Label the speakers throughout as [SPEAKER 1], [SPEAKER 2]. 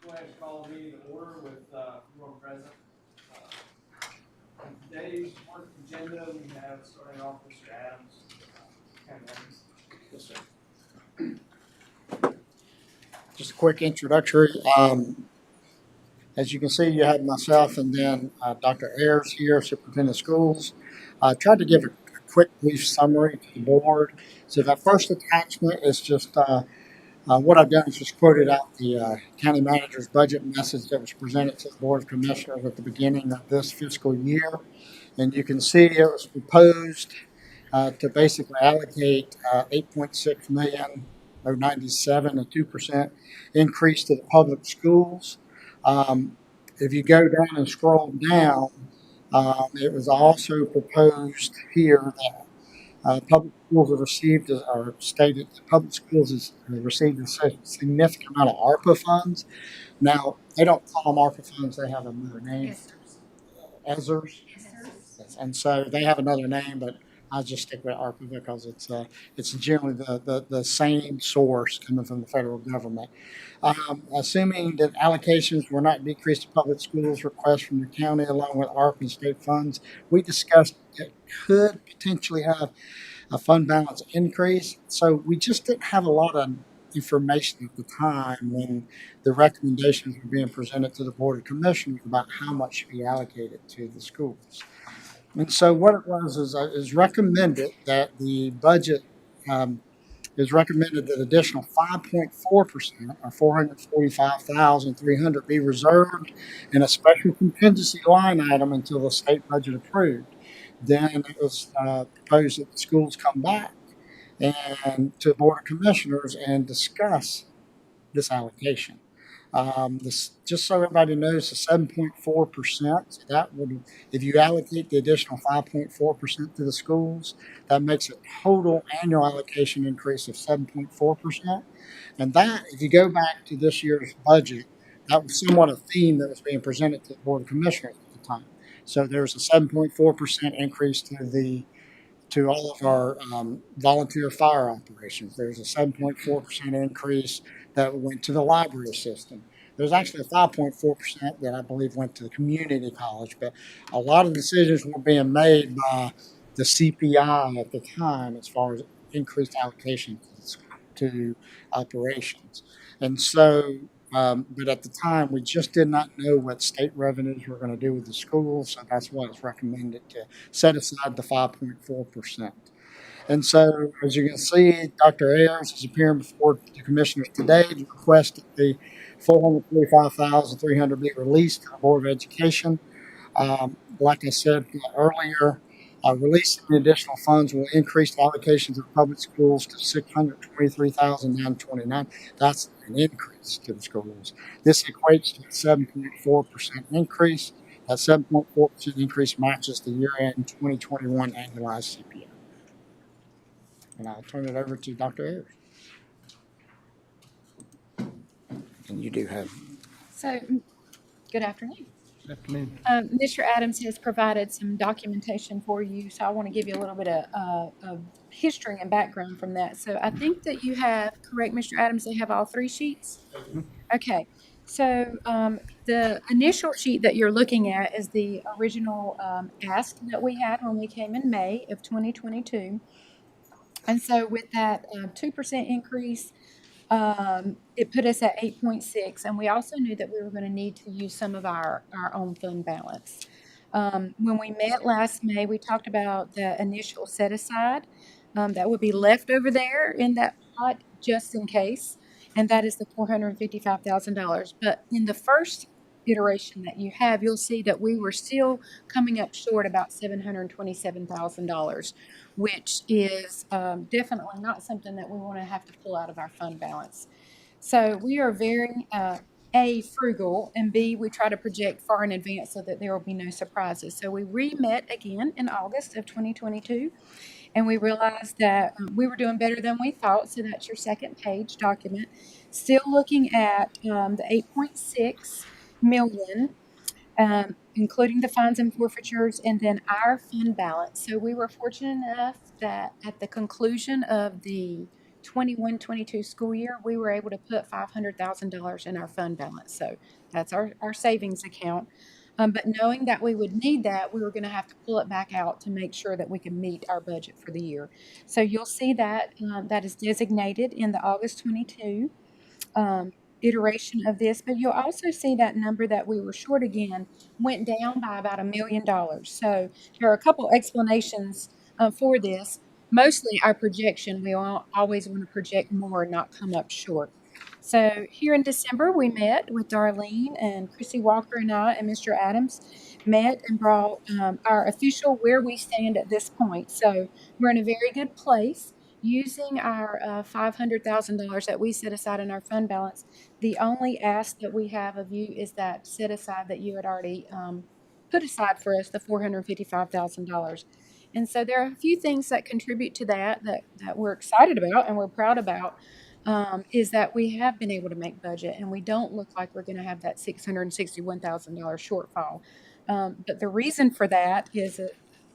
[SPEAKER 1] Go ahead and call the meeting to order with everyone present. On today's work agenda, we have starting off Mr. Adams. Ken Evans.
[SPEAKER 2] Yes, sir. Just a quick introductory. As you can see, you have myself and then Dr. Ayers here, Superintendent of Schools. I tried to give a quick, brief summary to the board. So that first attachment is just what I've done is just quoted out the county manager's budget message that was presented to the Board of Commissioners at the beginning of this fiscal year. And you can see it was proposed to basically allocate 8.6 million or 97, a 2% increase to the public schools. If you go down and scroll down, it was also proposed here that public schools have received, or stated that public schools has received a significant amount of ARPA funds. Now, they don't call them ARPA funds, they have another name. ESSERS. And so they have another name, but I just stick with ARPA because it's generally the same source coming from the federal government. Assuming that allocations were not decreased to public schools, requests from the county along with ARPA and state funds, we discussed it could potentially have a fund balance increase. So we just didn't have a lot of information at the time when the recommendations were being presented to the Board of Commissioners about how much should be allocated to the schools. And so what it was is recommended that the budget is recommended that additional 5.4% or 445,300 be reserved in a special contingency line item until the state budget approved. Then it was proposed that the schools come back and to the Board of Commissioners and discuss this allocation. Just so everybody knows, the 7.4%, so that would, if you allocate the additional 5.4% to the schools, that makes a total annual allocation increase of 7.4%. And that, if you go back to this year's budget, that was somewhat a theme that was being presented to the Board of Commissioners at the time. So there's a 7.4% increase to all of our volunteer fire operations. There's a 7.4% increase that went to the library system. There's actually a 5.4% that I believe went to the community college, but a lot of decisions were being made by the CPI at the time as far as increased allocation to operations. And so, but at the time, we just did not know what state revenues were going to do with the schools, so that's why it's recommended to set aside the 5.4%. And so, as you can see, Dr. Ayers is appearing before the commissioners today to request that the 445,300 be released to the Board of Education. Like I said earlier, releasing the additional funds will increase the allocations of public schools to $623,929. That's an increase to the schools. This equates to a 7.4% increase. That 7.4% increase matches the year-end 2021 annualized CPI. And I'll turn it over to Dr. Ayers. And you do have.
[SPEAKER 3] So, good afternoon.
[SPEAKER 2] Good afternoon.
[SPEAKER 3] Mr. Adams has provided some documentation for you, so I want to give you a little bit of history and background from that. So I think that you have, correct, Mr. Adams, they have all three sheets? Okay. So the initial sheet that you're looking at is the original ask that we had when we came in May of 2022. And so with that 2% increase, it put us at 8.6, and we also knew that we were going to need to use some of our own fund balance. When we met last May, we talked about the initial set aside that would be left over there in that pot just in case, and that is the $455,000. But in the first iteration that you have, you'll see that we were still coming up short about $727,000, which is definitely not something that we want to have to pull out of our fund balance. So we are very, A, frugal, and B, we try to project far in advance so that there will be no surprises. So we re-met again in August of 2022, and we realized that we were doing better than we thought. So that's your second page document. Still looking at the 8.6 million, including the fines and forfeitures, and then our fund balance. So we were fortunate enough that at the conclusion of the 21-22 school year, we were able to put $500,000 in our fund balance. So that's our savings account. But knowing that we would need that, we were going to have to pull it back out to make sure that we can meet our budget for the year. So you'll see that that is designated in the August 22 iteration of this, but you'll also see that number that we were short again went down by about $1 million. So there are a couple explanations for this. Mostly our projection, we always want to project more, not come up short. So here in December, we met with Darlene and Chrissy Walker and I and Mr. Adams met and brought our official where we stand at this point. So we're in a very good place using our $500,000 that we set aside in our fund balance. The only ask that we have of you is that set aside that you had already put aside for us, the $455,000. And so there are a few things that contribute to that we're excited about and we're proud about. Is that we have been able to make budget and we don't look like we're going to have that $661,000 shortfall. But the reason for that is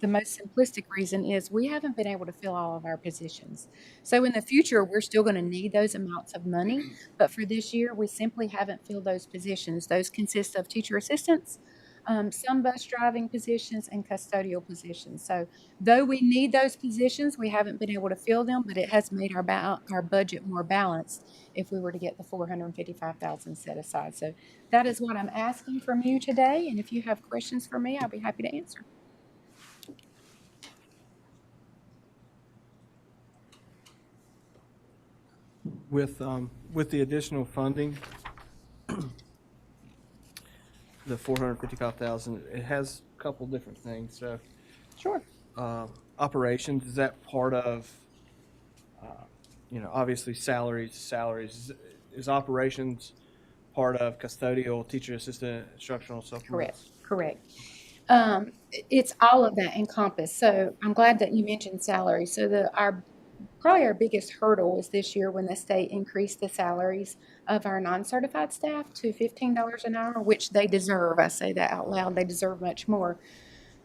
[SPEAKER 3] the most simplistic reason is we haven't been able to fill all of our positions. So in the future, we're still going to need those amounts of money. But for this year, we simply haven't filled those positions. Those consist of teacher assistants, some bus driving positions, and custodial positions. So though we need those positions, we haven't been able to fill them, but it has made our budget more balanced if we were to get the $455,000 set aside. So that is what I'm asking from you today. And if you have questions for me, I'll be happy to answer.
[SPEAKER 4] With the additional funding, the 455,000, it has a couple different things. So,
[SPEAKER 3] Sure.
[SPEAKER 4] operations, is that part of, obviously salaries. Is operations part of custodial, teacher assistant, instructional supplements?
[SPEAKER 3] Correct. It's all of that encompassed. So I'm glad that you mentioned salary. So probably our biggest hurdle was this year when the state increased the salaries of our non-certified staff to $15 an hour, which they deserve. I say that out loud. They deserve much more.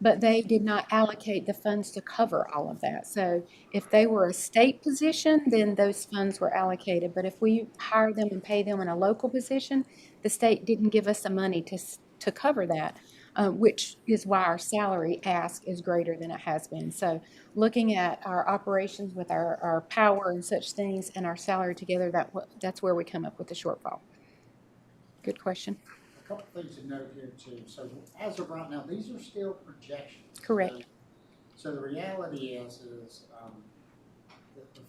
[SPEAKER 3] But they did not allocate the funds to cover all of that. So if they were a state position, then those funds were allocated. But if we hire them and pay them in a local position, the state didn't give us the money to cover that, which is why our salary ask is greater than it has been. So looking at our operations with our power and such things and our salary together, that's where we come up with the shortfall. Good question.
[SPEAKER 2] A couple things to note here too. So as of right now, these are still projections.
[SPEAKER 3] Correct.
[SPEAKER 2] So the reality is the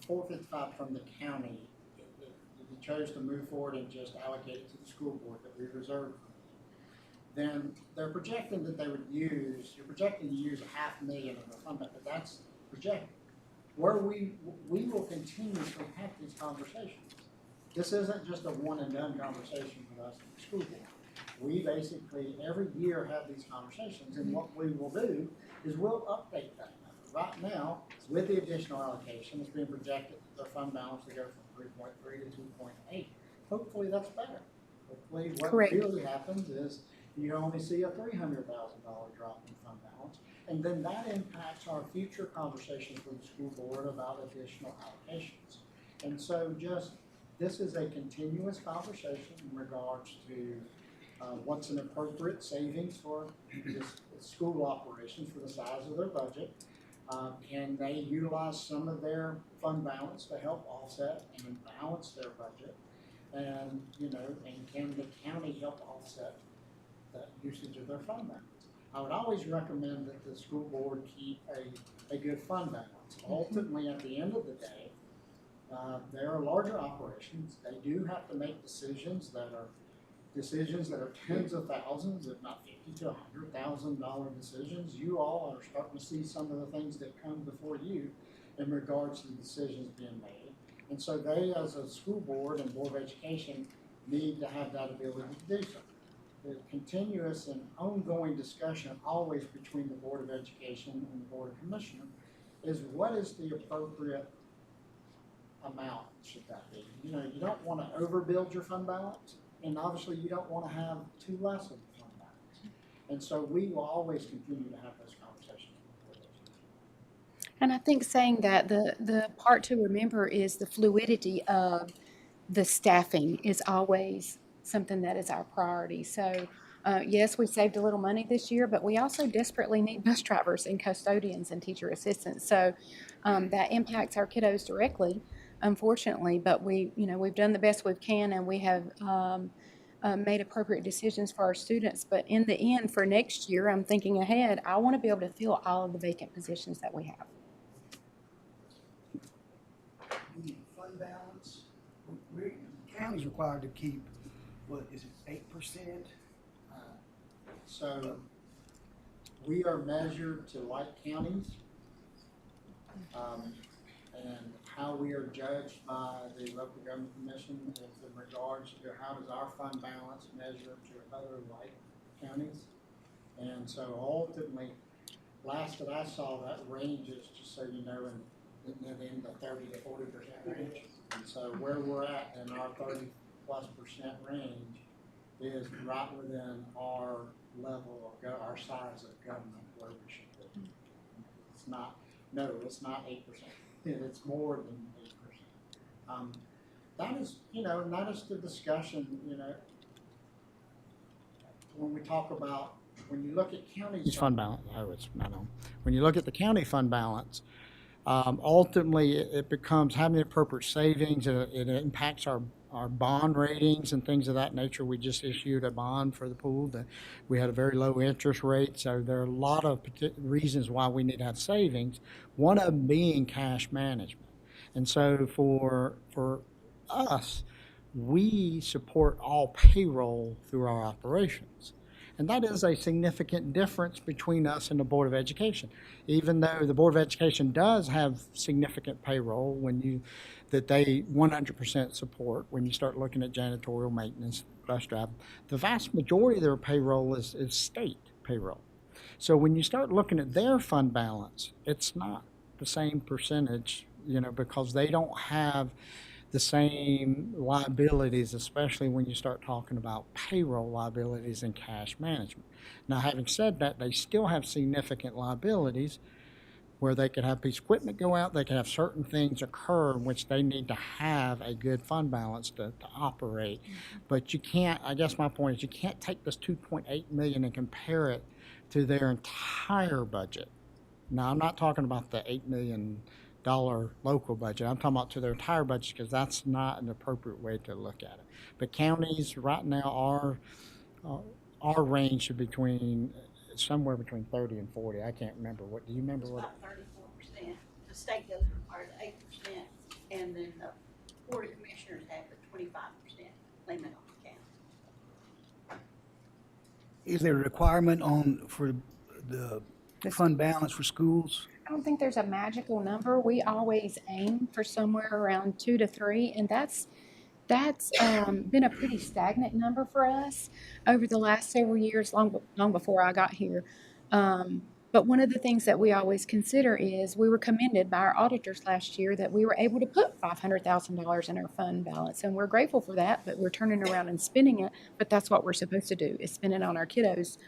[SPEAKER 2] 455 from the county, if you chose to move forward and just allocate it to the school board that we reserved, then they're projecting that you're projecting to use $500,000 of the fund, but that's projected. Where we will continue to have these conversations. This isn't just a one and done conversation with us at the school board. We basically every year have these conversations, and what we will do is we'll update that number. Right now, with the additional allocation, it's being projected that the fund balance to go from 3.3 to 2.8. Hopefully that's better. Hopefully what
[SPEAKER 3] Correct.
[SPEAKER 2] really happens is you only see a $300,000 drop in fund balance, and then that impacts our future conversations with the school board about additional allocations. And so this is a continuous conversation in regards to what's an appropriate savings for this school operations for the size of their budget. Can they utilize some of their fund balance to help offset and balance their budget? And, and can the county help offset the usage of their fund balance? I would always recommend that the school board keep a good fund balance. Ultimately, at the end of the day, there are larger operations. They do have to make decisions that are tens of thousands, if not $50,000 to $100,000 decisions. You all are starting to see some of the things that come before you in regards to the decisions being made. And so they, as a school board and board of education, need to have that ability to do so. The continuous and ongoing discussion always between the Board of Education and the Board of Commissioners is what is the appropriate amount should that be. You don't want to overbuild your fund balance, and obviously you don't want to have too less of the fund balance. And so we will always continue to have those conversations with the Board of Education.
[SPEAKER 3] And I think saying that the part to remember is the fluidity of the staffing is always something that is our priority. So, yes, we saved a little money this year, but we also desperately need bus drivers and custodians and teacher assistants. So, that impacts our kiddos directly, unfortunately, but we've done the best we can and we have, made appropriate decisions for our students. But in the end, for next year, I'm thinking ahead, I want to be able to fill all of the vacant positions that we have.
[SPEAKER 5] The fund balance, the county's required to keep, what, is it 8%?
[SPEAKER 2] So we are measured to like counties. And how we are judged by the local government commission is in regards to how does our fund balance measure to other like counties. And so ultimately, last that I saw, that ranges, just so you know, in the 30 to 40% range. And so where we're at in our 30+% range is right within our level of our size of government where we should be. It's not, no, it's not 8%. It's more than 8%. That is, and that is the discussion, when we talk about, when you look at counties. Fund balance, when you look at the county fund balance, ultimately it becomes having the appropriate savings, it impacts our bond ratings and things of that nature. We just issued a bond for the pool that we had a very low interest rate. So there are a lot of reasons why we need to have savings, one of them being cash management. And so for us, we support all payroll through our operations. And that is a significant difference between us and the Board of Education. Even though the Board of Education does have significant payroll that they 100% support when you start looking at janitorial, maintenance, bus drive, the vast majority of their payroll is state payroll. So when you start looking at their fund balance, it's not the same percentage, because they don't have the same liabilities, especially when you start talking about payroll liabilities and cash management. Now, having said that, they still have significant liabilities where they could have a piece of equipment go out, they could have certain things occur in which they need to have a good fund balance to operate. But you can't, I guess my point is, you can't take this $2.8 million and compare it to their entire budget. Now, I'm not talking about the $8 million local budget. I'm talking about to their entire budget, because that's not an appropriate way to look at it. But counties right now our range should be somewhere between 30 and 40. I can't remember. What do you remember?
[SPEAKER 6] It's about 34%. The state does require 8%, and then the Board of Commissioners have the 25% limit on the county.
[SPEAKER 5] Is there a requirement for the fund balance for schools?
[SPEAKER 3] I don't think there's a magical number. We always aim for somewhere around 2 to 3, and that's been a pretty stagnant number for us over the last several years, long before I got here. But one of the things that we always consider is we were commended by our auditors last year that we were able to put $500,000 in our fund balance, and we're grateful for that. But we're turning around and spending it. But that's what we're supposed to do, is spend it on our kiddos.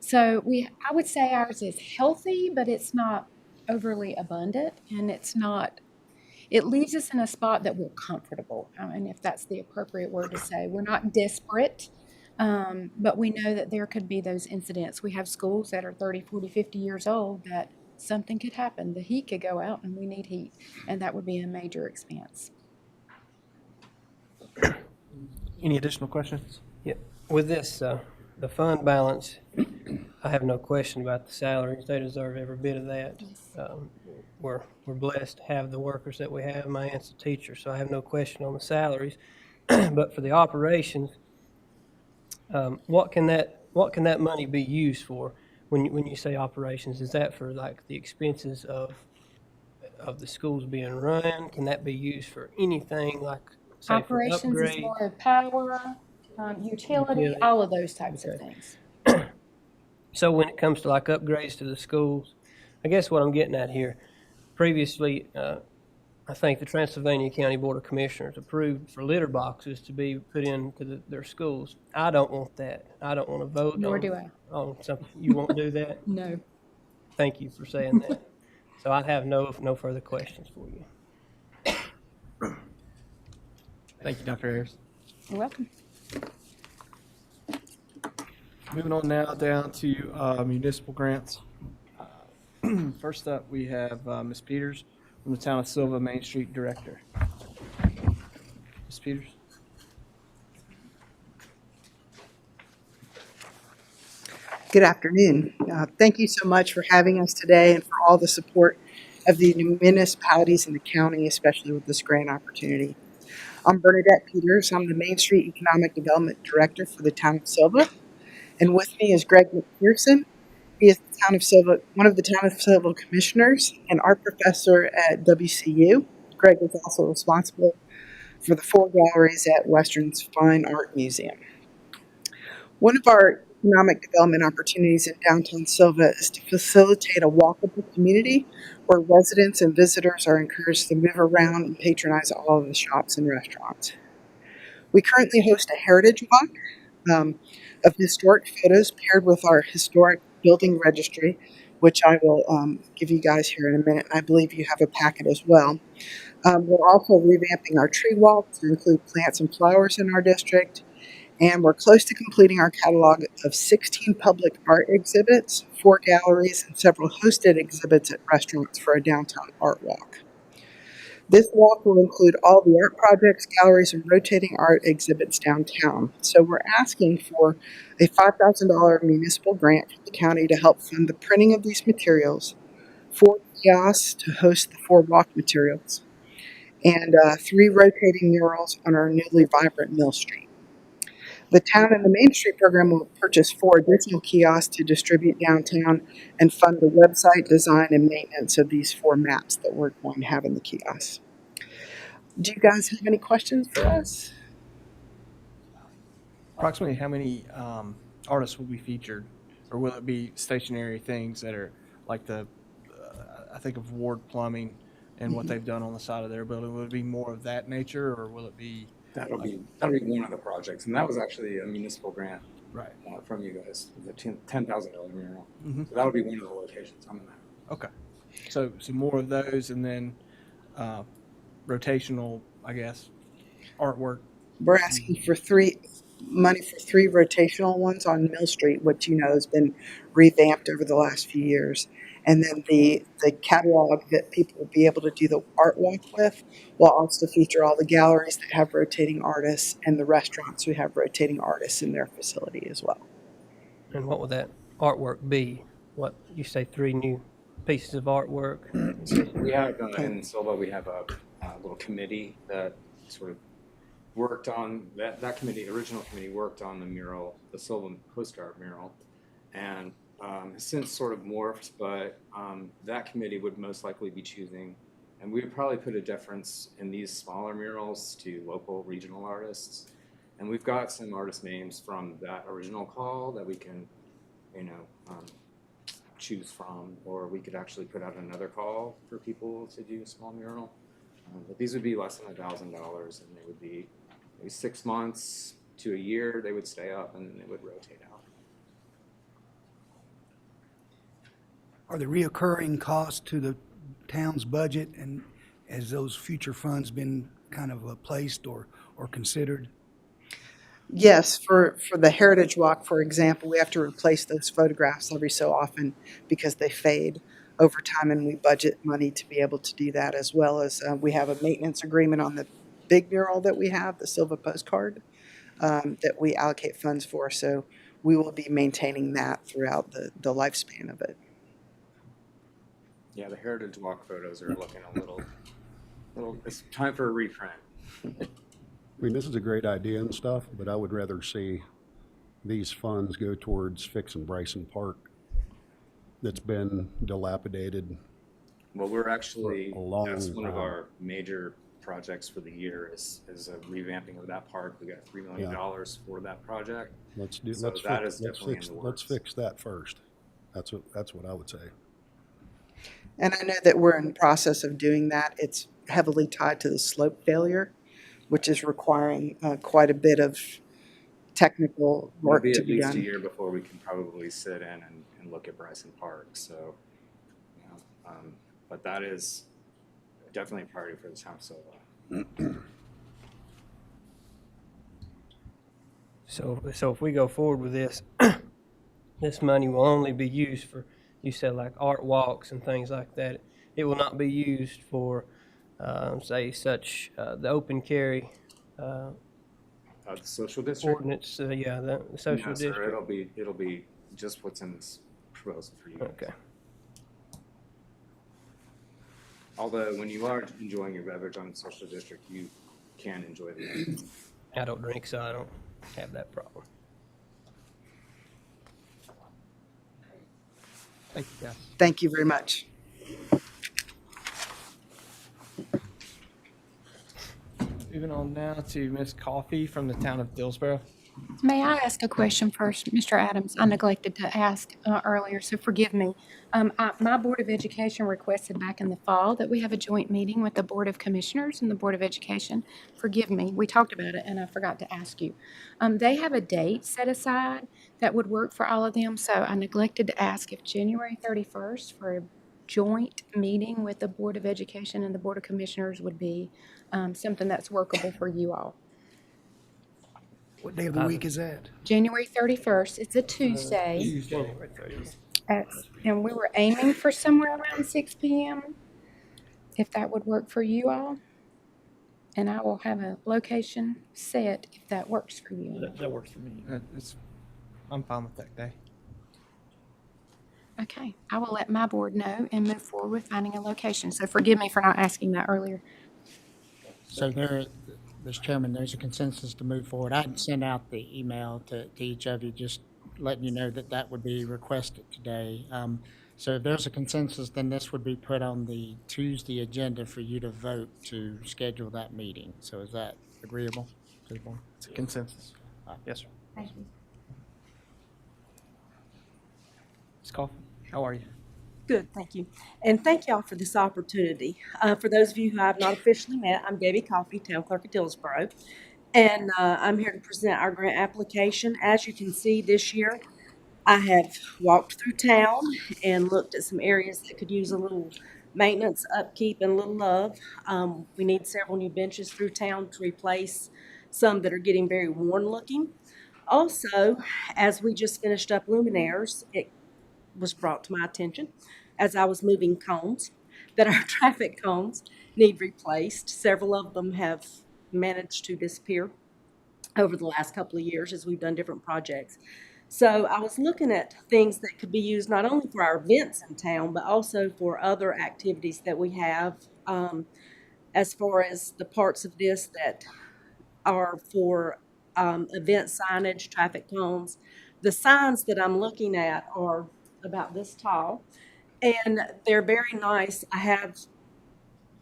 [SPEAKER 3] So I would say ours is healthy, but it's not overly abundant, and it leaves us in a spot that we're comfortable. And if that's the appropriate word to say, we're not desperate, but we know that there could be those incidents. We have schools that are 30, 40, 50 years old that something could happen. The heat could go out and we need heat, and that would be a major expense.
[SPEAKER 4] Any additional questions?
[SPEAKER 7] Yeah, with this, the fund balance, I have no question about the salaries. They deserve every bit of that. We're blessed to have the workers that we have. My aunt's a teacher, so I have no question on the salaries. But for the operations, what can that money be used for? When you say operations, is that for like the expenses of the schools being run? Can that be used for anything, like say
[SPEAKER 3] Operations
[SPEAKER 7] for upgrade?
[SPEAKER 3] is more of power, utility, all of those types of things.
[SPEAKER 7] So when it comes to like upgrades to the schools, I guess what I'm getting at here, previously, I think the Transylvania County Board of Commissioners approved for litter boxes to be put into their schools. I don't want that. I don't want to vote
[SPEAKER 3] Nor do I.
[SPEAKER 7] on something. You won't do that?
[SPEAKER 3] No.
[SPEAKER 7] Thank you for saying that. So I have no further questions for you.
[SPEAKER 4] Thank you, Dr. Ayers.
[SPEAKER 3] You're welcome.
[SPEAKER 4] Moving on now down to municipal grants. First up, we have Ms. Peters from the Town of Silva Main Street Director. Ms. Peters?
[SPEAKER 8] Good afternoon. Thank you so much for having us today and for all the support of the municipalities in the county, especially with this grant opportunity. I'm Bernadette Peters. I'm the Main Street Economic Development Director for the Town of Silva. And with me is Greg McPherson. He is the Town of Silva, one of the Town of Silva commissioners and art professor at WCU. Greg is also responsible for the 4 galleries at Western's Fine Art Museum. One of our economic development opportunities in downtown Silva is to facilitate a walkable community where residents and visitors are encouraged to move around and patronize all of the shops and restaurants. We currently host a heritage walk of historic photos paired with our historic building registry, which I will give you guys here in a minute. I believe you have a packet as well. We're also revamping our tree walk to include plants and flowers in our district. And we're close to completing our catalog of 16 public art exhibits, 4 galleries, and several hosted exhibits at restaurants for a downtown art walk. This walk will include all the art projects, galleries, and rotating art exhibits downtown. So we're asking for a $5,000 municipal grant from the county to help fund the printing of these materials, 4 kiosks to host the 4 walk materials, and 3 rotating murals on our newly vibrant Mill Street. The town and the Main Street program will purchase 4 additional kiosks to distribute downtown and fund the website design and maintenance of these 4 maps that we're going to have in the kiosks. Do you guys have any questions for us?
[SPEAKER 4] Approximately how many artists will be featured? Or will it be stationary things that are like I think of Ward Plumbing and what they've done on the side of their building? Will it be more of that nature, or will it be?
[SPEAKER 9] That'll be one of the projects, and that was actually a municipal grant
[SPEAKER 4] Right.
[SPEAKER 9] from you guys, the $10,000 mural.
[SPEAKER 4] Mhm.
[SPEAKER 9] So that'll be one of the locations on the map.
[SPEAKER 4] Okay. So more of those, and then rotational, I guess, artwork.
[SPEAKER 8] We're asking for money for 3 rotational ones on Mill Street, which has been revamped over the last few years. And then the catalog that people will be able to do the art walk with will also feature all the galleries that have rotating artists and the restaurants who have rotating artists in their facility as well.
[SPEAKER 7] And what would that artwork be? What, you say 3 new pieces of artwork?
[SPEAKER 9] We have in Silva, we have a little committee that sort of worked on that committee. The original committee worked on the mural, the Silva postcard mural, and since sort of morphed, but that committee would most likely be choosing, and we would probably put a deference in these smaller murals to local regional artists. And we've got some artist names from that original call that we can, choose from, or we could actually put out another call for people to do a small mural. But these would be less than $1,000, and they would be maybe 6 months to a year. They would stay up, and then they would rotate out.
[SPEAKER 5] Are the reoccurring costs to the town's budget, and has those future funds been kind of placed or considered?
[SPEAKER 8] Yes, for the Heritage Walk, for example, we have to replace those photographs every so often because they fade over time, and we budget money to be able to do that, as well as we have a maintenance agreement on the big mural that we have, the Silva postcard, that we allocate funds for. So we will be maintaining that throughout the lifespan of it.
[SPEAKER 9] Yeah, the Heritage Walk photos are looking a little. It's time for a reprint.
[SPEAKER 10] I mean, this is a great idea and stuff, but I would rather see these funds go towards fixing Bryson Park that's been dilapidated.
[SPEAKER 9] Well, we're actually,
[SPEAKER 10] For a long
[SPEAKER 9] that's one of
[SPEAKER 10] time.
[SPEAKER 9] our major projects for the year is a revamping of that park. We got $3 million for that project.
[SPEAKER 10] Let's
[SPEAKER 9] So that is definitely in the
[SPEAKER 10] let's
[SPEAKER 9] works.
[SPEAKER 10] fix that first. That's what I would say.
[SPEAKER 8] And I know that we're in the process of doing that. It's heavily tied to the slope failure, which is requiring quite a bit of technical
[SPEAKER 9] It'll
[SPEAKER 8] work
[SPEAKER 9] be
[SPEAKER 8] to
[SPEAKER 9] at
[SPEAKER 8] be
[SPEAKER 9] least a
[SPEAKER 8] done.
[SPEAKER 9] year before we can probably sit in and look at Bryson Park. So, But that is definitely a priority for the town of Silva.
[SPEAKER 7] So if we go forward with this, this money will only be used for, you said like art walks and things like that. It will not be used for, say such, the open carry,
[SPEAKER 9] The social district?
[SPEAKER 7] ordinance, yeah, the social
[SPEAKER 9] No, sir,
[SPEAKER 7] district.
[SPEAKER 9] it'll be just what's in this proposal for you.
[SPEAKER 7] Okay.
[SPEAKER 9] Although, when you are enjoying your beverage on the social district, you can enjoy the.
[SPEAKER 7] I don't drink, so I don't have that problem.
[SPEAKER 4] Thank you, guys.
[SPEAKER 8] Thank you very much.
[SPEAKER 4] Moving on now to Miss Coffee from the town of Dillsboro.
[SPEAKER 3] May I ask a question first, Mr. Adams? I neglected to ask earlier, so forgive me. My Board of Education requested back in the fall that we have a joint meeting with the Board of Commissioners and the Board of Education. Forgive me, we talked about it and I forgot to ask you. They have a date set aside that would work for all of them, so I neglected to ask if January 31st for a joint meeting with the Board of Education and the Board of Commissioners would be something that's workable for you all.
[SPEAKER 5] What day of the week is that?
[SPEAKER 3] January 31st, it's a Tuesday.
[SPEAKER 7] January 30th.
[SPEAKER 3] And we were aiming for somewhere around 6 p.m., if that would work for you all. And I will have a location set if that works for you.
[SPEAKER 4] That works for me. I'm fine with that day.
[SPEAKER 3] Okay, I will let my board know and move forward with finding a location. So forgive me for not asking that earlier.
[SPEAKER 2] So there, Mr. Chairman, there's a consensus to move forward. I had sent out the email to each of you, just letting you know that that would be requested today. So if there's a consensus, then this would be put on the Tuesday agenda for you to vote to schedule that meeting. So is that agreeable to the board?
[SPEAKER 4] It's a consensus. Yes, sir.
[SPEAKER 3] Thank you.
[SPEAKER 4] Ms. Coffee, how are you?
[SPEAKER 11] Good, thank you. And thank y'all for this opportunity. For those of you who I have not officially met, I'm Debbie Coffey, Town Clerk of Dillsboro. And I'm here to present our grant application. As you can see this year, I have walked through town and looked at some areas that could use a little maintenance, upkeep, and a little love. We need several new benches through town to replace some that are getting very worn looking. Also, as we just finished up luminaires, it was brought to my attention as I was moving cones that our traffic cones need replaced. Several of them have managed to disappear over the last couple of years as we've done different projects. So I was looking at things that could be used not only for our events in town, but also for other activities that we have, as far as the parts of this that are for event signage, traffic cones. The signs that I'm looking at are about this tall, and they're very nice. I have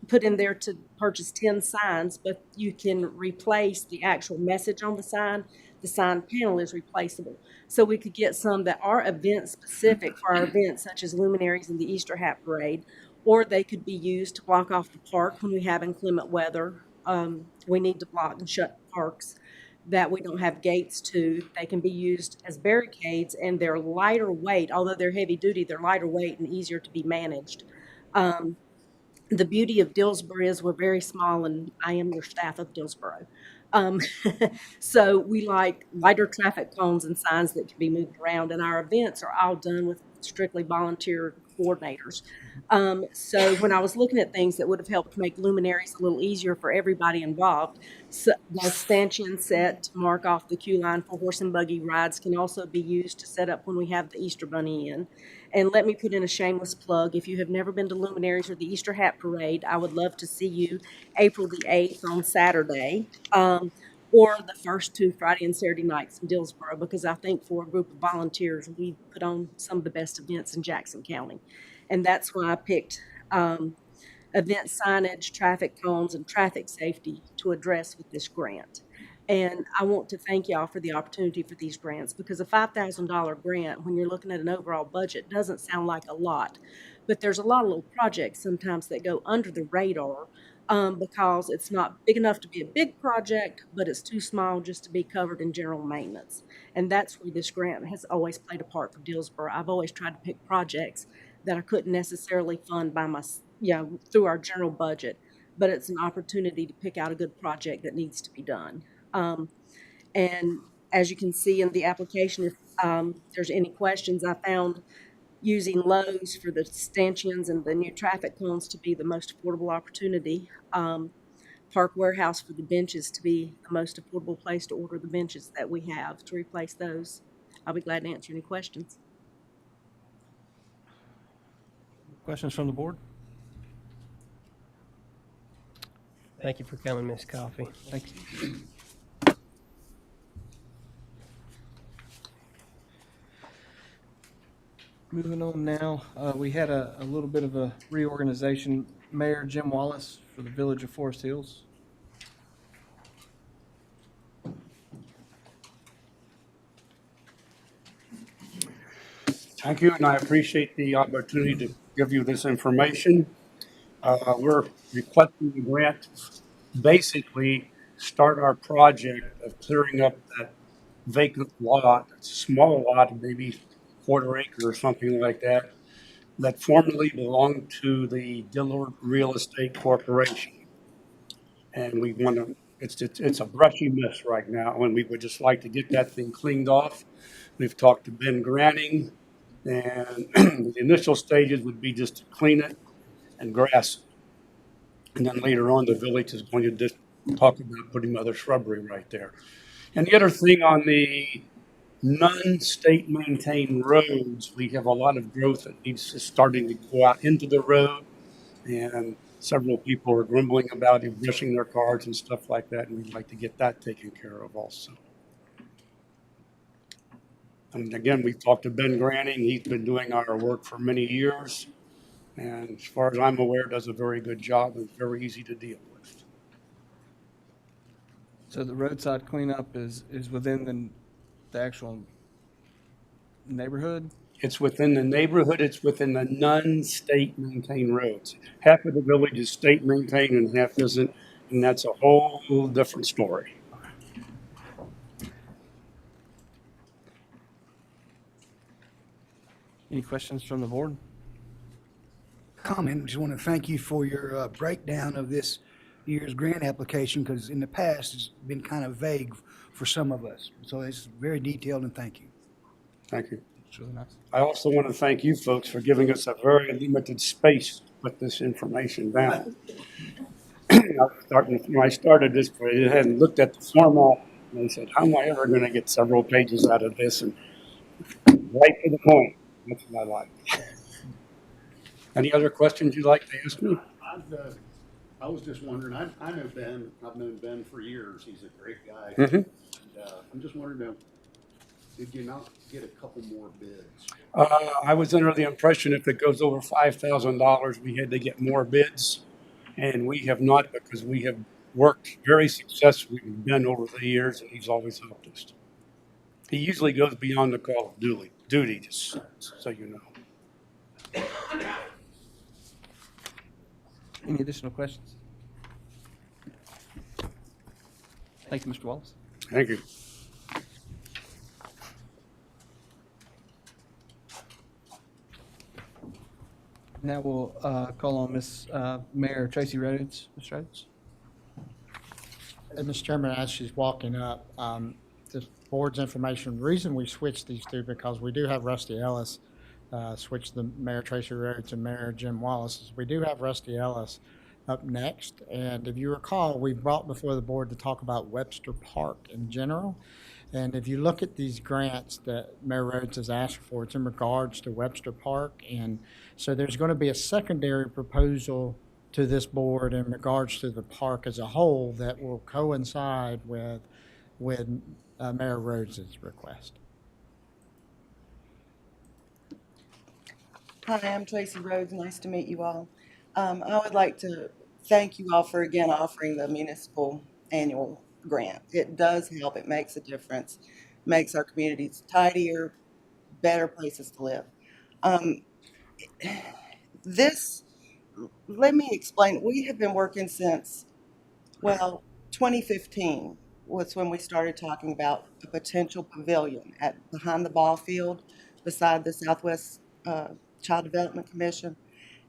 [SPEAKER 11] put in there to purchase 10 signs, but you can replace the actual message on the sign. The sign panel is replaceable. So we could get some that are event specific for our events, such as luminaries and the Easter Hat Parade, or they could be used to block off the park when we have inclement weather. We need to block and shut parks that we don't have gates to. They can be used as barricades, and they're lighter weight. Although they're heavy duty, they're lighter weight and easier to be managed. The beauty of Dillsboro is we're very small, and I am your staff of Dillsboro. So we like lighter traffic cones and signs that can be moved around, and our events are all done with strictly volunteer coordinators. So when I was looking at things that would have helped make luminaries a little easier for everybody involved, so the stanchion set to mark off the queue line for horse and buggy rides can also be used to set up when we have the Easter Bunny in. And let me put in a shameless plug. If you have never been to Luminaries or the Easter Hat Parade, I would love to see you April the 8th on Saturday, or the first two Friday and Saturday nights in Dillsboro, because I think for a group of volunteers, we put on some of the best events in Jackson County. And that's why I picked event signage, traffic cones, and traffic safety to address with this grant. And I want to thank y'all for the opportunity for these grants, because a $5,000 grant, when you're looking at an overall budget, doesn't sound like a lot. But there's a lot of little projects sometimes that go under the radar because it's not big enough to be a big project, but it's too small just to be covered in general maintenance. And that's where this grant has always played a part for Dillsboro. I've always tried to pick projects that I couldn't necessarily fund by through our general budget, but it's an opportunity to pick out a good project that needs to be done. And as you can see in the application, if there's any questions, I found using Lowe's for the stanchions and the new traffic cones to be the most affordable opportunity. Park Warehouse for the benches to be the most affordable place to order the benches that we have to replace those. I'll be glad to answer any questions.
[SPEAKER 4] Questions from the board?
[SPEAKER 7] Thank you for coming, Miss Coffee.
[SPEAKER 4] Thank you. Moving on now, we had a little bit of a reorganization. Mayor Jim Wallace for the Village of Forest Hills.
[SPEAKER 12] Thank you, and I appreciate the opportunity to give you this information. We're requesting a grant to basically start our project of clearing up that vacant lot. It's a small lot, maybe quarter acre or something like that, that formerly belonged to the Dillard Real Estate Corporation. And we want to, it's a brushy mess right now, and we would just like to get that thing cleaned off. We've talked to Ben Granning, and the initial stages would be just to clean it and grass it. And then later on, the village is going to just talk about putting other shrubbery right there. And the other thing on the non-state maintained roads, we have a lot of growth that needs starting to go out into the road, and several people are grumbling about it, brushing their cars and stuff like that, and we'd like to get that taken care of also. And again, we've talked to Ben Granning. He's been doing our work for many years, and as far as I'm aware, does a very good job and very easy to deal with.
[SPEAKER 4] So the roadside cleanup is within the actual neighborhood?
[SPEAKER 12] It's within the neighborhood. It's within the non-state maintained roads. Half of the village is state maintained and half isn't, and that's a whole different story.
[SPEAKER 4] Any questions from the board?
[SPEAKER 5] Comment, just want to thank you for your breakdown of this year's grant application, because in the past, it's been kind of vague for some of us. So it's very detailed, and thank you.
[SPEAKER 12] Thank you.
[SPEAKER 4] It's really nice.
[SPEAKER 12] I also want to thank you folks for giving us a very limited space to put this information down. When I started this, I hadn't looked at the format, and I said, how am I ever going to get several pages out of this? And right to the point. That's what I like. Any other questions you'd like to ask me?
[SPEAKER 10] I was just wondering, I know Ben, I've known Ben for years, he's a great guy.
[SPEAKER 12] Mm-hmm.
[SPEAKER 10] And, I'm just wondering, did you not get a couple more bids?
[SPEAKER 12] I was under the impression if it goes over $5,000, we had to get more bids, and we have not, because we have worked very successfully with Ben over the years, and he's always helped us. He usually goes beyond the call of duty, just so you know.
[SPEAKER 4] Any additional questions? Thank you, Mr. Wallace.
[SPEAKER 12] Thank you.
[SPEAKER 4] Now we'll call on Miss Mayor Tracy Rhodes. Ms. Rhodes.
[SPEAKER 2] And Mr. Chairman, as she's walking up, the board's information, the reason we switched these two, because we do have Rusty Ellis, switch the Mayor Tracy Rhodes and Mayor Jim Wallace. Is we do have Rusty Ellis up next. And if you recall, we brought before the board to talk about Webster Park in general. And if you look at these grants that Mayor Rhodes has asked for, it's in regards to Webster Park. And so there's going to be a secondary proposal to this board in regards to the park as a whole that will coincide with Mayor Rhodes' request.
[SPEAKER 13] Hi, I'm Tracy Rhodes. Nice to meet you all. I would like to thank you all for again offering the municipal annual grant. It does help. It makes a difference. Makes our communities tidier, better places to live. Let me explain. We have been working since, 2015 was when we started talking about a potential pavilion behind the ball field beside the Southwest Child Development Commission.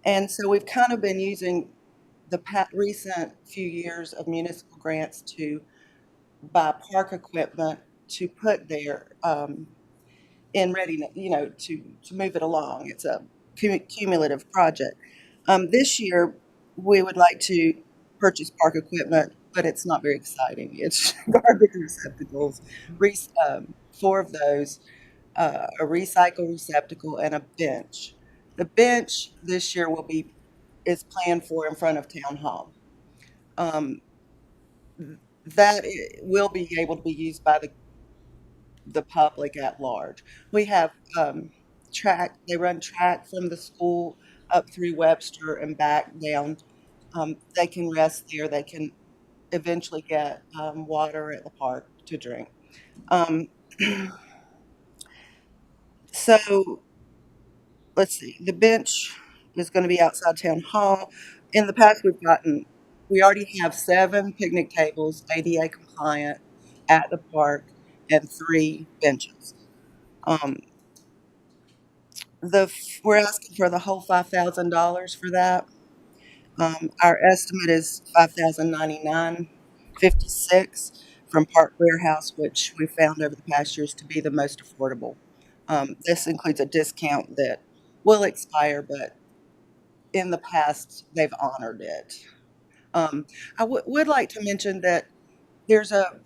[SPEAKER 13] And so we've kind of been using the recent few years of municipal grants to buy park equipment to put there in readiness, to move it along. It's a cumulative project. This year, we would like to purchase park equipment, but it's not very exciting. It's garbage receptacles, 4 of those, a recycle receptacle, and a bench. The bench this year is planned for in front of Town Hall. That will be able to be used by the public at large. We have track. They run track from the school up through Webster and back down. They can rest there. They can eventually get water at the park to drink. So let's see. The bench is going to be outside Town Hall. In the past, we already have 7 picnic tables, ADA compliant, at the park, and 3 benches. We're asking for the whole $5,000 for that. Our estimate is $5,099.56 from Park Warehouse, which we found over the past years to be the most affordable. This includes a discount that will expire, but in the past they've honored it. I would like to mention that there's a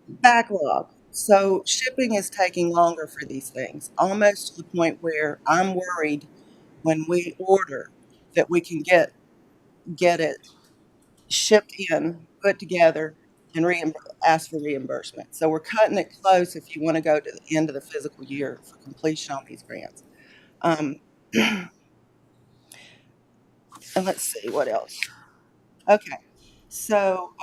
[SPEAKER 13] backlog. So shipping is taking longer for these things, almost to the point where I'm worried when we order that we can get it shipped in, put together, and ask for reimbursement. So we're cutting it close if you want to go to the end of the fiscal year for completion on these grants. And let's see what else. Okay, so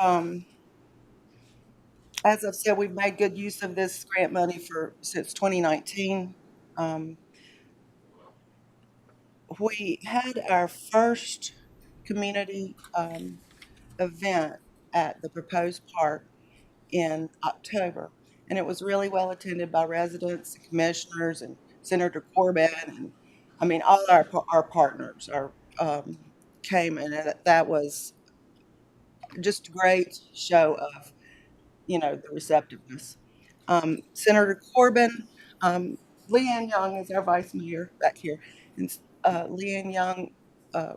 [SPEAKER 13] as I've said, we've made good use of this grant money since 2019. We had our first community event at the proposed park in October, and it was really well attended by residents and commissioners and Senator Corbett, and I mean all our partners came, and that was just a great show of the receptiveness. Senator Corbin, Leanne Young is our vice mayor back here, and Leanne Young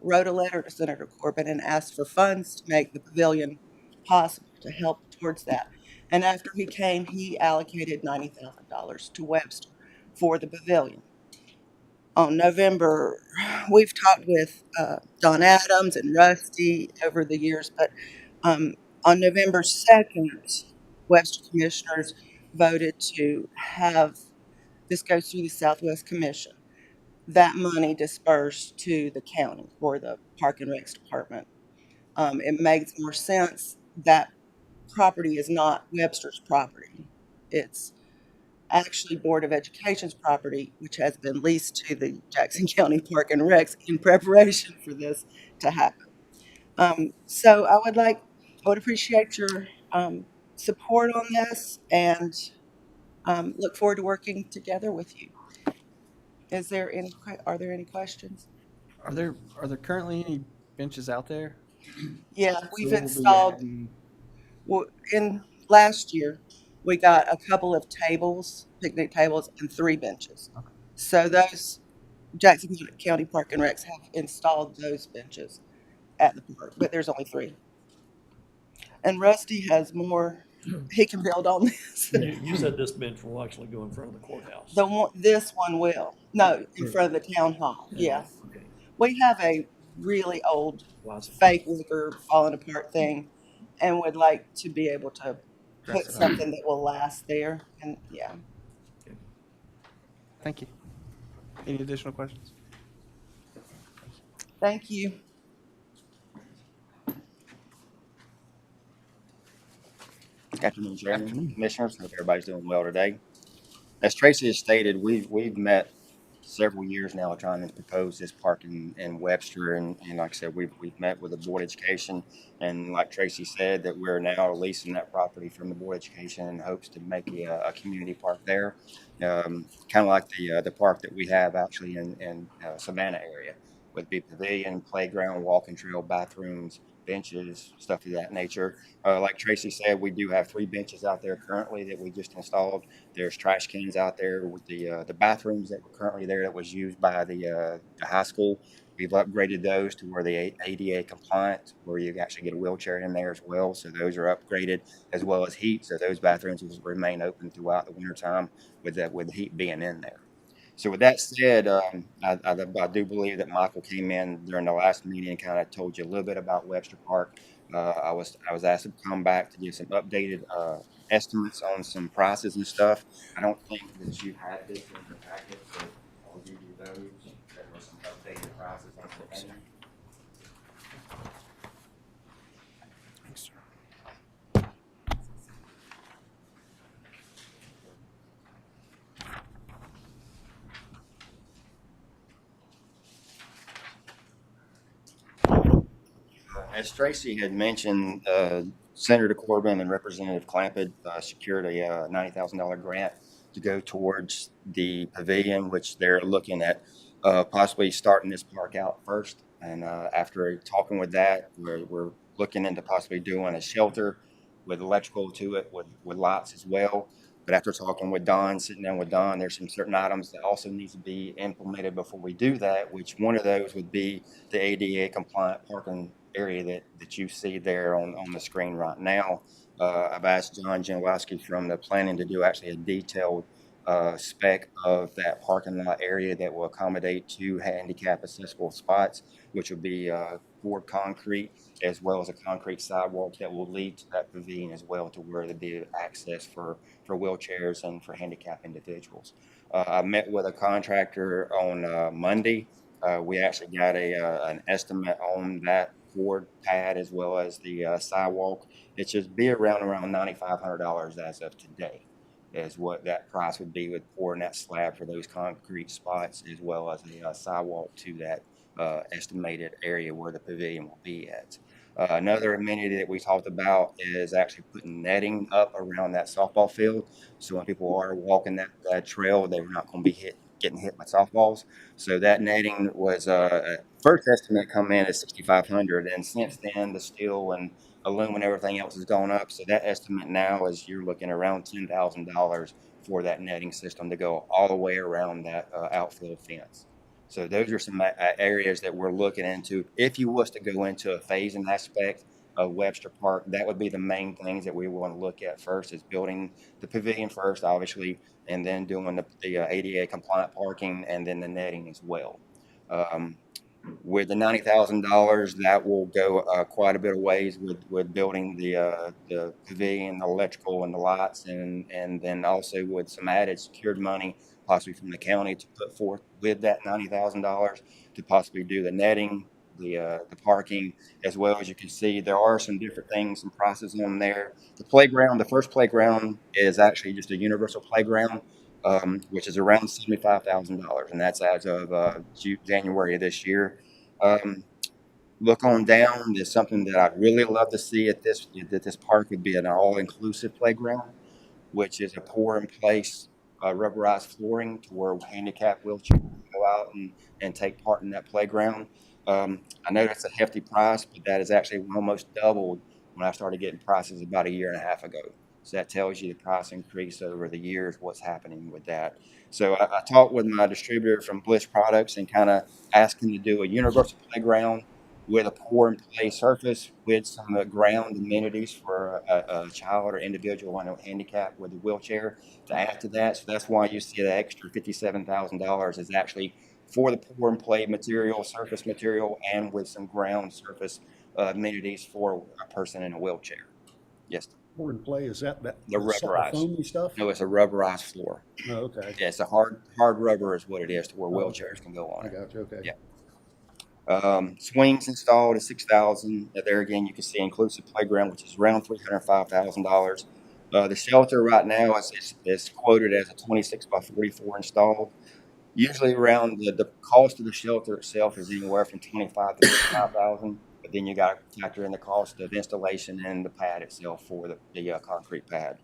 [SPEAKER 13] wrote a letter to Senator Corbin and asked for funds to make the pavilion possible, to help towards that. And after he came, he allocated $90,000 to Webster for the pavilion. On November, we've talked with Don Adams and Rusty over the years, but on November 2nd, Webster commissioners voted to have this go through the Southwest Commission. That money dispersed to the county or the Park and Recs Department. It makes more sense. That property is not Webster's property. It's actually Board of Education's property, which has been leased to the Jackson County Park and Recs in preparation for this to happen. So I would appreciate your support on this, and look forward to working together with you. Are there any questions?
[SPEAKER 4] Are there currently any benches out there?
[SPEAKER 13] Yeah,
[SPEAKER 4] So
[SPEAKER 13] we've
[SPEAKER 4] we'll be
[SPEAKER 13] installed.
[SPEAKER 4] adding-
[SPEAKER 13] Well, in last year, we got a couple of tables, picnic tables, and 3 benches.
[SPEAKER 4] Okay.
[SPEAKER 13] So those Jackson County Park and Recs have installed those benches at the park, but there's only 3. And Rusty has more. He can build on this.
[SPEAKER 14] You said this bench will actually go in front of the courthouse.
[SPEAKER 13] This one will. No, in front of the town hall. Yeah.
[SPEAKER 14] Okay.
[SPEAKER 13] We have a really old fake wicker falling apart thing, and would like to be able to put something that will last there. And yeah.
[SPEAKER 4] Thank you. Any additional questions?
[SPEAKER 13] Thank you.
[SPEAKER 15] Good afternoon, Chairman, Commissioners. Hope everybody's doing well today. As Tracy has stated, we've met several years now trying to propose this park in Webster, and like I said, we've met with the Board of Education, and like Tracy said, that we're now leasing that property from the Board of Education in hopes to make a community park there, kind of like the park that we have actually in Savannah area. whether it be pavilion, playground, walking trail, bathrooms, benches, stuff of that nature. Like Tracy said, we do have 3 benches out there currently that we just installed. There's trash cans out there with the bathrooms that were currently there that was used by the high school. We've upgraded those to where they ADA compliant, where you actually get a wheelchair in there as well. So those are upgraded, as well as heat. So those bathrooms will remain open throughout the wintertime with the heat being in there. So with that said, I do believe that Michael came in during the last meeting and kind of told you a little bit about Webster Park. I was asked to come back to give some updated estimates on some prices and stuff. I don't think that you had this in the packet, so I'll give you those. There were some updated prices on some things.
[SPEAKER 5] Thanks, sir.
[SPEAKER 15] As Tracy had mentioned, Senator Corbin and Representative Clampett secured a $90,000 grant to go towards the pavilion, which they're looking at possibly starting this park out first. And after talking with that, we're looking into possibly doing a shelter with electrical to it, with lights as well. But after talking with Don, sitting down with Don, there's some certain items that also needs to be implemented before we do that, which one of those would be the ADA compliant parking area that you see there on the screen right now. I've asked John Janowski from the planning to do actually a detailed spec of that parking lot area that will accommodate 2 handicap accessible spots, which will be poured concrete, as well as a concrete sidewalk that will lead to that pavilion as well, to where there'll be access for wheelchairs and for handicapped individuals. I met with a contractor on Monday. We actually got an estimate on that board pad as well as the sidewalk. It should be around $9,500 as of today, is what that price would be with pouring that slab for those concrete spots, as well as the sidewalk to that estimated area where the pavilion will be at. Another amenity that we talked about is actually putting netting up around that softball field, so when people are walking that trail, they're not going to be getting hit by softballs. So that netting was first estimate come in at $6,500, and since then the steel and aluminum and everything else has gone up. So that estimate now is you're looking around $10,000 for that netting system to go all the way around that outfield fence. So those are some areas that we're looking into. If you was to go into a phasing aspect of Webster Park, that would be the main things that we want to look at first, is building the pavilion first, obviously, and then doing the ADA compliant parking, and then the netting as well. With the $90,000, that will go quite a bit of ways with building the pavilion, the electrical, and the lights, and then also with some added secured money, possibly from the county, to put forth with that $90,000 to possibly do the netting, the parking, as well. As you can see, there are some different things and prices on there. The playground, the first playground, is actually just a universal playground, which is around $75,000, and that's as of January of this year. Look on down, there's something that I'd really love to see at this park would be an all-inclusive playground, which is a pour-in-place rubberized flooring to where handicapped wheelchairs can go out and take part in that playground. I know that's a hefty price, but that is actually almost doubled when I started getting prices about a year and a half ago. So that tells you the price increase over the years, what's happening with that. So I talked with my distributor from Bliss Products and kind of asked him to do a universal playground with a pour-in-place surface with some ground amenities for a child or individual on a handicap with a wheelchair to add to that. So that's why you see the extra $57,000 is actually for the pour-in-play material, surface material, and with some ground surface amenities for a person in a wheelchair. Yes.
[SPEAKER 10] Pour and play, is that
[SPEAKER 15] The rubberized.
[SPEAKER 10] foamy stuff?
[SPEAKER 15] No, it's a rubberized floor.
[SPEAKER 10] Oh, okay.
[SPEAKER 15] Yeah, it's a hard rubber is what it is, to where wheelchairs can go on
[SPEAKER 10] I
[SPEAKER 15] it.
[SPEAKER 10] got you, okay.
[SPEAKER 15] Yeah. Swings installed at $6,000. There again, you can see inclusive playground, which is around $305,000. The shelter right now is quoted as a 26 by 44 installed. Usually around the cost of the shelter itself is anywhere from $25,000 to $35,000. But then you got to factor in the cost of installation and the pad itself for the concrete pad.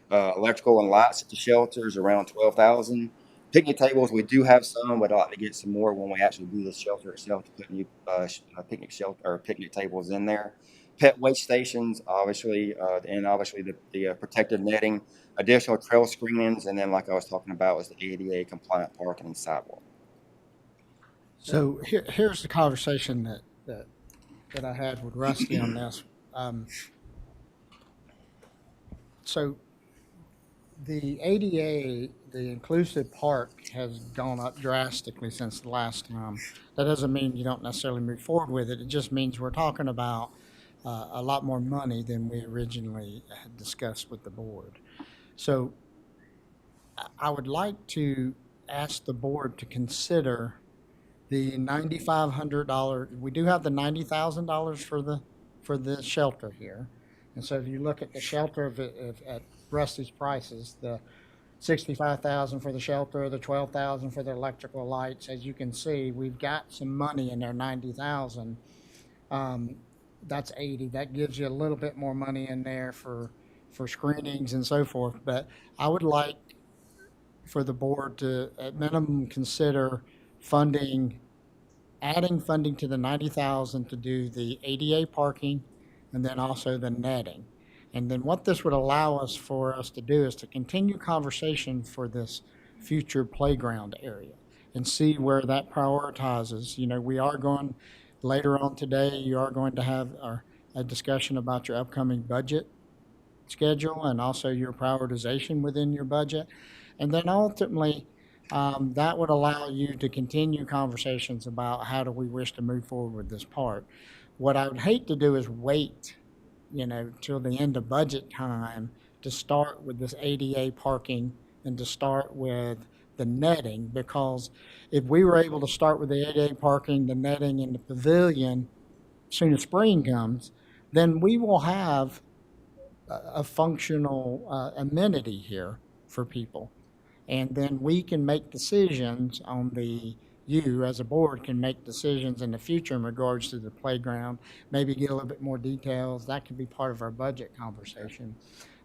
[SPEAKER 15] Electrical and lights at the shelter is around $12,000. Picnic tables, we do have some, but I'd like to get some more when we actually do the shelter itself to put new picnic shelter or picnic tables in there. Pet waste stations, obviously, and obviously the protective netting, additional trail screenings, and then like I was talking about was the ADA compliant parking and sidewalk.
[SPEAKER 2] So here's the conversation that I had with Rusty on this. So the ADA, the inclusive park, has gone up drastically since the last time. That doesn't mean you don't necessarily move forward with it. It just means we're talking about a lot more money than we originally had discussed with the board. So I would like to ask the board to consider the $9,500. We do have the $90,000 for the shelter here. And so if you look at the shelter at Rusty's prices, the $65,000 for the shelter, the $12,000 for the electrical lights, as you can see, we've got some money in there, $90,000. That's 80. That gives you a little bit more money in there for screenings and so forth. But I would like for the board to, at minimum, consider adding funding to the $90,000 to do the ADA parking and then also the netting. And then what this would allow us to do is to continue conversation for this future playground area and see where that prioritizes. You know, we are going, later on today, you are going to have a discussion about your upcoming budget schedule and also your prioritization within your budget. And then ultimately, that would allow you to continue conversations about how do we wish to move forward with this part. What I would hate to do is wait, till the end of budget time to start with this ADA parking and to start with the netting, because if we were able to start with the ADA parking, the netting, and the pavilion as soon as spring comes, then we will have a functional amenity here for people. And then we can make decisions you as a board can make decisions in the future in regards to the playground, maybe get a little bit more details. That could be part of our budget conversation.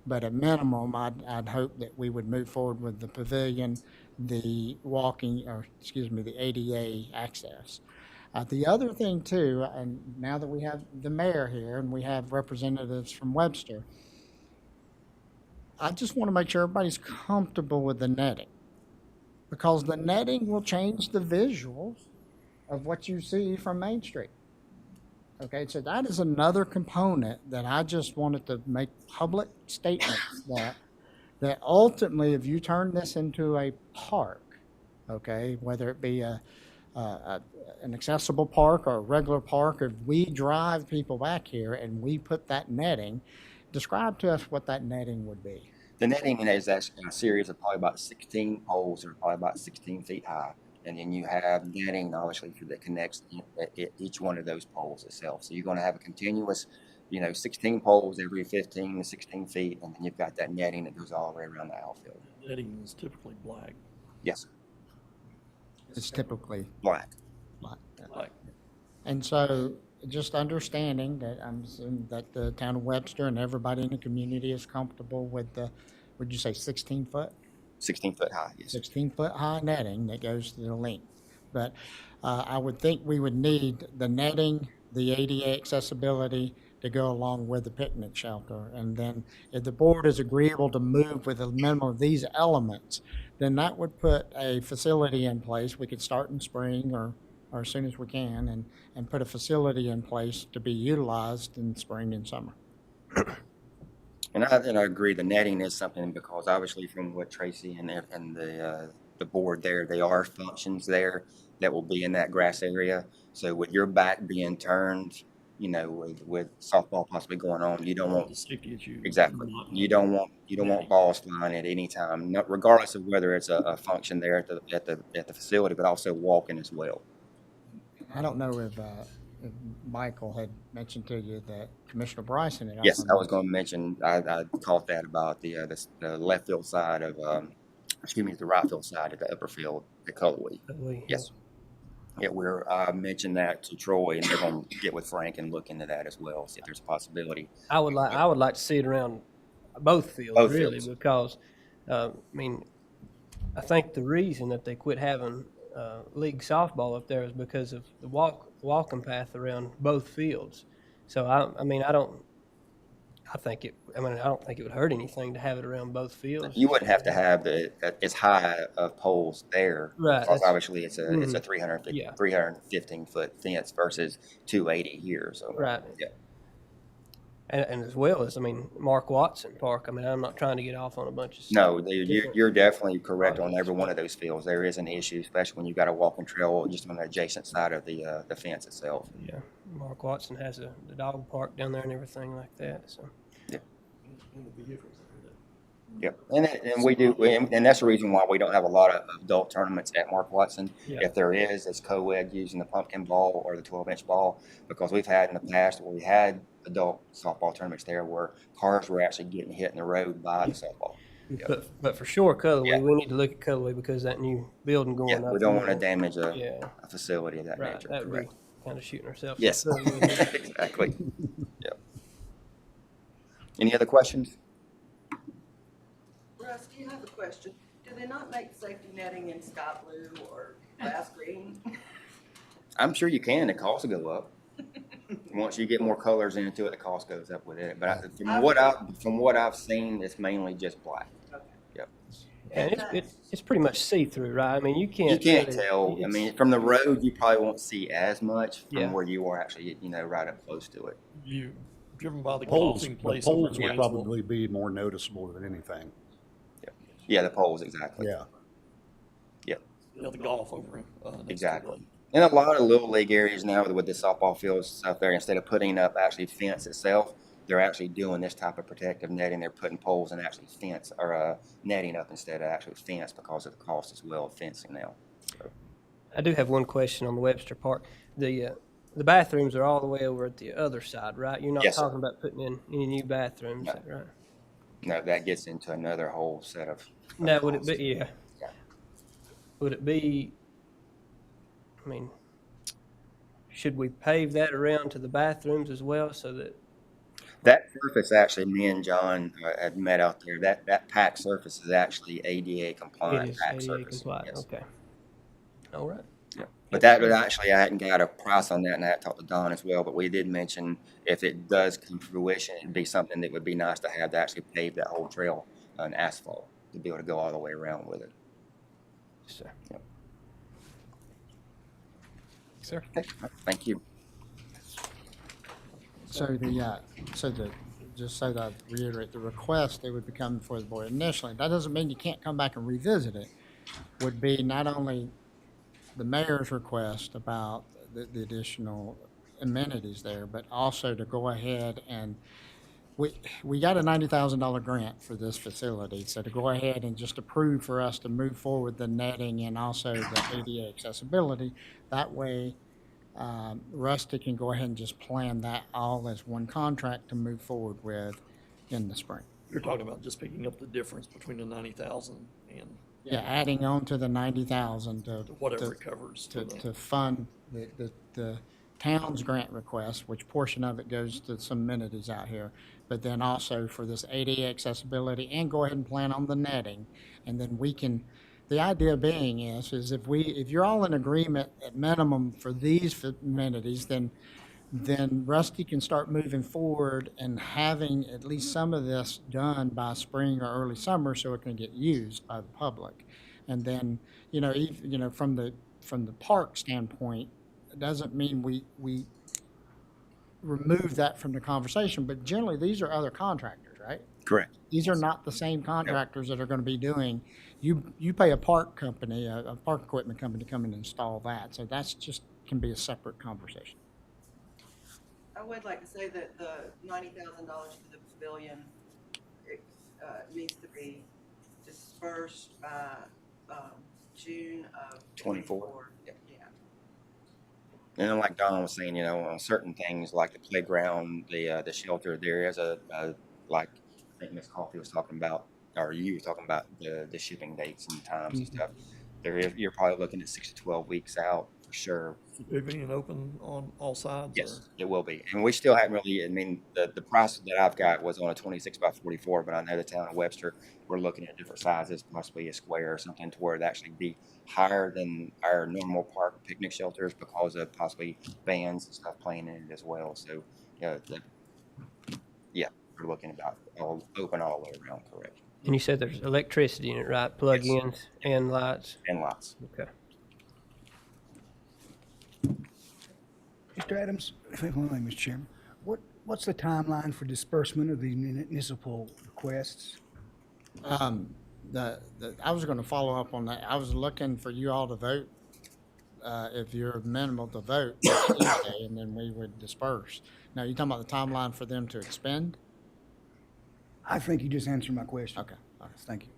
[SPEAKER 2] But at minimum, I'd hope that we would move forward with the pavilion, the ADA access. The other thing too, and now that we have the mayor here and we have representatives from Webster, I just want to make sure everybody's comfortable with the netting, because the netting will change the visuals of what you see from Main Street. Okay, so that is another component that I just wanted to make public statements that ultimately, if you turn this into a park, okay, whether it be an accessible park or a regular park, if we drive people back here and we put that netting, describe to us what that netting would be.
[SPEAKER 15] The netting is actually a series of probably about 16 poles that are probably about 16 feet high. And then you have netting, obviously, that connects each one of those poles itself. So you're going to have a continuous, 16 poles every 15 to 16 feet. And then you've got that netting that goes all the way around the outfield.
[SPEAKER 14] Netting is typically black.
[SPEAKER 15] Yes, sir.
[SPEAKER 2] It's typically
[SPEAKER 15] Black.
[SPEAKER 14] Black.
[SPEAKER 2] And so just understanding that I'm assuming that the town of Webster and everybody in the community is comfortable with the, would you say 16 foot?
[SPEAKER 15] 16 foot high, yes.
[SPEAKER 2] 16 foot high netting that goes to the length. But I would think we would need the netting, the ADA accessibility to go along with the picnic shelter. And then if the board is agreeable to move with a minimum of these elements, then that would put a facility in place. We could start in spring or as soon as we can and put a facility in place to be utilized in spring and summer.
[SPEAKER 15] And I agree. The netting is something, because obviously from what Tracy and the board there, there are functions there that will be in that grass area. So with your back being turned, with softball possibly going on, you don't want
[SPEAKER 14] The safety issue.
[SPEAKER 15] exactly. You don't want balls flying at any time, regardless of whether it's a function there at the facility, but also walking as well.
[SPEAKER 2] I don't know if Michael had mentioned to you that Commissioner Bryson had.
[SPEAKER 15] Yes,
[SPEAKER 2] also
[SPEAKER 15] I was going to mention. I caught that about the left field side of, the right field side of the upper field, the colorway. Yes. Yeah, I mentioned that to Troy, and they're going to get with Frank and look into that as well, see if there's a possibility.
[SPEAKER 7] I would like to see it around both fields,
[SPEAKER 15] Both
[SPEAKER 7] really,
[SPEAKER 15] fields.
[SPEAKER 7] because I think the reason that they quit having league softball up there is because of the walking path around both fields. So I mean, I don't think it would hurt anything to have it around both fields.
[SPEAKER 15] You wouldn't have to have as high of poles there.
[SPEAKER 7] Right,
[SPEAKER 15] Because
[SPEAKER 7] that's-
[SPEAKER 15] obviously it's a 350,
[SPEAKER 7] Yeah.
[SPEAKER 15] 315-foot fence versus 280 here, so.
[SPEAKER 7] Right.
[SPEAKER 15] Yeah.
[SPEAKER 7] And as well as, I mean, Mark Watson Park. I mean, I'm not trying to get off on a bunch of
[SPEAKER 15] No,
[SPEAKER 7] different-
[SPEAKER 15] you're definitely correct on every one of those fields. There is an issue, especially when you've got a walking trail just on the adjacent side of the fence itself.
[SPEAKER 7] Yeah, Mark Watson has the dog park down there and everything like that. So
[SPEAKER 15] Yep, and we do, and that's the reason why we don't have a lot of adult tournaments at Mark Watson.
[SPEAKER 7] Yeah.
[SPEAKER 15] If there is, it's co-ed using the pumpkin ball or the 12-inch ball, because we've had in the past where we had adult softball tournaments there where cars were actually getting hit in the road by the softball. Yep.
[SPEAKER 7] But for sure, Cullowhee,
[SPEAKER 15] Yeah.
[SPEAKER 7] we need to look at Cullowhee because that new building going
[SPEAKER 15] Yeah,
[SPEAKER 7] up.
[SPEAKER 15] we don't want to
[SPEAKER 7] there.
[SPEAKER 15] damage
[SPEAKER 7] Yeah.
[SPEAKER 15] a facility of that
[SPEAKER 7] Right,
[SPEAKER 15] nature.
[SPEAKER 7] that would be
[SPEAKER 15] Correct.
[SPEAKER 7] kind of shooting ourselves.
[SPEAKER 15] Yes,
[SPEAKER 7] in the foot.
[SPEAKER 15] exactly. Yep. Any other questions?
[SPEAKER 13] Russ, do you have a question? Do they not make safety netting in sky blue or glass green?
[SPEAKER 15] I'm sure you can. The costs will go up. Once you get more colors into it, the cost goes up with it. But from what I've seen, it's mainly just black. Yep.
[SPEAKER 7] And it's pretty much see through, right? I mean, you can't.
[SPEAKER 15] You can't
[SPEAKER 7] really-
[SPEAKER 15] tell. I
[SPEAKER 7] it's-
[SPEAKER 15] mean, from the road, you probably won't see as much from
[SPEAKER 7] Yeah.
[SPEAKER 15] where you are actually, right up close to it.
[SPEAKER 14] You driven by the
[SPEAKER 10] Poles,
[SPEAKER 14] golfing
[SPEAKER 10] the
[SPEAKER 14] place over
[SPEAKER 10] poles
[SPEAKER 14] in
[SPEAKER 10] would
[SPEAKER 14] Waynesville.
[SPEAKER 10] probably be more noticeable than anything.
[SPEAKER 15] Yeah, the poles, exactly.
[SPEAKER 10] Yeah.
[SPEAKER 15] Yep.
[SPEAKER 14] Yeah, the golf over in, next to
[SPEAKER 15] Exactly. And a lot of little league areas now with the softball fields and stuff there, instead of putting up actually fence itself, they're actually doing this type of protective netting. They're putting poles and actually fence or netting up instead of actually fence because of the cost as well of fencing now.
[SPEAKER 7] I do have one question on the Webster Park. The bathrooms are all the way over at the other side, right? You're not
[SPEAKER 15] Yes, sir.
[SPEAKER 7] talking about putting in any new bathrooms,
[SPEAKER 15] No.
[SPEAKER 7] right?
[SPEAKER 15] No, that gets into another whole set of.
[SPEAKER 7] Now, would it be,
[SPEAKER 15] costs.
[SPEAKER 7] yeah. Would it be, I mean, should we pave that around to the bathrooms as well so that,
[SPEAKER 15] That surface, actually, me and John had met out there. That packed surface is actually ADA compliant.
[SPEAKER 7] it is
[SPEAKER 15] packed
[SPEAKER 7] ADA
[SPEAKER 15] surface.
[SPEAKER 7] compliant?
[SPEAKER 15] Yes.
[SPEAKER 7] Okay. All right.
[SPEAKER 15] Yeah. But that would actually, I hadn't got a price on that, and I had talked to Don as well. But we did mention if it does come to fruition, it'd be something that would be nice to have to actually pave that whole trail on asphalt to be able to go all the way around with it.
[SPEAKER 7] Yes, sir.
[SPEAKER 15] Yep.
[SPEAKER 4] Sir?
[SPEAKER 15] Okay. Thank you.
[SPEAKER 2] So just so that I reiterate, the request that would be coming before the board initially, that doesn't mean you can't come back and revisit it, would be not only the mayor's request about the additional amenities there, but also to go ahead and, we got a $90,000 grant for this facility, so to go ahead and just approve for us to move forward the netting and also the ADA accessibility, that way, Rusty can go ahead and just plan that all as one contract to move forward with in the spring.
[SPEAKER 14] You're talking about just picking up the difference between the 90,000 and
[SPEAKER 2] Yeah, adding on to the 90,000 to.
[SPEAKER 14] whatever it covers.
[SPEAKER 2] To fund the town's grant request, which portion of it goes to some amenities out here, but then also for this ADA accessibility and go ahead and plan on the netting. And then we can, the idea being is if you're all in agreement at minimum for these amenities, then Rusty can start moving forward and having at least some of this done by spring or early summer so it can get used by the public. And then, from the park standpoint, it doesn't mean we remove that from the conversation, but generally these are other contractors, right?
[SPEAKER 15] Correct.
[SPEAKER 2] These are not the same contractors that are going to be doing, you pay a park company, a park equipment company to come and install that. So that's just, can be a separate conversation.
[SPEAKER 13] I would like to say that the $90,000 for the pavilion, needs to be dispersed by, June of
[SPEAKER 15] 24. Yep.
[SPEAKER 13] Yeah.
[SPEAKER 15] And then like Don was saying, on certain things like the playground, the shelter, there is like I think Ms. Coffey was talking about, or you were talking about the shipping dates and times and stuff. You're probably looking at 6 to 12 weeks out for sure.
[SPEAKER 14] It being open on all sides?
[SPEAKER 15] Yes, it will be. And we still haven't really, I mean, the price that I've got was on a 26 by 44, but I know the town of Webster, we're looking at different sizes, possibly a square or something to where it'd actually be higher than our normal park picnic shelters because of possibly bands and stuff playing in it as well. So, yeah, we're looking about all open all the way around, correct?
[SPEAKER 7] And you said there's electricity in it, right? Plug-ins and lights?
[SPEAKER 15] And lights.
[SPEAKER 7] Okay.
[SPEAKER 5] Mr. Adams, if I may, Mr. Chairman, what's the timeline for disbursement of the municipal requests?
[SPEAKER 2] I was gonna follow up on that. I was looking for you all to vote, if you're amenable to vote Tuesday, and then we would disperse. Now, you talking about the timeline for them to expend?
[SPEAKER 5] I think you just answered my question.
[SPEAKER 2] Okay, all right.
[SPEAKER 5] Thank you.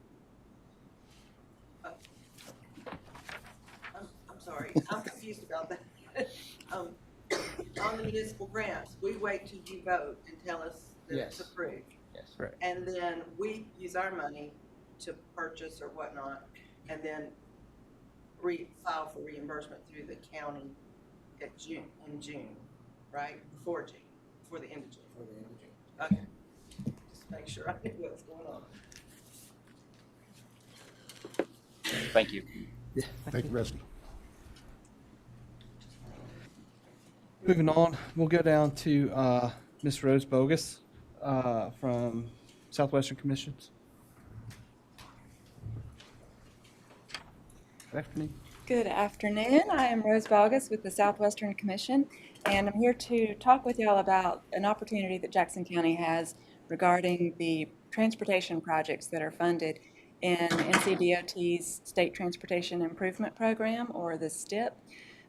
[SPEAKER 13] I'm sorry, I'm confused about that. On the municipal grants, we wait till you vote and tell us that it's
[SPEAKER 2] Yes.
[SPEAKER 13] approved.
[SPEAKER 2] Yes.
[SPEAKER 7] Right.
[SPEAKER 13] And then we use our money to purchase or whatnot, and then file for reimbursement through the county in June, right? Before the end of June. Okay. Just make sure I knew what's going on.
[SPEAKER 15] Thank you.
[SPEAKER 10] Thank you, Rusty.
[SPEAKER 4] Moving on, we'll go down to Ms. Rose Bogus from Southwestern Commissions. Good afternoon.
[SPEAKER 16] Good afternoon. I am Rose Bogus with the Southwestern Commission, and I'm here to talk with y'all about an opportunity that Jackson County has regarding the transportation projects that are funded in NCDOT's State Transportation Improvement Program, or the STIP.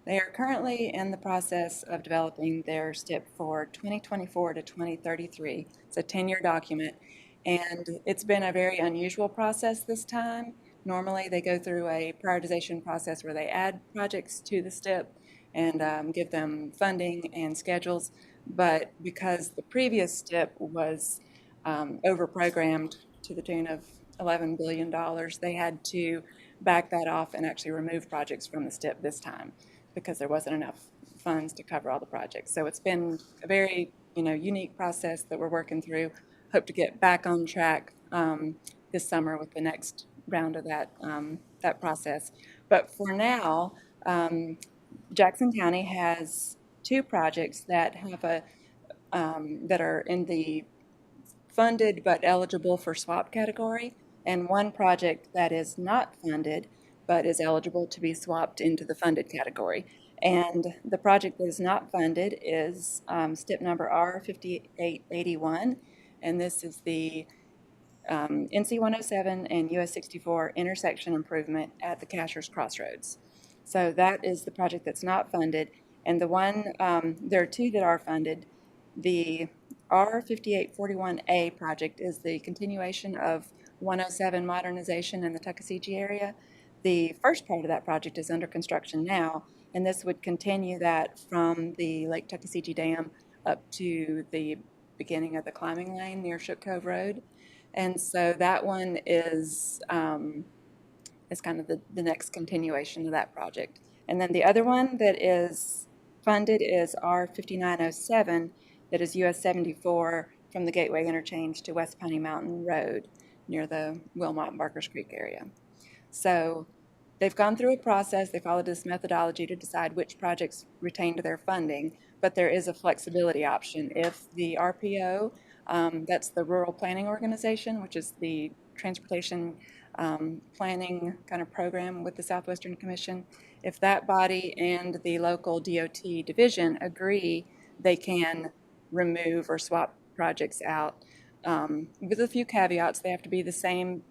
[SPEAKER 16] They are currently in the process of developing their STIP for 2024 to 2033. It's a 10-year document, and it's been a very unusual process this time. Normally, they go through a prioritization process where they add projects to the STIP and give them funding and schedules. But because the previous STIP was over-programmed to the tune of $11 billion, they had to back that off and actually remove projects from the STIP this time because there wasn't enough funds to cover all the projects. So it's been a very unique process that we're working through. Hope to get back on track this summer with the next round of that process. But for now, Jackson County has two projects that have that are in the funded but eligible for swap category, and one project that is not funded but is eligible to be swapped into the funded category. And the project that is not funded is STIP number R5881, and this is the NC 107 and US 64 intersection improvement at the Cashers Crossroads. So that is the project that's not funded. And the one, there are two that are funded. The R5841A project is the continuation of 107 modernization in the Tuckasegee area. The first part of that project is under construction now, and this would continue that from the Lake Tuckasegee Dam up to the beginning of the climbing lane near Shook Cove Road. And so that one is kind of the next continuation of that project. And then the other one that is funded is R5907, that is US 74 from the Gateway Interchange to West Piney Mountain Road near the Wilmot and Barkers Creek area. So they've gone through a process, they followed this methodology to decide which projects retained their funding, but there is a flexibility option. If the RPO, that's the Rural Planning Organization, which is the transportation planning kind of program with the Southwestern Commission, if that body and the local DOT division agree, they can remove or swap projects out with a few caveats. They have to be the same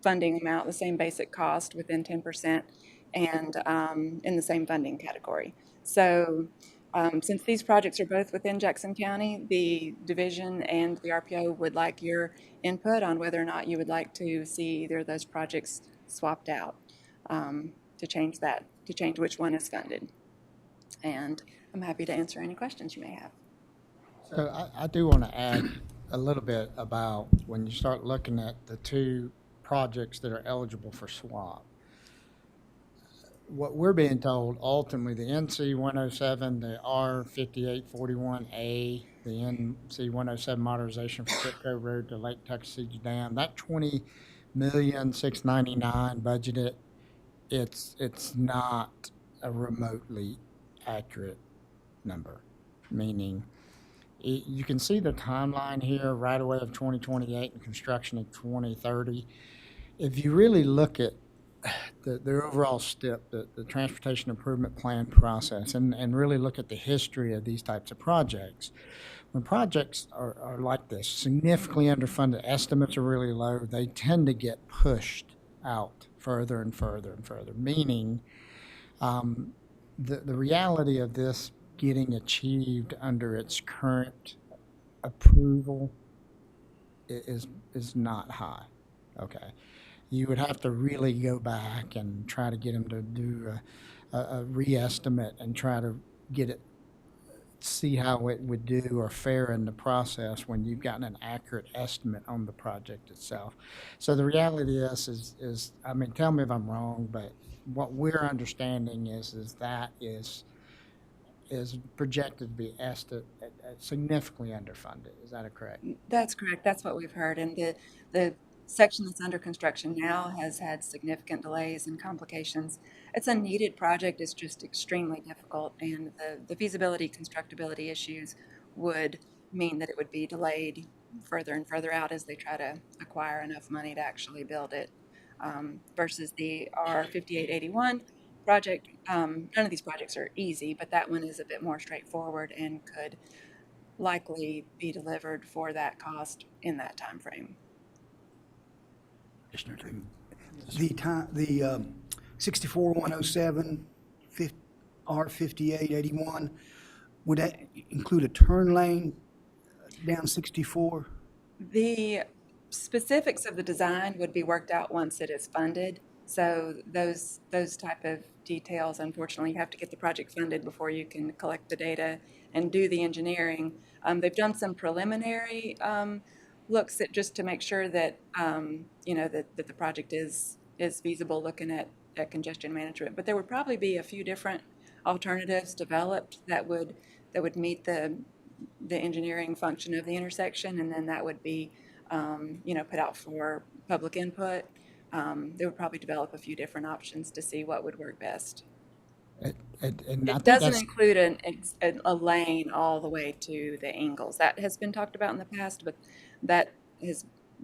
[SPEAKER 16] funding amount, the same basic cost within 10%, and in the same funding category. So since these projects are both within Jackson County, the division and the RPO would like your input on whether or not you would like to see either of those projects swapped out to change which one is funded. And I'm happy to answer any questions you may have.
[SPEAKER 2] So I do want to add a little bit about when you start looking at the two projects that are eligible for swap. what we're being told, ultimately, the NC 107, the R 5841A, the NC 107 modernization for Critco Road to Lake Tuckasegee Dam, that 20,699,000 budgeted, it's not a remotely accurate number. Meaning, you can see the timeline here, right away of 2028 and construction of 2030. If you really look at the overall STIP, the Transportation Improvement Plan process, and really look at the history of these types of projects, when projects are like this, significantly underfunded, estimates are really low, they tend to get pushed out further and further and further, meaning the reality of this getting achieved under its current approval is not high. Okay. You would have to really go back and try to get them to do a re-estimate and try to get it, see how it would do or fare in the process when you've gotten an accurate estimate on the project itself. So the reality is I mean, tell me if I'm wrong, but what we're understanding is that is projected to be significantly underfunded. Is that correct?
[SPEAKER 16] That's correct. That's what we've heard. And the section that's under construction now has had significant delays and complications. It's a needed project. It's just extremely difficult. And the feasibility, constructability issues would mean that it would be delayed further and further out as they try to acquire enough money to actually build it. Versus the R5881 project, none of these projects are easy, but that one is a bit more straightforward and could likely be delivered for that cost in that time frame.
[SPEAKER 5] The 64107, R5881, would that include a turn lane down 64?
[SPEAKER 16] The specifics of the design would be worked out once it is funded. So those type of details, unfortunately, you have to get the project funded before you can collect the data and do the engineering. They've done some preliminary looks at just to make sure that that the project is feasible, looking at congestion management. But there would probably be a few different alternatives developed that would meet the engineering function of the intersection, and then that would be put out for public input. They would probably develop a few different options to see what would work best. It doesn't include a lane all the way to the Ingalls. That has been talked about in the past, but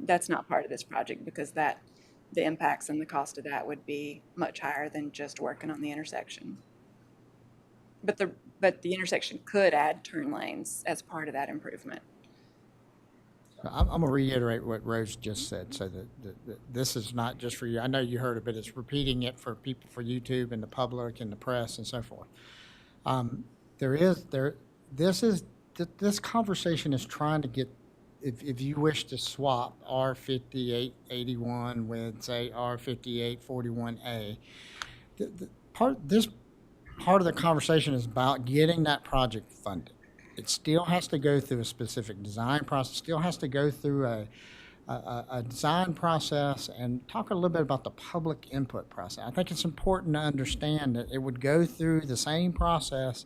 [SPEAKER 16] that's not part of this project because the impacts and the cost of that would be much higher than just working on the intersection. But the intersection could add turn lanes as part of that improvement.
[SPEAKER 2] I'm going to reiterate what Rose just said, so that this is not just for you. I know you heard it, but it's repeating it for people, for YouTube and the public and the press and so forth. This conversation is trying to get, if you wish to swap R5881 with, say, R5841A, this part of the conversation is about getting that project funded. It still has to go through a specific design process, still has to go through a design process, and talk a little bit about the public input process. I think it's important to understand that it would go through the same process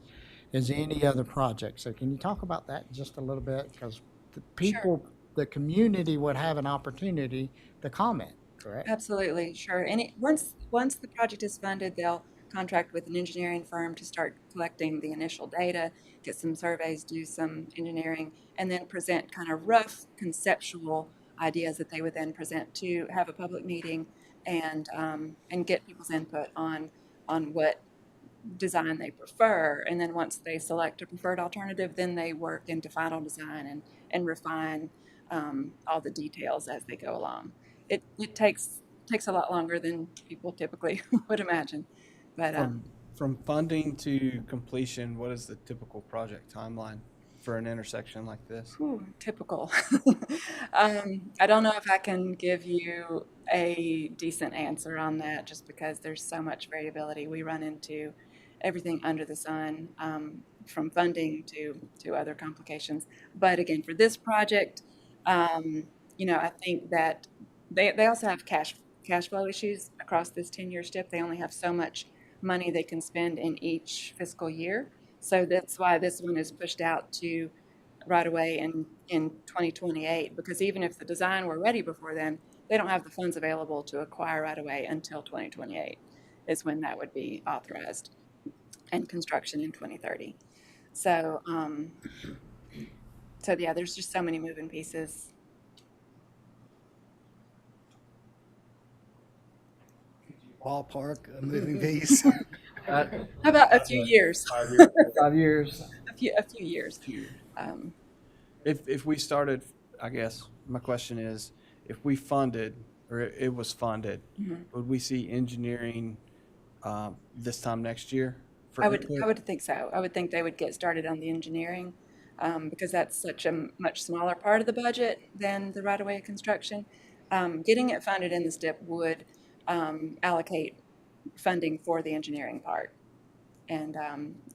[SPEAKER 2] as any other project. So can you talk about that just a little bit? Because the people, sure, the community would have an opportunity to comment, correct?
[SPEAKER 16] Absolutely, sure. And once the project is funded, they'll contract with an engineering firm to start collecting the initial data, get some surveys, do some engineering, and then present kind of rough conceptual ideas that they would then present to have a public meeting and get people's input on what design they prefer. And then once they select a preferred alternative, then they work into final design and refine all the details as they go along. It takes a lot longer than people typically would imagine. But
[SPEAKER 4] from funding to completion, what is the typical project timeline for an intersection like this?
[SPEAKER 16] Typical. I don't know if I can give you a decent answer on that just because there's so much variability. We run into everything under the sun, from funding to other complications. But again, for this project, I think that they also have cash flow issues across this 10-year STIP. They only have so much money they can spend in each fiscal year. So that's why this one is pushed out to right away in 2028, because even if the design were ready before then, they don't have the funds available to acquire right away until 2028 is when that would be authorized, and construction in 2030. So, so yeah, there's just so many moving pieces.
[SPEAKER 5] Ballpark, a moving piece.
[SPEAKER 16] How about a few years?
[SPEAKER 4] 5 years. 5 years.
[SPEAKER 16] A few years.
[SPEAKER 4] If we started, I guess my question is, if we funded or it was funded, would we see engineering this time next year?
[SPEAKER 16] I would think so. I would think they would get started on the engineering, because that's such a much smaller part of the budget than the right-of-way construction. Getting it funded in the STIP would allocate funding for the engineering part and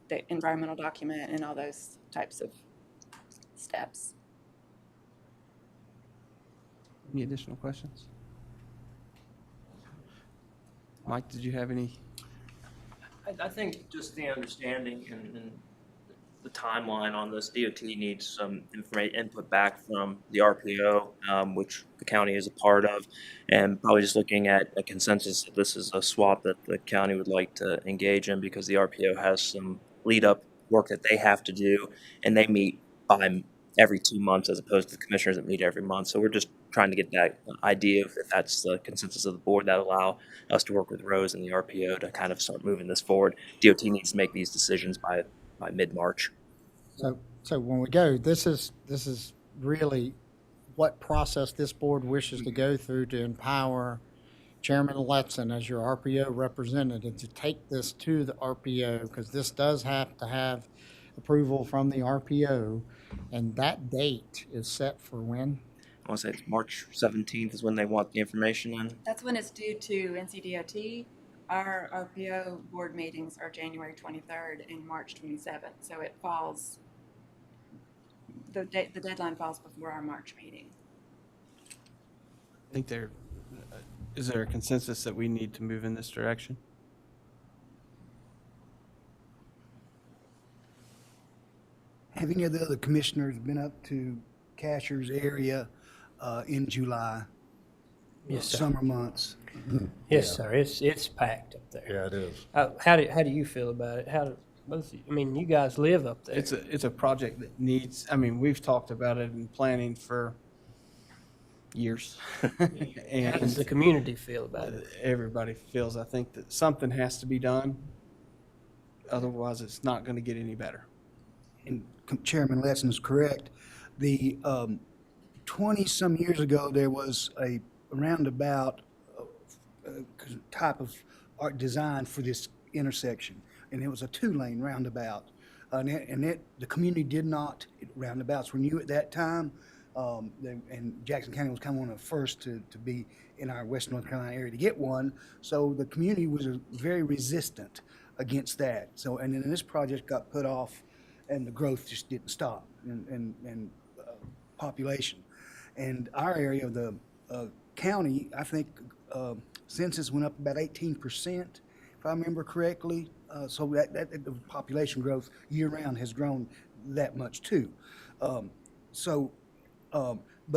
[SPEAKER 16] the environmental document and all those types of steps.
[SPEAKER 4] Any additional questions? Mike, did you have any?
[SPEAKER 14] I think just the understanding and the timeline on this, DOT needs some input back from the RPO, which the county is a part of, and probably just looking at a consensus that this is a swap that the county would like to engage in, because the RPO has some lead up work that they have to do, and they meet by every 2 months as opposed to the commissioners that meet every month. So we're just trying to get that idea if that's the consensus of the board that allow us to work with Rose and the RPO to kind of start moving this forward. DOT needs to make these decisions by mid-March.
[SPEAKER 2] So when we go, this is really what process this board wishes to go through to empower Chairman Letson as your RPO representative to take this to the RPO, because this does have to have approval from the RPO, and that date is set for when?
[SPEAKER 14] I want to say it's March 17th is when they want the information in.
[SPEAKER 16] That's when it's due to NCDOT. Our RPO board meetings are January 23rd and March 27th, so it falls, the deadline falls before our March meeting.
[SPEAKER 4] I think is there a consensus that we need to move in this direction?
[SPEAKER 5] Have any of the other commissioners been up to Casher's area in July?
[SPEAKER 7] Yes, sir.
[SPEAKER 5] Summer months?
[SPEAKER 7] Yes, sir. It's packed up there.
[SPEAKER 10] Yeah, it is.
[SPEAKER 7] How do you feel about it? I mean, you guys live up there.
[SPEAKER 4] It's a project that needs. I mean, we've talked about it in planning for years. And
[SPEAKER 7] how does the community feel about it?
[SPEAKER 4] Everybody feels. I think that something has to be done. Otherwise, it's not going to get any better.
[SPEAKER 5] And Chairman Letson is correct. The 20-some years ago, there was a roundabout type of art design for this intersection, and it was a 2-lane roundabout. The community did not, roundabouts were new at that time, and Jackson County was kind of one of the first to be in our West North Carolina area to get one, so the community was very resistant against that. So, and then this project got put off, and the growth just didn't stop, and population. And our area of the county, I think census went up about 18%, if I remember correctly. So that the population growth year-round has grown that much too. But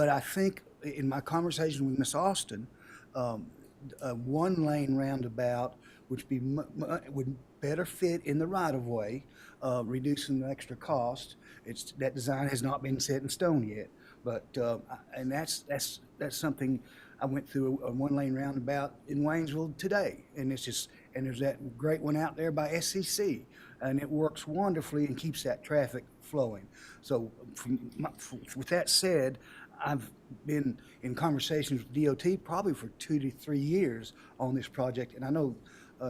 [SPEAKER 5] I think in my conversation with Miss Austin, a 1-lane roundabout would better fit in the right-of-way, reducing the extra cost. That design has not been set in stone yet, but and that's something. I went through a 1-lane roundabout in Waynesville today, and there's that great one out there by SCC, and it works wonderfully and keeps that traffic flowing. So with that said, I've been in conversations with DOT probably for 2 to 3 years on this project, and I know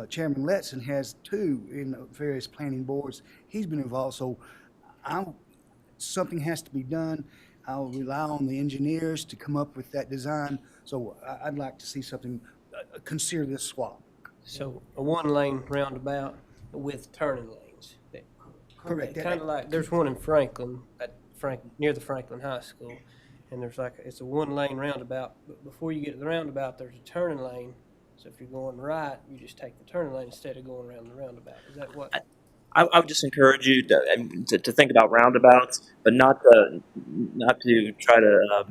[SPEAKER 5] Chairman Letson has too in various planning boards. He's been involved, so something has to be done. I'll rely on the engineers to come up with that design. So I'd like to see something, consider this swap.
[SPEAKER 7] So a 1-lane roundabout with turning lanes.
[SPEAKER 5] Correct.
[SPEAKER 7] Kind of like, there's one in Franklin, near the Franklin High School, and it's a 1-lane roundabout. But before you get to the roundabout, there's a turning lane So if you're going right, you just take the turn lane instead of going around the roundabout. Is that what?
[SPEAKER 14] I would just encourage you to think about roundabouts, but not to try to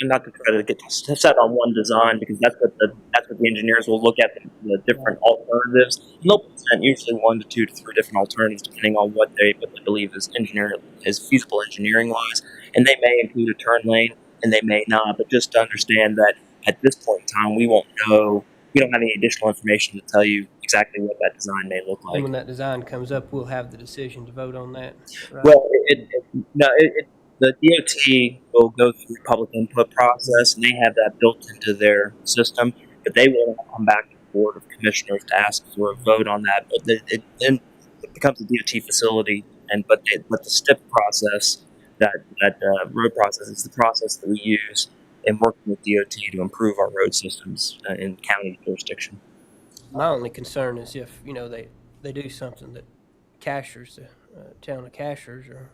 [SPEAKER 14] not to try to get set on one design, because that's what the engineers will look at, the different alternatives. And they'll present usually 1 to 2 to 3 different alternatives depending on what they believe is feasible engineering wise, and they may include a turn lane and they may not. But just to understand that at this point in time, we won't know. We don't have any additional information to tell you exactly what that design may look like.
[SPEAKER 7] And when that design comes up, we'll have the decision to vote on that. Right?
[SPEAKER 14] Well, the DOT will go through public input process, and they have that built into their system. But they will come back to the Board of Commissioners to ask for a vote on that. But then it becomes a DOT facility, but the STIP process, that road process, is the process that we use in working with DOT to improve our road systems in county jurisdiction.
[SPEAKER 7] My only concern is if, they do something that Cashers, the town of Cashers, or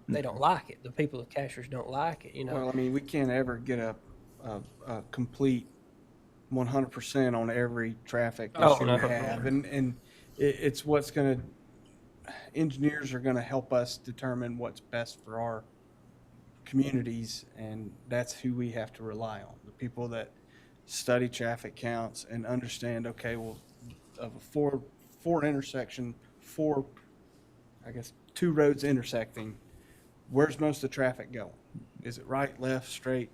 [SPEAKER 7] they don't like it. The people of Cashers don't like it,
[SPEAKER 4] Well, I mean, we can't ever get a complete 100% on every traffic issue we have. And it's what's going to, engineers are going to help us determine what's best for our communities, and that's who we have to rely on. The people that study traffic counts and understand, okay, well, of a four intersection, I guess 2 roads intersecting, where's most of the traffic going? Is it right, left, straight?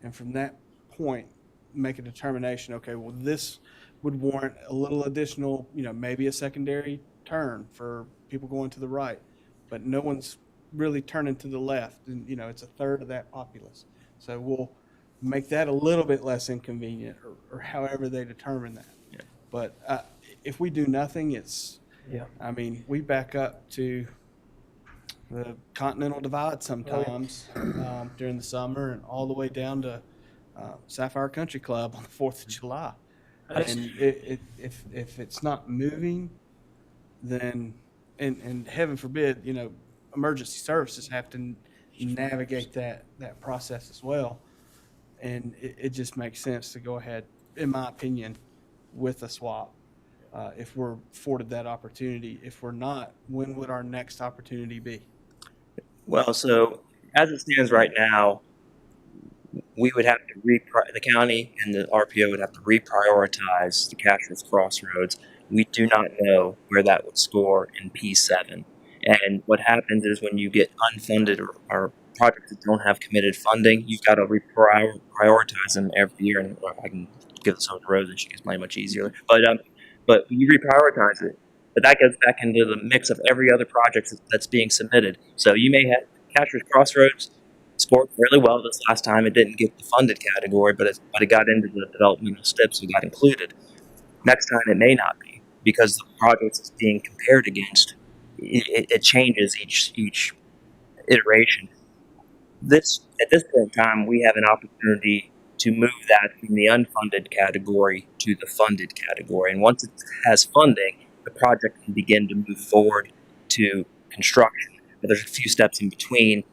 [SPEAKER 4] And from that point, make a determination, okay, well, this would warrant a little additional, maybe a secondary turn for people going to the right, but no one's really turning to the left, and it's a third of that populace. So we'll make that a little bit less inconvenient, or however they determine that.
[SPEAKER 14] Yeah.
[SPEAKER 4] But if we do nothing, I mean, we back up to the Continental Divide sometimes during the summer, and all the way down to Sapphire Country Club on the 4th of July. And if it's not moving, then, and heaven forbid, emergency services have to navigate that process as well. And it just makes sense to go ahead, in my opinion, with a swap. If we're afforded that opportunity. If we're not, when would our next opportunity be?
[SPEAKER 14] Well, so as it stands right now, we would have to the county and the RPO would have to reprioritize the Cashers Crossroads. We do not know where that would score in P7. And what happens is when you get unfunded or projects that don't have committed funding, you've got to reprioritize them every year. And I can give this over to Rose and she can explain much easier. But you reprioritize it. But that goes back into the mix of every other project that's being submitted. So you may have Cashers Crossroads scored really well this last time. It didn't get the funded category, but it got into the developmental steps and got included. Next time it may not be, because the projects it's being compared against, it changes each iteration. At this point in time, we have an opportunity to move that from the unfunded category to the funded category. And once it has funding, the project can begin to move forward to construction. But there's a few steps in between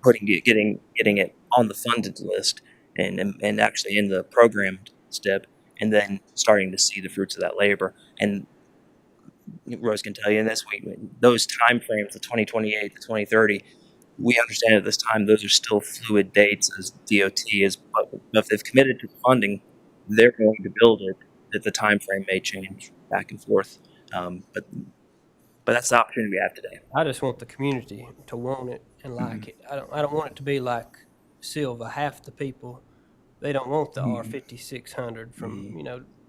[SPEAKER 14] getting it on the funded list and actually in the programmed step, and then starting to see the fruits of that labor. And Rose can tell you in this week, those time frames, the 2028 to 2030, we understand at this time those are still fluid dates as DOT is. But if they've committed to funding, they're going to build it. That the time frame may change back and forth. But that's the opportunity we have today.
[SPEAKER 7] I just want the community to want it and like it. I don't want it to be like Silva. Half the people, they don't want the R5600 from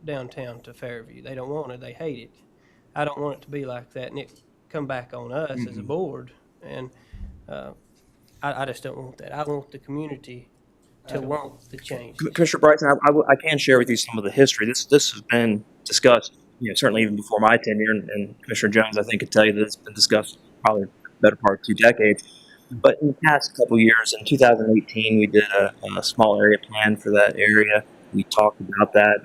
[SPEAKER 7] downtown to Fairview. They don't want it. They hate it. I don't want it to be like that, and it come back on us as a board. And I just don't want that. I want the community to want the change.
[SPEAKER 14] Commissioner Bryson, I can share with you some of the history. This has been discussed, certainly even before my tenure, and Commissioner Jones, I think, could tell you that it's been discussed probably the better part of 2 decades. But in the past couple of years, in 2018, we did a small area plan for that area. We talked about that.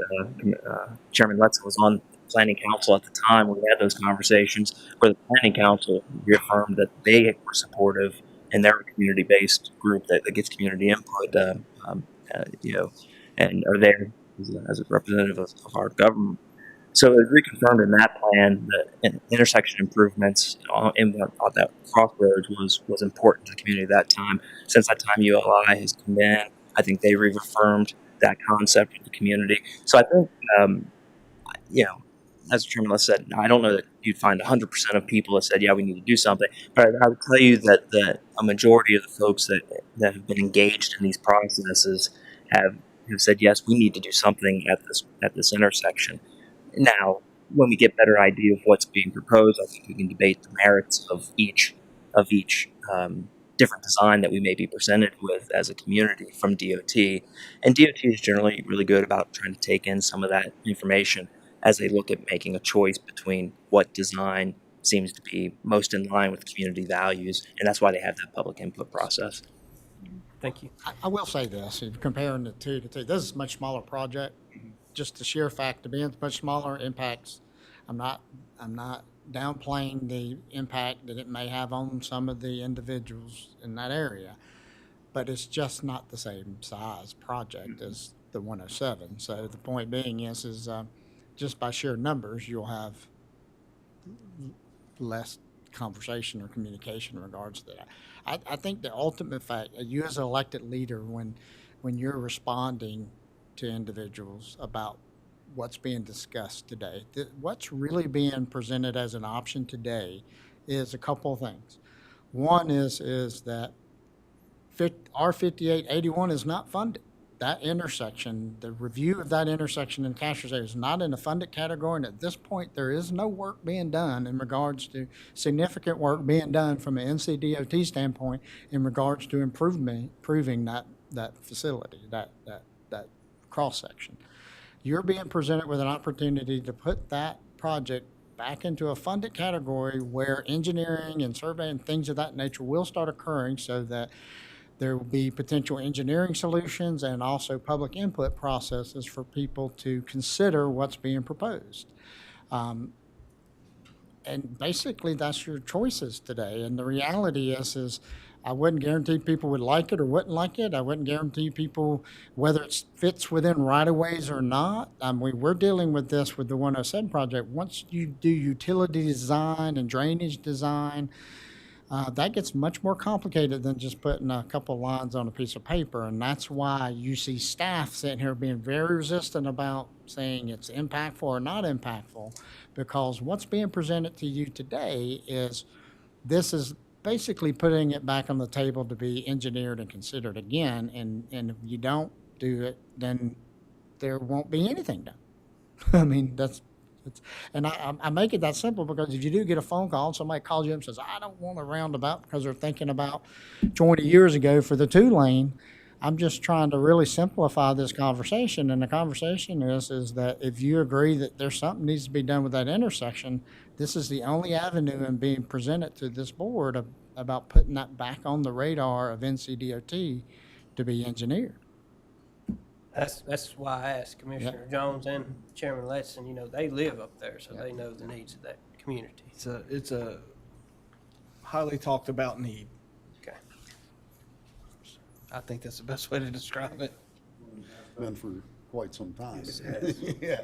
[SPEAKER 14] Chairman Letson was on the Planning Council at the time when we had those conversations, where the Planning Council reaffirmed that they were supportive, and they're a community-based group that gets community input, and are there as a representative of our government. So it was reconfirmed in that plan that intersection improvements in that crossroads was important to the community at that time. Since that time, ULI has come in. I think they reaffirmed that concept with the community. So I think, as Chairman List said, I don't know that you'd find 100% of people that said, yeah, we need to do something. But I would tell you that a majority of the folks that have been engaged in these processes have said, yes, we need to do something at this intersection. Now, when we get a better idea of what's being proposed, I think we can debate the merits of each different design that we may be presented with as a community from DOT. And DOT is generally really good about trying to take in some of that information as they look at making a choice between what design seems to be most in line with community values, and that's why they have that public input process.
[SPEAKER 7] Thank you.
[SPEAKER 2] I will say this, if comparing the two to two, this is a much smaller project. Just the sheer fact of being much smaller impacts. I'm not downplaying the impact that it may have on some of the individuals in that area, but it's just not the same size project as the 107. So the point being is just by sheer numbers, you'll have less conversation or communication in regards to that. I think the ultimate fact, you as an elected leader, when you're responding to individuals about what's being discussed today, what's really being presented as an option today is a couple of things. One is that R5881 is not funded. That intersection, the review of that intersection in Castro area is not in a funded category, and at this point, there is no work being done in regards to significant work being done from an NCDOT standpoint in regards to improving that facility, that cross section. You're being presented with an opportunity to put that project back into a funded category where engineering and survey and things of that nature will start occurring, so that there will be potential engineering solutions and also public input processes for people to consider what's being proposed. And basically, that's your choices today. And the reality is I wouldn't guarantee people would like it or wouldn't like it. I wouldn't guarantee people whether it fits within right-of-ways or not. We're dealing with this with the 107 project. Once you do utility design and drainage design, that gets much more complicated than just putting a couple lines on a piece of paper. And that's why you see staff sitting here being very resistant about saying it's impactful or not impactful, because what's being presented to you today is this is basically putting it back on the table to be engineered and considered again. And if you don't do it, then there won't be anything done. I mean, and I make it that simple because if you do get a phone call, somebody calls you and says, I don't want a roundabout because they're thinking about 20 years ago for the 2-lane. I'm just trying to really simplify this conversation. And the conversation is that if you agree that there's something needs to be done with that intersection, this is the only avenue in being presented to this board about putting that back on the radar of NCDOT to be engineered.
[SPEAKER 7] That's why I asked Commissioner Jones and Chairman Letson. They live up there, so they know the needs of that community.
[SPEAKER 4] It's a highly talked about need.
[SPEAKER 7] Okay.
[SPEAKER 4] I think that's the best way to describe it.
[SPEAKER 10] Been for quite some time.
[SPEAKER 5] Yeah.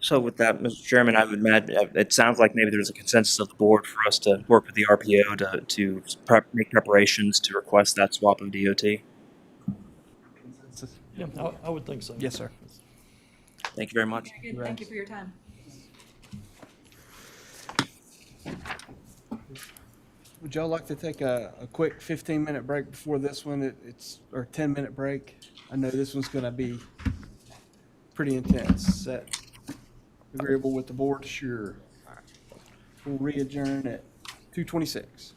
[SPEAKER 14] So with that, Mr. Chairman, I would imagine it sounds like maybe there's a consensus of the board for us to work with the RPO to make preparations to request that swap of DOT.
[SPEAKER 17] Yeah, I would think so.
[SPEAKER 4] Yes, sir.
[SPEAKER 14] Thank you very much.
[SPEAKER 16] Very good. Thank you for your time.
[SPEAKER 4] Would y'all like to take a quick 15-minute break before this one? Or 10-minute break? I know this one's going to be pretty intense. Is that agreeable with the board? Sure. We'll re-adjourn at 2:26.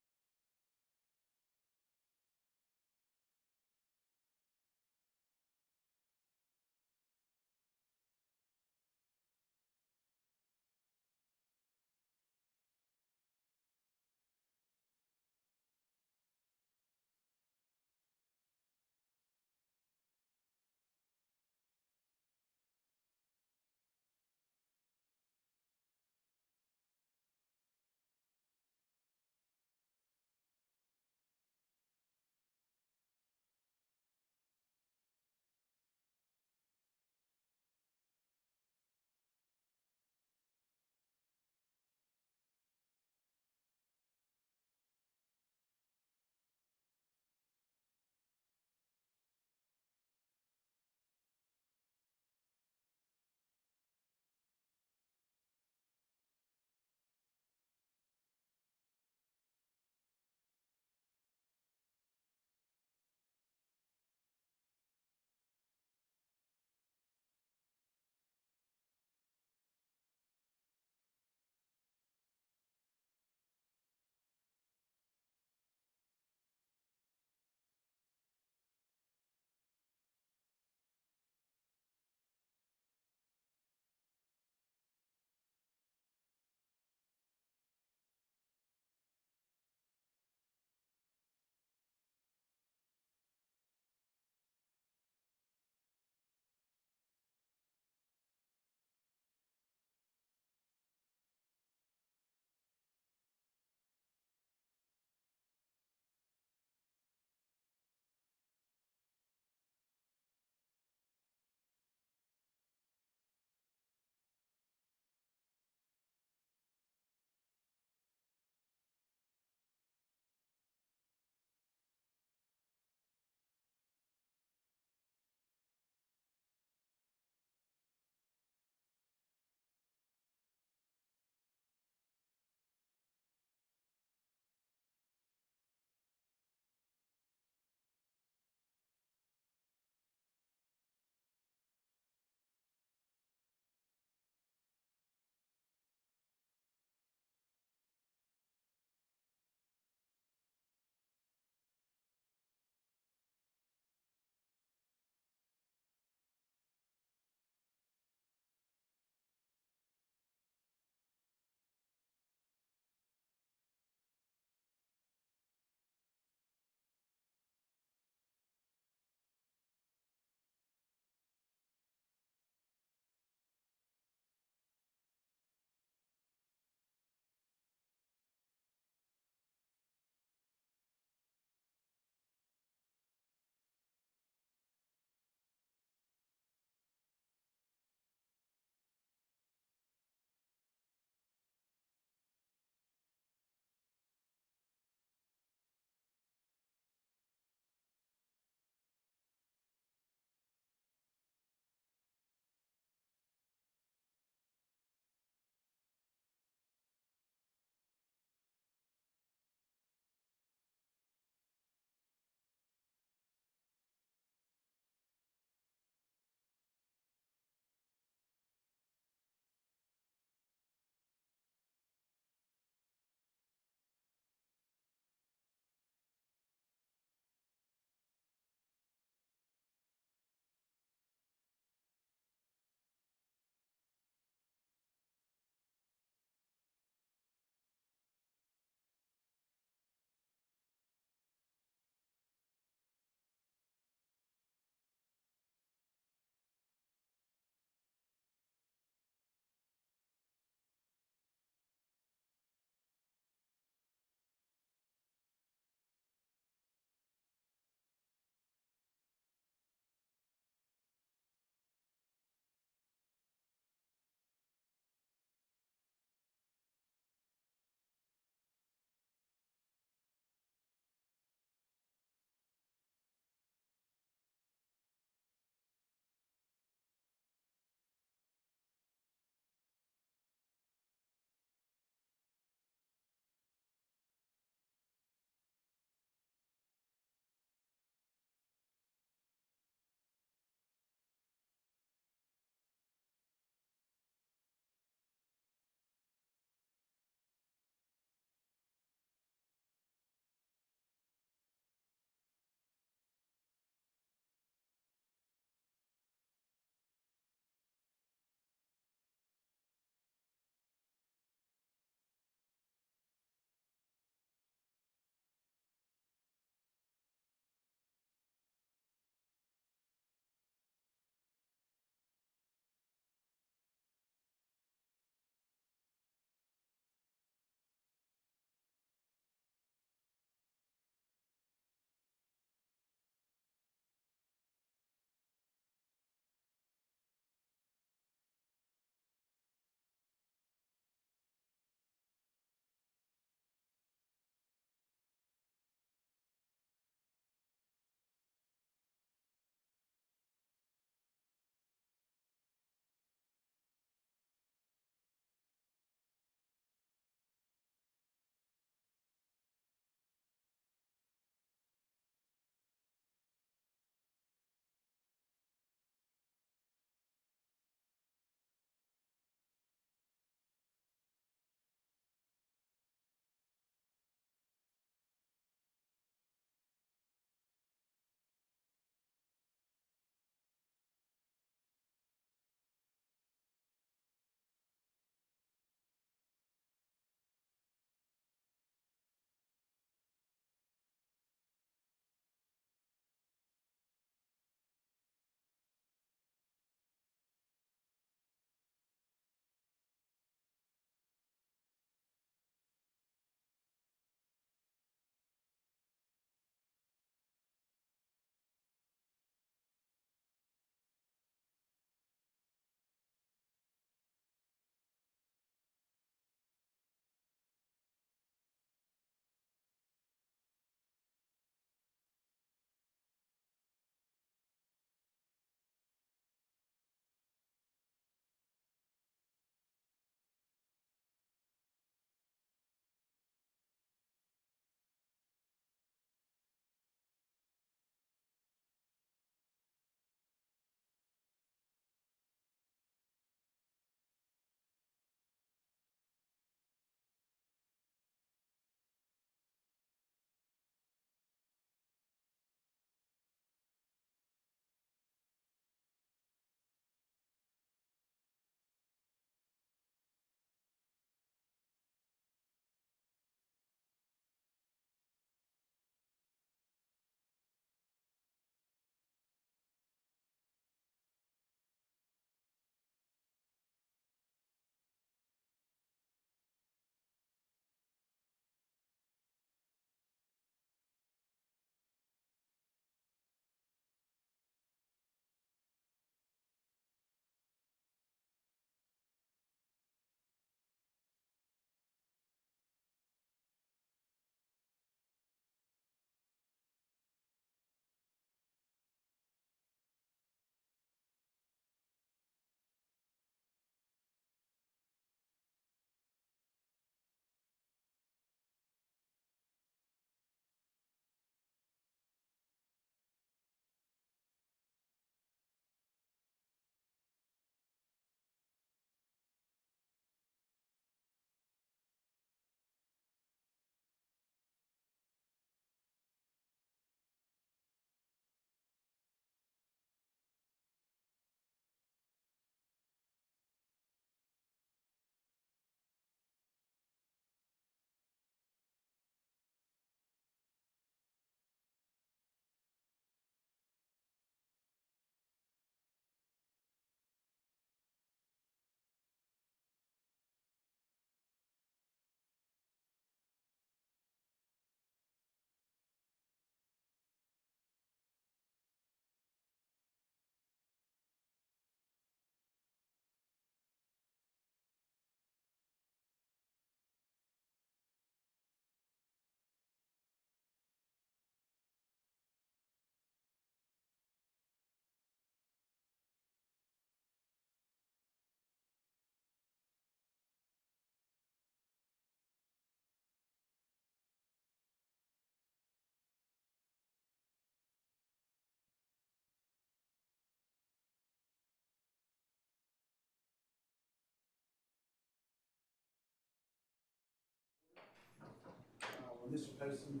[SPEAKER 1] Mr. Poston.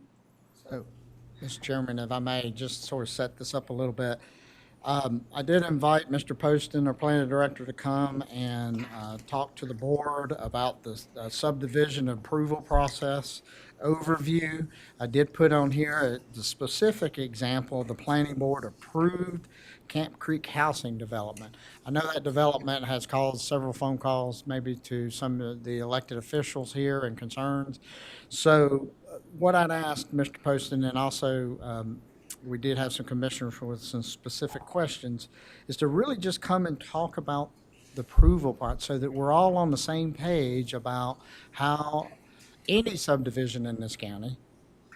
[SPEAKER 2] So, Mr. Chairman, if I may just sort of set this up a little bit. I did invite Mr. Poston, our planning director, to come and talk to the board about the subdivision approval process overview. I did put on here the specific example the planning board approved Camp Creek housing development. I know that development has caused several phone calls, maybe to some of the elected officials here and concerns. So what I'd ask Mr. Poston, and also we did have some commissioners with some specific questions, is to really just come and talk about the approval part so that we're all on the same page about how any subdivision in this county,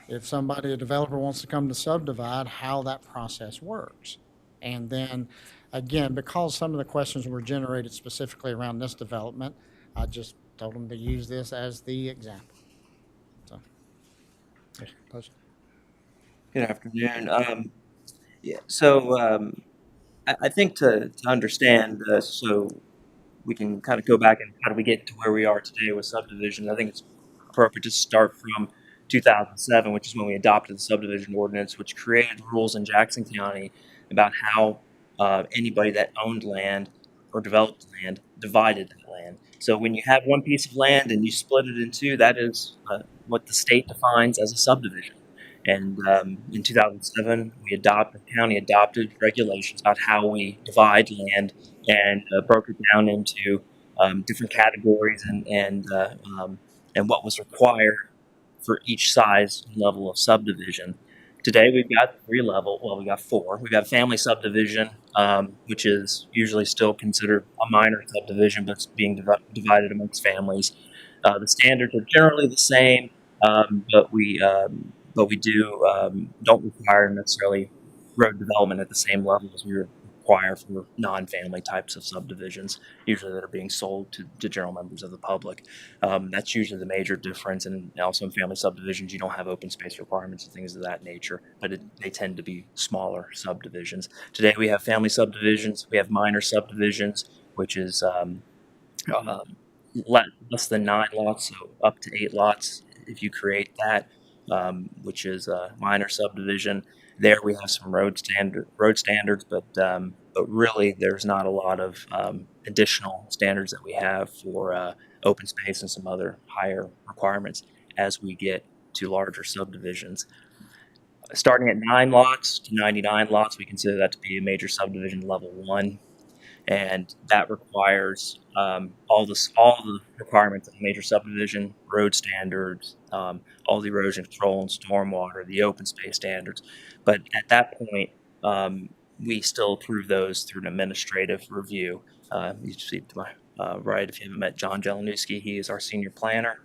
[SPEAKER 2] if somebody, a developer wants to come to subdivide, how that process works. And then, again, because some of the questions were generated specifically around this development, I just told them to use this as the example. So, Mr. Poston.
[SPEAKER 14] Good afternoon. I think to understand, so we can kind of go back and how do we get to where we are today with subdivision. I think it's appropriate to start from 2007, which is when we adopted the subdivision ordinance, which created rules in Jackson County about how anybody that owned land or developed land divided that land. So when you have one piece of land and you split it in two, that is what the state defines as a subdivision. And in 2007, the county adopted regulations about how we divide land and broke it down into different categories and what was required for each size and level of subdivision. Today, we've got we got four. We've got family subdivision, which is usually still considered a minor subdivision, but it's being divided amongst families. The standards are generally the same, but we don't require necessarily road development at the same level as we require for non-family types of subdivisions, usually that are being sold to general members of the public. That's usually the major difference. And also in family subdivisions, you don't have open space requirements and things of that nature, but they tend to be smaller subdivisions. Today we have family subdivisions, we have minor subdivisions, which is less than 9 lots, so up to 8 lots if you create that. Which is a minor subdivision. There we have some road standards, but really there's not a lot of additional standards that we have for open space and some other higher requirements as we get to larger subdivisions. Starting at 9 lots to 99 lots, we consider that to be a major subdivision level 1. And that requires all the requirements of a major subdivision, road standards, all the erosion control and stormwater, the open space standards. But at that point, we still approve those through an administrative review. You see to my right, if you haven't met John Jelenuski, he is our senior planner.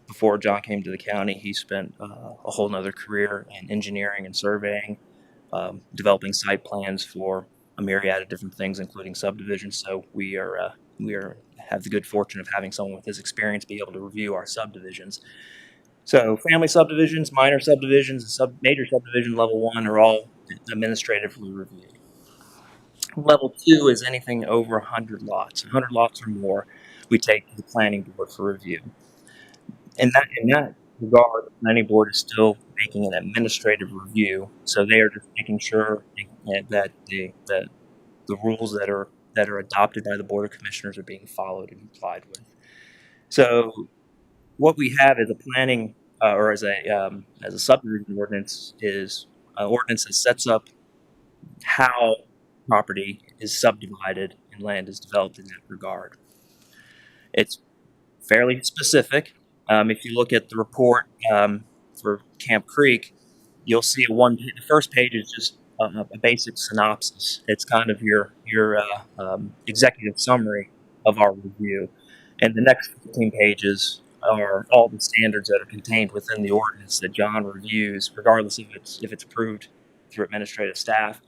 [SPEAKER 14] Before John came to the county, he spent a whole nother career in engineering and surveying, developing site plans for a myriad of different things, including subdivisions. So we have the good fortune of having someone with his experience be able to review our subdivisions. So family subdivisions, minor subdivisions, and major subdivision level 1 are all administratively reviewed. Level 2 is anything over 100 lots. 100 lots or more, we take to the planning board for review. In that regard, the planning board is still making an administrative review, so they are just making sure that the rules that are adopted by the Board of Commissioners are being followed and complied with. So, what we have as a planning or as a subdivision ordinance is an ordinance that sets up how property is subdivided and land is developed in that regard. It's fairly specific. If you look at the report for Camp Creek, you'll see the first page is just a basic synopsis. It's kind of your executive summary of our review. And the next 15 pages are all the standards that are contained within the ordinance that John reviews, regardless if it's approved through administrative staff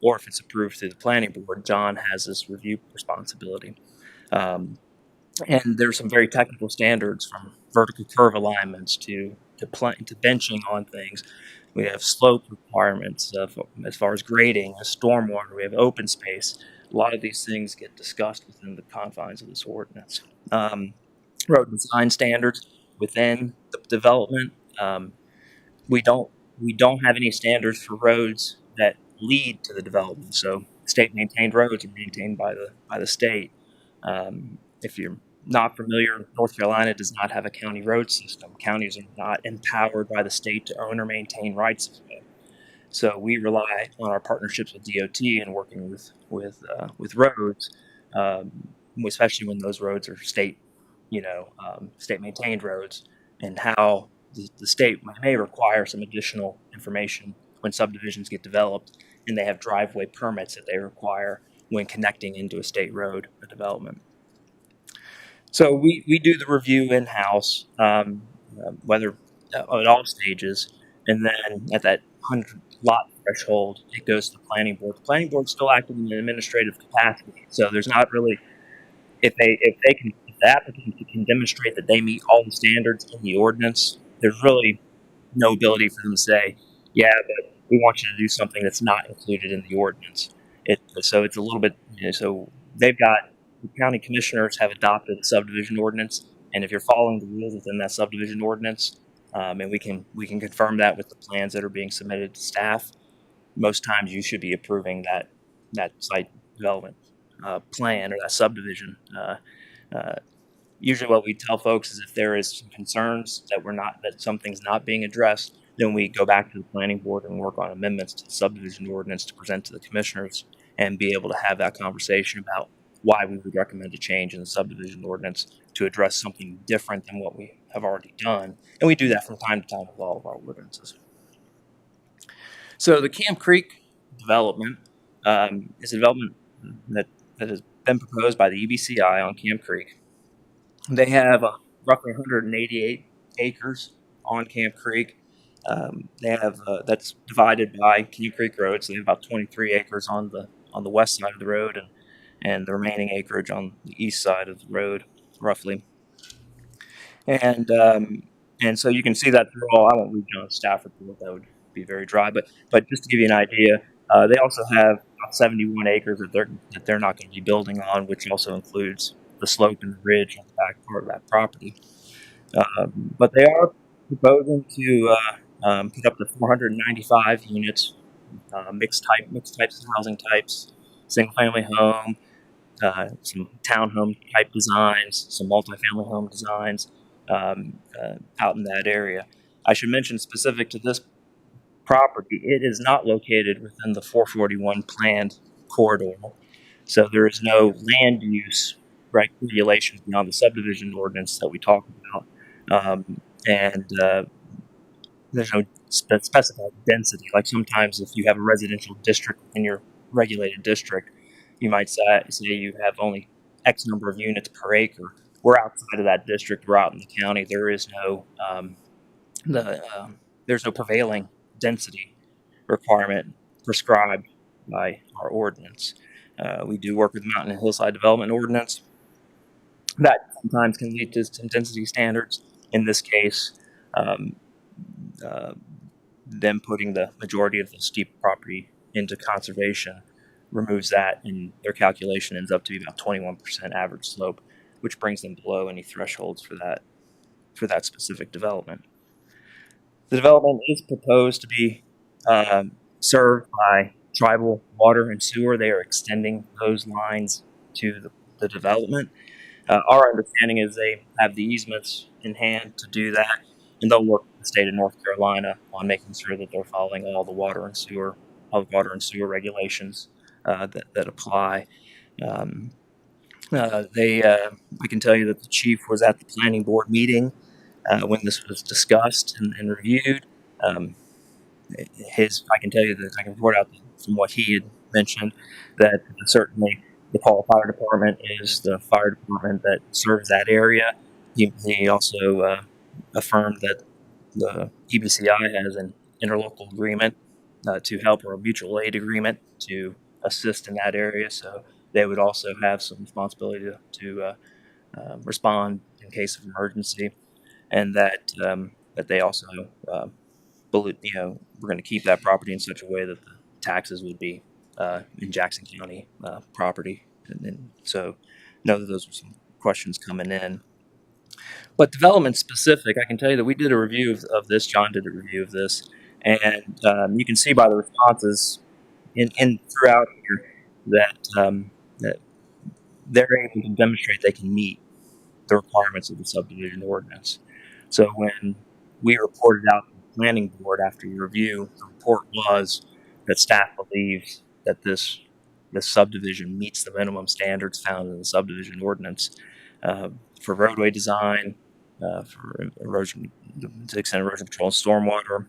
[SPEAKER 14] or if it's approved through the planning board. John has this review responsibility. And there's some very technical standards, from vertical curve alignments to benching on things. We have slope requirements as far as grading, stormwater. We have open space. A lot of these things get discussed within the confines of this ordinance. Road design standards within the development. We don't have any standards for roads that lead to the development. So state maintained roads are maintained by the state. If you're not familiar, North Carolina does not have a county road system. Counties are not empowered by the state to own or maintain rights of way. So we rely on our partnerships with DOT and working with roads, especially when those roads are state maintained roads, and how the state may require some additional information when subdivisions get developed, and they have driveway permits that they require when connecting into a state road or development. So we do the review in-house, whether at all stages, and then at that 100 lot threshold, it goes to the planning board. The planning board's still acting in an administrative capacity, so there's not really, if the applicant can demonstrate that they meet all the standards in the ordinance, there's really no ability for them to say, yeah, but we want you to do something that's not included in the ordinance. So it's a little bit, so the county commissioners have adopted a subdivision ordinance, and if you're following the rules within that subdivision ordinance, and we can confirm that with the plans that are being submitted to staff, most times you should be approving that site development plan or that subdivision. Usually what we tell folks is if there is some concerns that something's not being addressed, then we go back to the planning board and work on amendments to the subdivision ordinance to present to the commissioners and be able to have that conversation about why we would recommend a change in the subdivision ordinance to address something different than what we have already done. And we do that from time to time with all of our ordinances. So the Camp Creek development is a development that has been proposed by the EBCI on Camp Creek. They have roughly 188 acres on Camp Creek. They have that's divided by Camp Creek Road, so they have about 23 acres on the west side of the road, and the remaining acreage on the east side of the road, roughly. And so you can see that through all. I won't read John staff report; that would be very dry. But just to give you an idea, they also have about 71 acres that they're not going to be building on, which also includes the slope and the ridge on the back part of that property. But they are proposing to put up to 495 units, mixed types of housing types, single family home, some townhome type designs, some multifamily home designs out in that area. I should mention, specific to this property, it is not located within the 441 planned corridor, so there is no land use regulations beyond the subdivision ordinance that we talk about, and there's no specified density. Like sometimes if you have a residential district in your regulated district, you might say you have only X number of units per acre. We're outside of that district. We're out in the county. There is no there's no prevailing density requirement prescribed by our ordinance. We do work with Mountain and Hillside Development Ordinance. That sometimes can lead to some density standards. In this case, them putting the majority of the steep property into conservation removes that, and their calculation ends up to be about 21% average slope, which brings them below any thresholds for that specific development. The development is proposed to be served by tribal water and sewer. They are extending those lines to the development. Our understanding is they have the easements in hand to do that, and they'll work with the state of North Carolina on making sure that they're following all the water and sewer regulations that apply. I can tell you that the chief was at the planning board meeting when this was discussed and reviewed. I can tell you that I can report out from what he had mentioned that certainly the Paul Fire Department is the fire department that serves that area. He also affirmed that the EBCI has an interlocal agreement to help, or a mutual aid agreement to assist in that area. So they would also have some responsibility to respond in case of emergency, and that they also believe, we're going to keep that property in such a way that the taxes would be in Jackson County property. And so know that those are some questions coming in. But development specific, I can tell you that we did a review of this. John did a review of this, and you can see by the responses in throughout here that they're able to demonstrate they can meet the requirements of the subdivision ordinance. So when we reported out to the planning board after your review, the report was that staff believes that this subdivision meets the minimum standards found in the subdivision ordinance for roadway design, for erosion, to the extent erosion control and stormwater,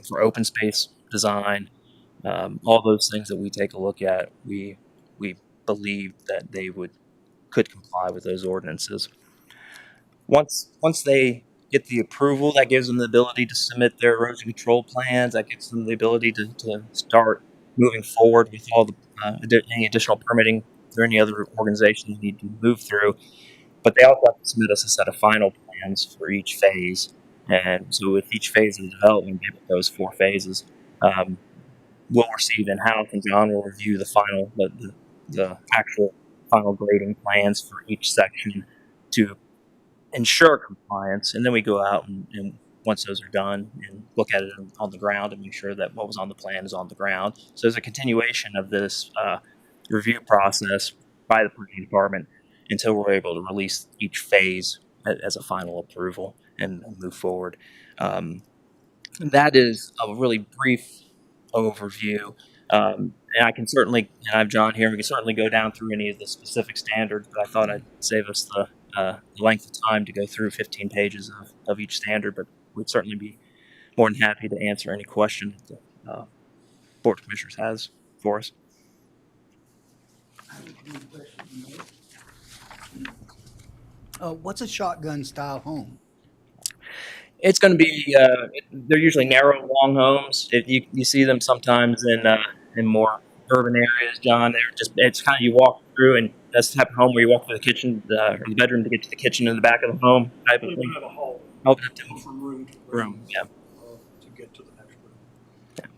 [SPEAKER 14] for open space design, all those things that we take a look at, we believe that they could comply with those ordinances. Once they get the approval, that gives them the ability to submit their erosion control plans. That gives them the ability to start moving forward with all the any additional permitting or any other organization they need to move through. But they also have to submit us a set of final plans for each phase. And so with each phase of the development, those 4 phases, we'll receive in-house, and John will review the actual final grading plans for each section to ensure compliance. And then we go out and once those are done and look at it on the ground and make sure that what was on the plan is on the ground. So there's a continuation of this review process by the planning department until we're able to release each phase as a final approval and move forward. That is a really brief overview. And I can certainly, and I have John here, we can certainly go down through any of the specific standards, but I thought I'd save us the length of time to go through 15 pages of each standard, but we'd certainly be more than happy to answer any question that the Board of Commissioners has for us.
[SPEAKER 5] What's a shotgun style home?
[SPEAKER 14] It's going to be, they're usually narrow, long homes. You see them sometimes in more urban areas, John. It's kind of, you walk through, and that's the type of home where you walk through the kitchen, or the bedroom to get to the kitchen in the back of the home type of thing.
[SPEAKER 12] Have a hall.
[SPEAKER 14] Open up to
[SPEAKER 12] From room to
[SPEAKER 14] room, yeah.
[SPEAKER 12] To get to the next room.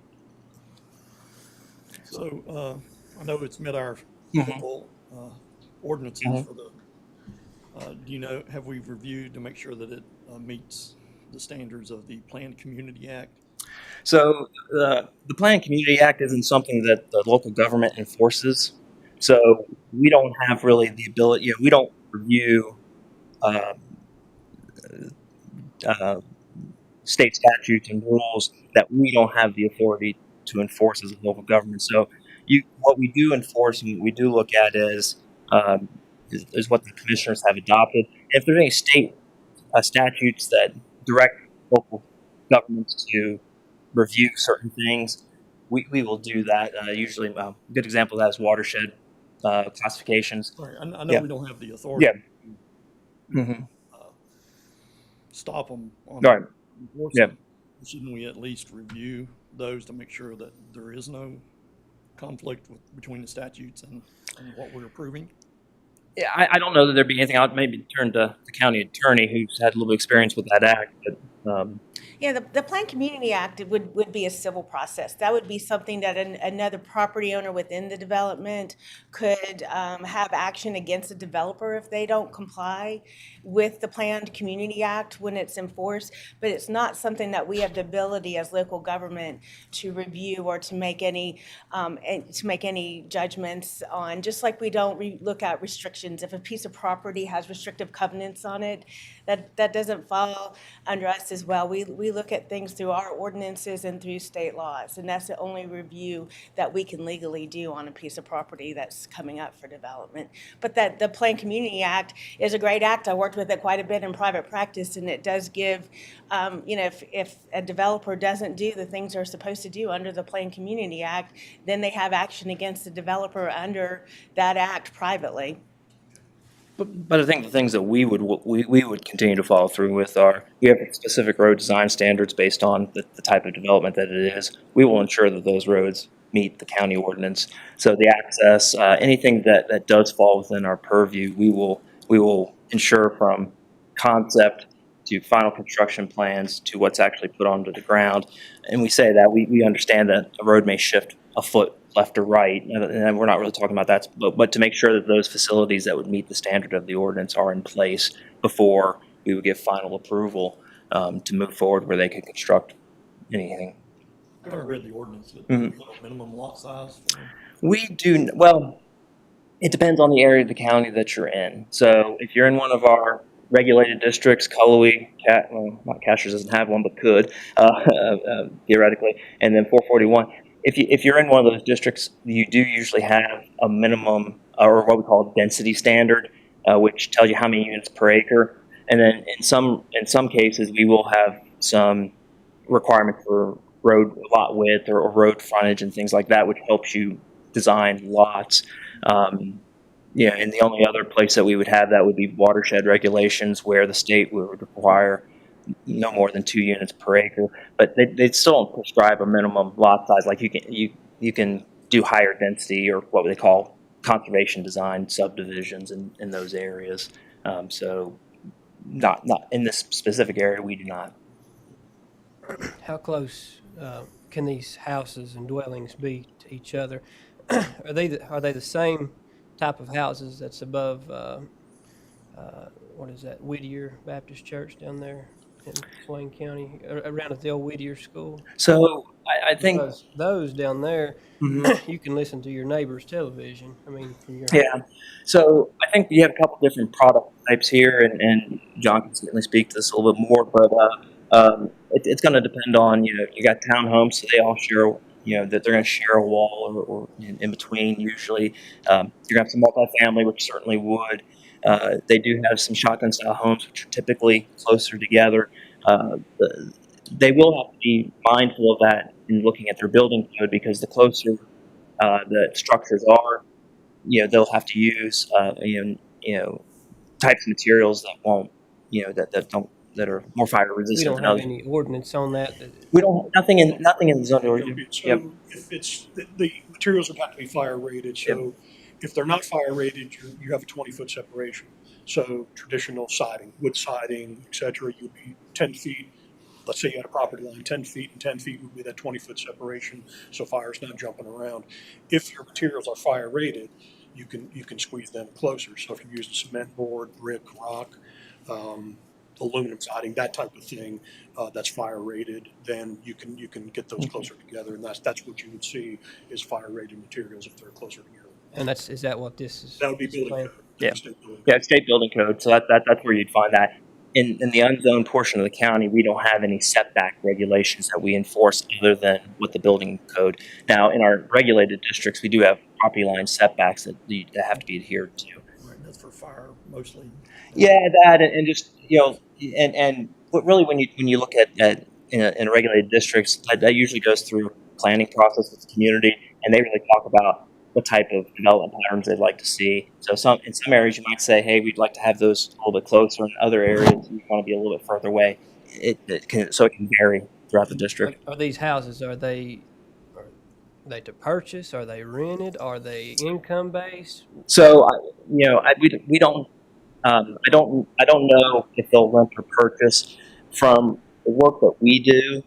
[SPEAKER 12] So, I know it's met our typical ordinances for the, do you know, have we reviewed to make sure that it meets the standards of the Planned Community Act?
[SPEAKER 14] So the Planned Community Act isn't something that the local government enforces. So we don't have really the ability, we don't review state statutes and rules that we don't have the authority to enforce as a local government. So what we do enforce and we do look at is what the commissioners have adopted. If there's any state statutes that direct local governments to review certain things, we will do that. Usually, a good example of that is watershed classifications.
[SPEAKER 12] Right. I know we don't have the authority to stop them on enforcing them. Shouldn't we at least review those to make sure that there is no conflict between the statutes and what we're approving?
[SPEAKER 14] Yeah, I don't know that there'd be anything. I'll maybe turn to the county attorney who's had a little bit of experience with that act. But,
[SPEAKER 17] yeah, the Planned Community Act would be a civil process. That would be something that another property owner within the development could have action against the developer if they don't comply with the Planned Community Act when it's enforced. But it's not something that we have the ability as local government to review or to make any judgments on. Just like we don't look at restrictions. If a piece of property has restrictive covenants on it, that doesn't fall under us as well. We look at things through our ordinances and through state laws, and that's the only review that we can legally do on a piece of property that's coming up for development. But that the Planned Community Act is a great act. I worked with it quite a bit in private practice, and it does give, if a developer doesn't do the things they're supposed to do under the Planned Community Act, then they have action against the developer under that act privately.
[SPEAKER 14] But I think the things that we would continue to follow through with are, we have specific road design standards based on the type of development that it is. We will ensure that those roads meet the county ordinance. So the access, anything that does fall within our purview, we will ensure from concept to final construction plans to what's actually put onto the ground. And we say that we understand that a road may shift a foot left or right, and we're not really talking about that, but to make sure that those facilities that would meet the standard of the ordinance are in place before we would give final approval to move forward where they could construct anything.
[SPEAKER 18] I've never read the ordinance.
[SPEAKER 14] Mhm.
[SPEAKER 18] Minimum lot size.
[SPEAKER 14] We do, well, it depends on the area of the county that you're in. So if you're in one of our regulated districts, Cullowhee, well, not Casters doesn't have one, but could, theoretically, and then 441. If you're in one of those districts, you do usually have a minimum, or what we call a density standard, which tells you how many units per acre. And then in some cases, we will have some requirement for road lot width or road frontage and things like that, which helps you design lots. Yeah, and the only other place that we would have that would be watershed regulations, where the state would require no more than 2 units per acre. But they still don't prescribe a minimum lot size. Like you can do higher density, or what they call conservation design subdivisions in those areas. So not in this specific area, we do not.
[SPEAKER 7] How close can these houses and dwellings be to each other? Are they the same type of houses that's above what is that, Whittier Baptist Church down there in Swain County, around at the old Whittier School?
[SPEAKER 14] So I think
[SPEAKER 7] because those down there,
[SPEAKER 14] Mhm.
[SPEAKER 7] you can listen to your neighbor's television. I mean, from your
[SPEAKER 14] Yeah. So I think you have a couple different product types here, and John can certainly speak to this a little bit more, but it's going to depend on, you got townhomes, so they all share, that they're going to share a wall or in between usually. You're going to have some multifamily, which certainly would. They do have some shotgun style homes, which are typically closer together. They will have to be mindful of that in looking at their building code, because the closer the structures are, they'll have to use types of materials that won't, that are more fire
[SPEAKER 7] we
[SPEAKER 14] resistant
[SPEAKER 7] don't
[SPEAKER 14] than
[SPEAKER 7] have
[SPEAKER 14] others.
[SPEAKER 7] any ordinance on that.
[SPEAKER 14] We don't nothing in the zone ordinance.
[SPEAKER 12] So
[SPEAKER 14] Yep.
[SPEAKER 12] if it's, the materials have got to be fire rated, so if they're not fire rated, you have a 20-foot separation. So traditional siding, wood siding, et cetera, you'd be 10 feet. Let's say you had a property line, 10 feet, and 10 feet would be that 20-foot separation, so fire's not jumping around. If your materials are fire rated, you can squeeze them closer. So if you're using cement board, brick, rock, aluminum siding, that type of thing, that's fire rated, then you can get those closer together, and that's what you would see is fire rated materials if they're closer together.
[SPEAKER 7] And is that what this is?
[SPEAKER 12] That would be building
[SPEAKER 7] planned?
[SPEAKER 12] code.
[SPEAKER 14] Yeah.
[SPEAKER 12] State building
[SPEAKER 14] Yeah, state building code. So that's where you'd find that. In the unzoned portion of the county, we don't have any setback regulations that we enforce other than with the building code. Now, in our regulated districts, we do have property line setbacks that have to be adhered to.
[SPEAKER 18] Right, that's for fire mostly.
[SPEAKER 14] Yeah, that and just and what really when you look at in regulated districts, that usually goes through a planning process with the community, and they really talk about what type of development patterns they'd like to see. So in some areas you might say, hey, we'd like to have those a little bit closer. In other areas you want to be a little bit further away. It can vary throughout the district.
[SPEAKER 7] Are these houses, are they to purchase? Are they rented? Are they income based?
[SPEAKER 14] So we don't. I don't know if they'll rent or purchase. From the work that we do,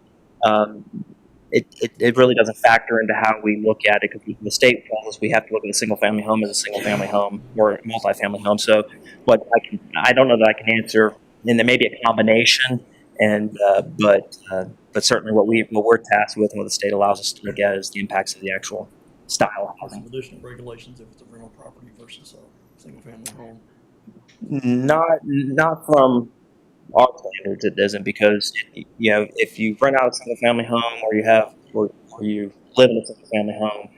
[SPEAKER 14] it really doesn't factor into how we look at it, because the state tells us we have to look at a single family home as a single family home or a multifamily home. So I don't know that I can answer, and there may be a combination, and but certainly what we're tasked with and what the state allows us to look at is the impacts of the actual style of housing.
[SPEAKER 18] Additional regulations if it's a rental property versus a single family home.
[SPEAKER 14] Not from our standards, it isn't, because if you rent out a single family home or you live in a single family home,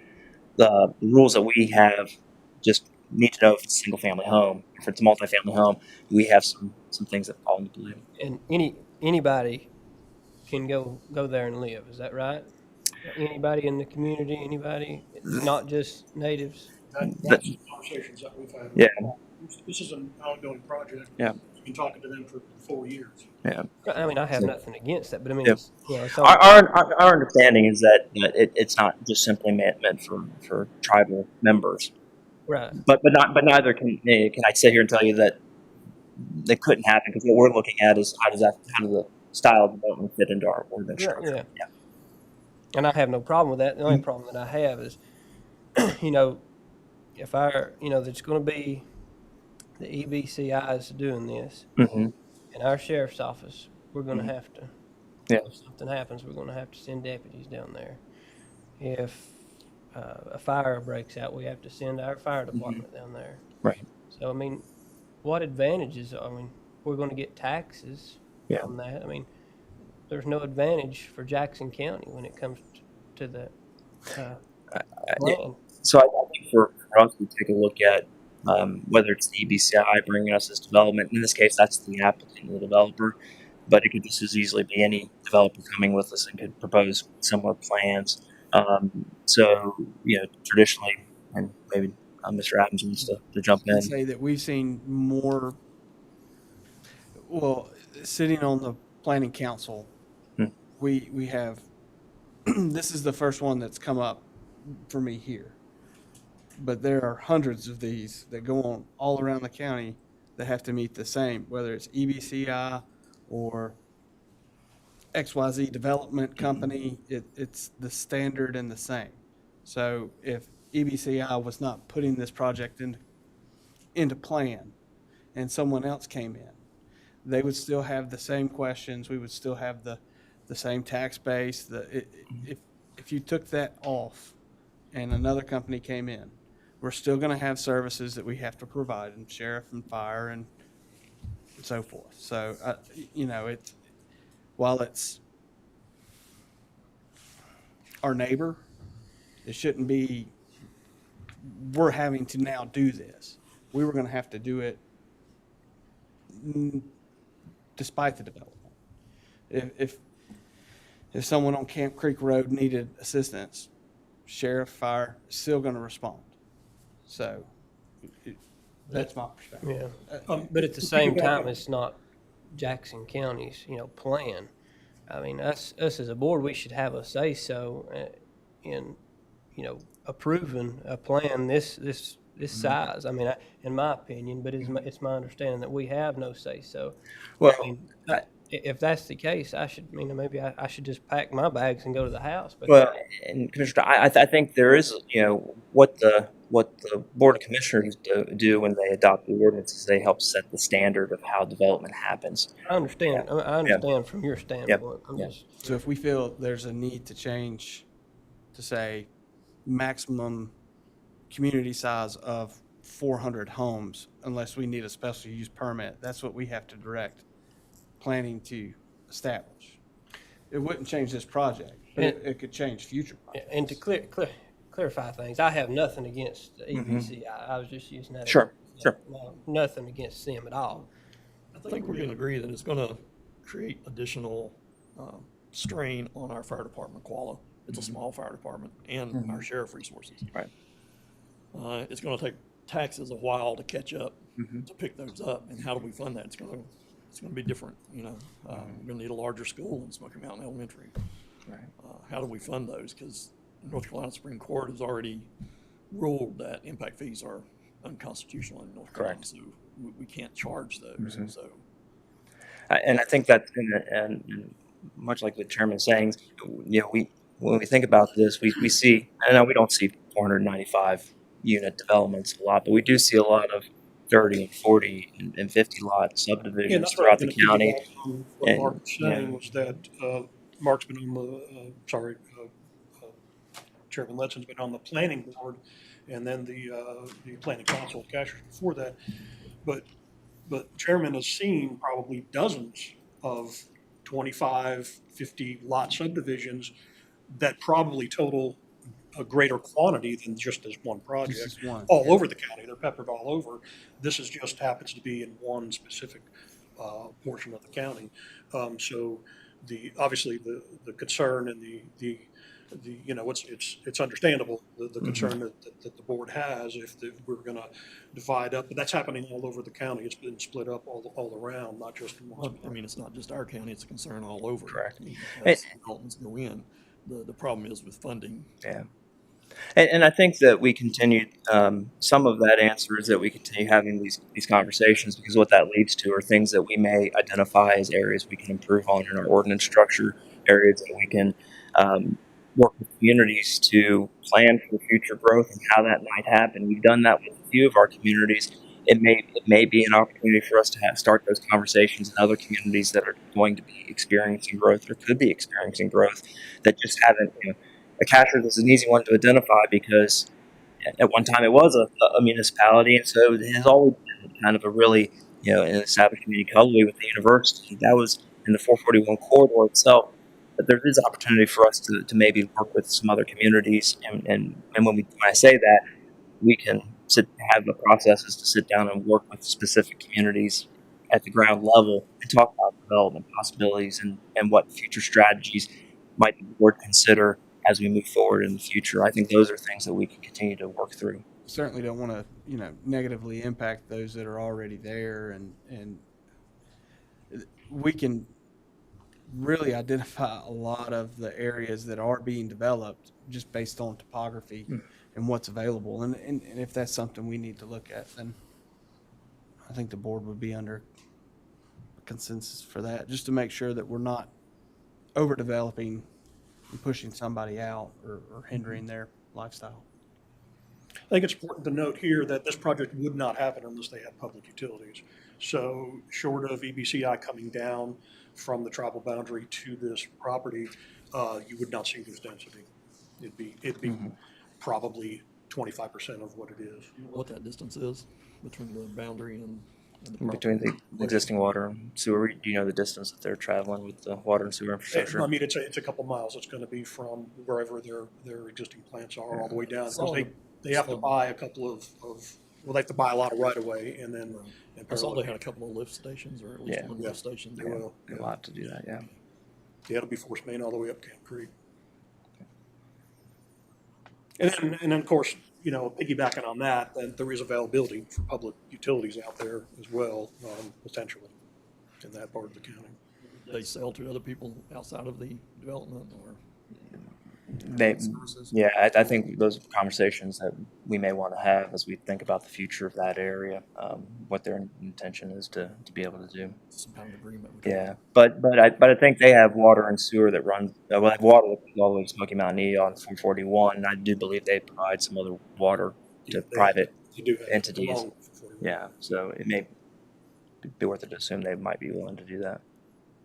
[SPEAKER 14] the rules that we have just need to know if it's a single family home. If it's a multifamily home, we have some things that fall into play.
[SPEAKER 7] And anybody can go there and live. Is that right? Anybody in the community, anybody, not just natives.
[SPEAKER 12] That's the conversations that we've had.
[SPEAKER 14] Yeah.
[SPEAKER 12] This is an ongoing project.
[SPEAKER 14] Yeah.
[SPEAKER 12] You've been talking to them for 4 years.
[SPEAKER 14] Yeah.
[SPEAKER 7] I mean, I have nothing against that, but I mean,
[SPEAKER 14] Yeah.
[SPEAKER 7] it's
[SPEAKER 14] Our understanding is that it's not just simply meant for tribal members.
[SPEAKER 7] Right.
[SPEAKER 14] But neither can I sit here and tell you that couldn't happen, because what we're looking at is how does the style of development fit into our ordinance structure.
[SPEAKER 7] Yeah. And I have no problem with that. The only problem that I have is, if there's going to be the EBCI is doing this,
[SPEAKER 14] Mm-hmm.
[SPEAKER 7] and our sheriff's office, we're gonna
[SPEAKER 14] Mhm.
[SPEAKER 7] have to,
[SPEAKER 14] Yeah.
[SPEAKER 7] if something happens, we're gonna have to send deputies down there. If a fire breaks out, we have to send our fire department down there.
[SPEAKER 14] Right.
[SPEAKER 7] So, I mean, what advantages, I mean, we're gonna get taxes
[SPEAKER 14] Yeah.
[SPEAKER 7] from that. I mean, there's no advantage for Jackson County when it comes to the
[SPEAKER 14] Yeah.
[SPEAKER 7] land.
[SPEAKER 14] So I think for us, we take a look at whether it's the EBCI bringing us this development. In this case, that's the applicant and the developer, but it could just as easily be any developer coming with us and could propose similar plans. So, traditionally, and maybe Mr. Adams wants to jump in.
[SPEAKER 4] I'd say that we've seen more, well, sitting on the planning council, we have, this is the first one that's come up for me here. But there are hundreds of these that go on all around the county that have to meet the same, whether it's EBCI or XYZ Development Company, it's the standard and the same. So if EBCI was not putting this project into plan and someone else came in, they would still have the same questions. We would still have the same tax base. If you took that off and another company came in, we're still going to have services that we have to provide, and sheriff and fire and so forth. So, while it's our neighbor, it shouldn't be, we're having to now do this. We were going to have to do it despite the development. If someone on Camp Creek Road needed assistance, sheriff, fire, is still going to respond. So that's my perspective.
[SPEAKER 7] Yeah. But at the same time, it's not Jackson County's, plan. I mean, us as a board, we should have a say-so in, approving a plan this size. I mean, in my opinion, but it's my understanding that we have no say-so.
[SPEAKER 14] Well,
[SPEAKER 7] I mean, if that's the case, maybe I should just pack my bags and go to the house. But
[SPEAKER 14] Well, and Commissioner, I think there is, what the Board of Commissioners do when they adopt the ordinances, they help set the standard of how development happens.
[SPEAKER 7] I understand.
[SPEAKER 14] Yeah.
[SPEAKER 7] I understand from your standpoint.
[SPEAKER 14] Yep.
[SPEAKER 4] So if we feel there's a need to change to say maximum community size of 400 homes, unless we need a special use permit, that's what we have to direct planning to establish. It wouldn't change this project, but it could change future projects.
[SPEAKER 7] And to clarify things, I have nothing against the EBC. I was just using that.
[SPEAKER 14] Sure.
[SPEAKER 7] Nothing against them at all.
[SPEAKER 18] I think we can agree that it's going to create additional strain on our fire department, Qualla. It's a small fire department, and our sheriff resources.
[SPEAKER 14] Right.
[SPEAKER 18] It's going to take taxes a while to catch up, to pick those up. And how do we fund that? It's going to be different. We're going to need a larger school in Smoky Mountain Elementary.
[SPEAKER 14] Right.
[SPEAKER 18] How do we fund those? Because North Carolina Supreme Court has already ruled that impact fees are unconstitutional in North Carolina. So we can't charge those. So.
[SPEAKER 14] And I think that, and much like the chairman's saying, when we think about this, we see, I know we don't see 495 unit developments a lot, but we do see a lot of 30 and 40 and 50 lot subdivisions throughout the county.
[SPEAKER 12] What Mark was saying was that Mark's been on the, Chairman Ledson's been on the planning board, and then the planning council of Cashers before that. But Chairman has seen probably dozens of 25, 50 lot subdivisions that probably total a greater quantity than just this one project.
[SPEAKER 4] This is one.
[SPEAKER 12] All over the county. They're peppered all over. This is just happens to be in one specific portion of the county. So obviously the concern and the it's understandable, the concern that the board has if we're going to divide up, but that's happening all over the county. It's been split up all around, not just in one.
[SPEAKER 18] I mean, it's not just our county; it's a concern all over.
[SPEAKER 14] Correct.
[SPEAKER 18] As developments go in, the problem is with funding.
[SPEAKER 14] Yeah. And I think that we continue, some of that answer is that we continue having these conversations, because what that leads to are things that we may identify as areas we can improve on in our ordinance structure, areas that we can work with communities to plan for future growth and how that might happen. We've done that with a few of our communities it may be an opportunity for us to start those conversations in other communities that are going to be experiencing growth or could be experiencing growth that just haven't. Acashirk is an easy one to identify because at one time it was a municipality, and so it has always been kind of a really an established community colony with the university. That was in the 441 corridor itself. But there is opportunity for us to maybe work with some other communities, and when I say that, we can have the processes to sit down and work with specific communities at the ground level and talk about development possibilities and what future strategies might the board consider as we move forward in the future. I think those are things that we can continue to work through.
[SPEAKER 4] Certainly don't want to, negatively impact those that are already there, and we can really identify a lot of the areas that are being developed just based on topography and what's available. And if that's something we need to look at, then I think the board would be under consensus for that, just to make sure that we're not overdeveloping and pushing somebody out or hindering their lifestyle.
[SPEAKER 12] I think it's important to note here that this project would not happen unless they had public utilities. So short of EBCI coming down from the tribal boundary to this property, you would not see this density. It'd be probably 25% of what it is.
[SPEAKER 18] You know what that distance is between the boundary and the property?
[SPEAKER 14] Between the existing water and sewer, do you know the distance that they're traveling with the water and sewer infrastructure?
[SPEAKER 12] I mean, it's a couple miles. It's going to be from wherever their existing plants are all the way down. Because they have to buy a couple of they have to buy a lot of right of way and then. And
[SPEAKER 18] I saw they had a couple of lift stations, or at least one lift station.
[SPEAKER 12] They will.
[SPEAKER 14] A lot to do that, yeah.
[SPEAKER 12] Yeah, it'll be force main all the way up Camp Creek. And then of course, piggybacking on that, then there is availability for public utilities out there as well, potentially, in that part of the county.
[SPEAKER 18] They sell to other people outside of the development, or?
[SPEAKER 14] I think those are conversations that we may want to have as we think about the future of that area, what their intention is to be able to do.
[SPEAKER 18] Some kind of agreement.
[SPEAKER 14] Yeah, but I think they have water and sewer that runs. They have water that goes all the way to Smoky Mountain E on 441, and I do believe they provide some other water to private entities. Yeah, so it may be worth it to assume they might be willing to do that.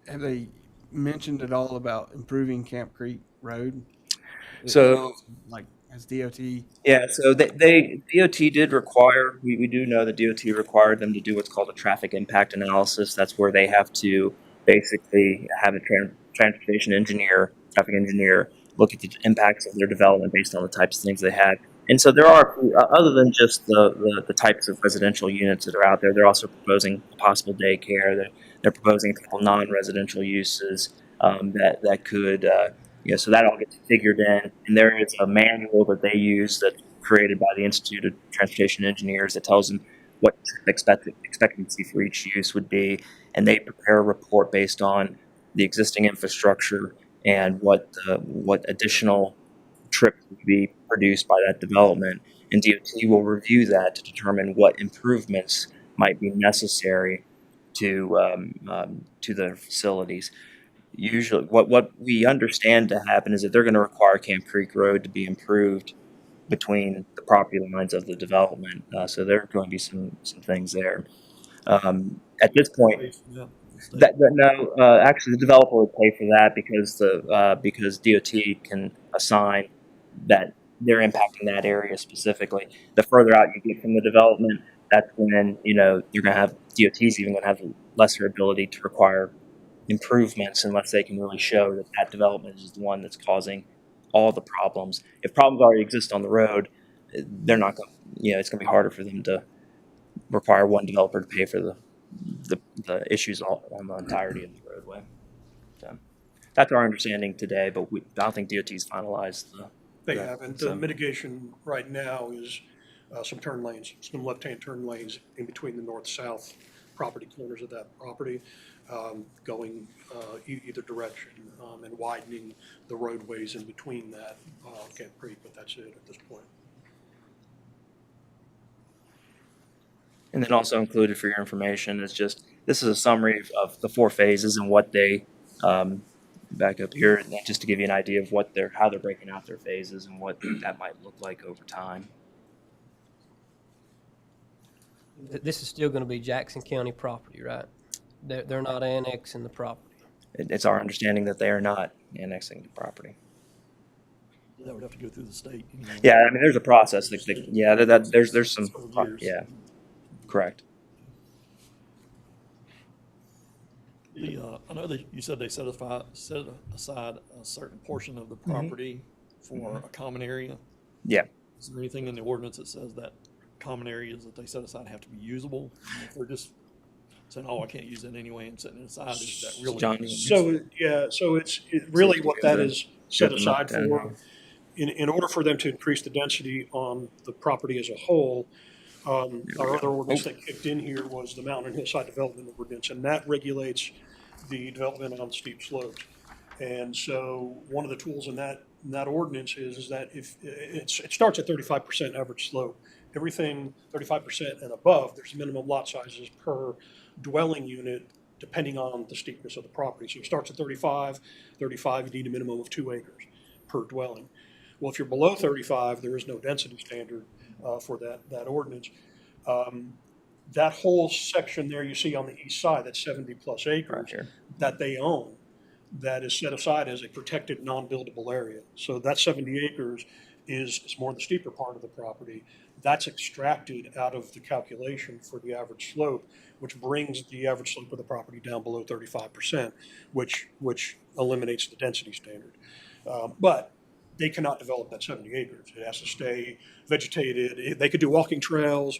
[SPEAKER 4] Have they mentioned at all about improving Camp Creek Road?
[SPEAKER 14] So,
[SPEAKER 4] as DOT?
[SPEAKER 14] Yeah, so they DOT did require, we do know that DOT required them to do what's called a traffic impact analysis. That's where they have to basically have a transportation engineer, traffic engineer, look at the impacts of their development based on the types of things they had. And so there are, other than just the types of residential units that are out there, they're also proposing possible daycare. They're proposing a couple non-residential uses that could, so that all gets figured in. And there is a manual that they use that's created by the Institute of Transportation Engineers that tells them what expectancy for each use would be. And they prepare a report based on the existing infrastructure and what additional trips would be produced by that development. And DOT will review that to determine what improvements might be necessary to their facilities. Usually, what we understand to happen is that they're going to require Camp Creek Road to be improved between the property lines of the development. So there are going to be some things there. At this point, actually, the developer would pay for that because DOT can assign that they're impacting that area specifically. The further out you get from the development, that's when you're going to have DOT's even going to have lesser ability to require improvements unless they can really show that development is the one that's causing all the problems. If problems already exist on the road, they're not going. It's going to be harder for them to require one developer to pay for the issues on the entirety of the roadway. So that's our understanding today, but I don't think DOT's finalized
[SPEAKER 12] They haven't. The mitigation right now is some turn lanes, some left-hand turn lanes in between the north-south property corners of that property, going either direction and widening the roadways in between that Camp Creek, but that's it at this point.
[SPEAKER 14] And then also included for your information is this is a summary of the 4 phases and what they back up here, just to give you an idea of how they're breaking out their phases and what that might look like over time.
[SPEAKER 7] This is still gonna be Jackson County property, right? They're not annexing the property.
[SPEAKER 14] It's our understanding that they are not annexing the property.
[SPEAKER 18] That would have to go through the state.
[SPEAKER 14] Yeah, I mean, there's a process. There's some, yeah, correct.
[SPEAKER 18] I know that you said they set aside a certain portion of the property for a common area.
[SPEAKER 14] Yeah.
[SPEAKER 18] Is there anything in the ordinance that says that common areas that they set aside have to be usable? If they're just saying, oh, I can't use it anyway and setting it aside, is that really?
[SPEAKER 14] John?
[SPEAKER 12] So, yeah, so it's really what that is set aside for. In order for them to increase the density on the property as a whole, our other ordinance that kicked in here was the mountain and hillside development ordinance, and that regulates the development on steep slopes. And so one of the tools in that ordinance is that if it starts at 35% average slope, everything 35% and above, there's minimum lot sizes per dwelling unit depending on the steepness of the property. So it starts at 35, you need a minimum of 2 acres per dwelling. Well, if you're below 35, there is no density standard for that ordinance. That whole section there you see on the east side, that's 70 plus acres that they own, that is set aside as a protected non-buildable area. So that 70 acres is more the steeper part of the property. That's extracted out of the calculation for the average slope, which brings the average slope of the property down below 35%, which eliminates the density standard. But they cannot develop that 70 acres. It has to stay vegetated. They could do walking trails,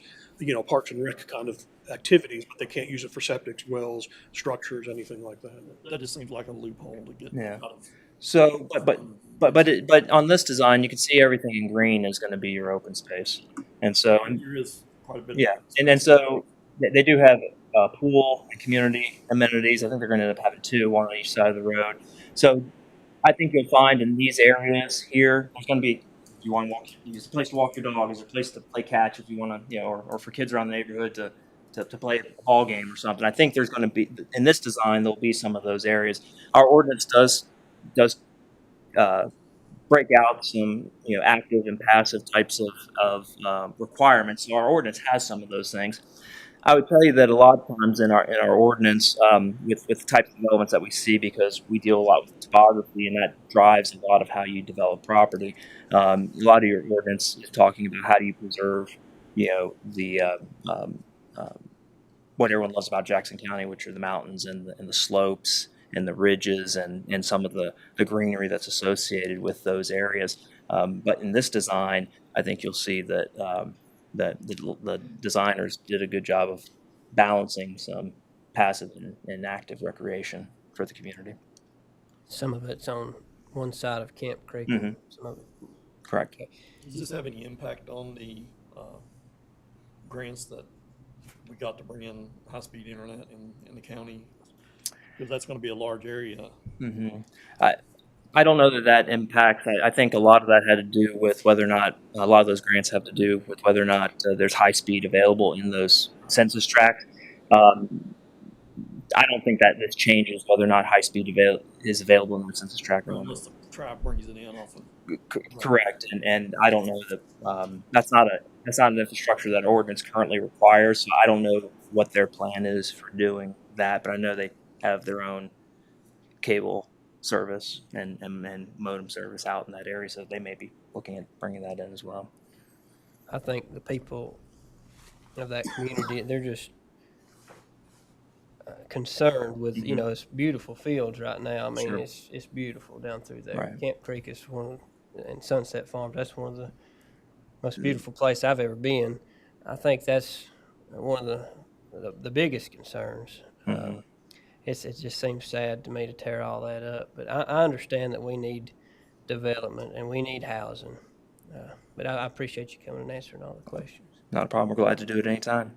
[SPEAKER 12] parks and rec kind of activities, but they can't use it for septic wells, structures, anything like that.
[SPEAKER 18] That just seems like a loophole to get out of.
[SPEAKER 14] So, but on this design, you can see everything in green is going to be your open space, and so
[SPEAKER 18] There is quite a bit.
[SPEAKER 14] yeah, and so they do have a pool and community amenities. I think they're going to end up having 2, one on each side of the road. So I think you'll find in these areas here, there's going to be, if you want to walk, there's a place to walk your dog, there's a place to play catch if you want to, or for kids around the neighborhood to play a ball game or something. I think there's going to be, in this design, there'll be some of those areas. Our ordinance does break out some, active and passive types of requirements. So our ordinance has some of those things. I would tell you that a lot of times in our ordinance, with the types of developments that we see, because we deal a lot with topography, and that drives a lot of how you develop property. A lot of your ordinance is talking about how do you preserve, the what everyone loves about Jackson County, which are the mountains and the slopes and the ridges and some of the greenery that's associated with those areas. But in this design, I think you'll see that the designers did a good job of balancing some passive and active recreation for the community.
[SPEAKER 7] Some of it's on one side of Camp Creek.
[SPEAKER 14] Mhm.
[SPEAKER 7] Some of it.
[SPEAKER 14] Correct.
[SPEAKER 18] Does this have any impact on the grants that we got to bring in high-speed internet in the county? Because that's going to be a large area.
[SPEAKER 14] Mm-hmm. I don't know that impacts. I think a lot of that had to do with whether or not a lot of those grants have to do with whether or not there's high speed available in those census tracts. I don't think that this changes whether or not high speed is available in the census tract.
[SPEAKER 18] Unless the tribe brings it in off of.
[SPEAKER 14] Correct, and I don't know that that's not an infrastructure that ordinance currently requires. So I don't know what their plan is for doing that, but I know they have their own cable service and modem service out in that area, so they may be looking at bringing that in as well.
[SPEAKER 7] I think the people of that community, they're just concerned with, it's beautiful fields right now. I mean,
[SPEAKER 14] Sure.
[SPEAKER 7] it's beautiful down through there.
[SPEAKER 14] Right.
[SPEAKER 7] Camp Creek is and Sunset Farms, that's one of the most beautiful places I've ever been. I think that's one of the biggest concerns.
[SPEAKER 14] Mm-hmm.
[SPEAKER 7] It just seems sad to me to tear all that up. But I understand that we need development and we need housing. But I appreciate you coming and answering all the questions.
[SPEAKER 14] Not a problem. We're glad to do it anytime.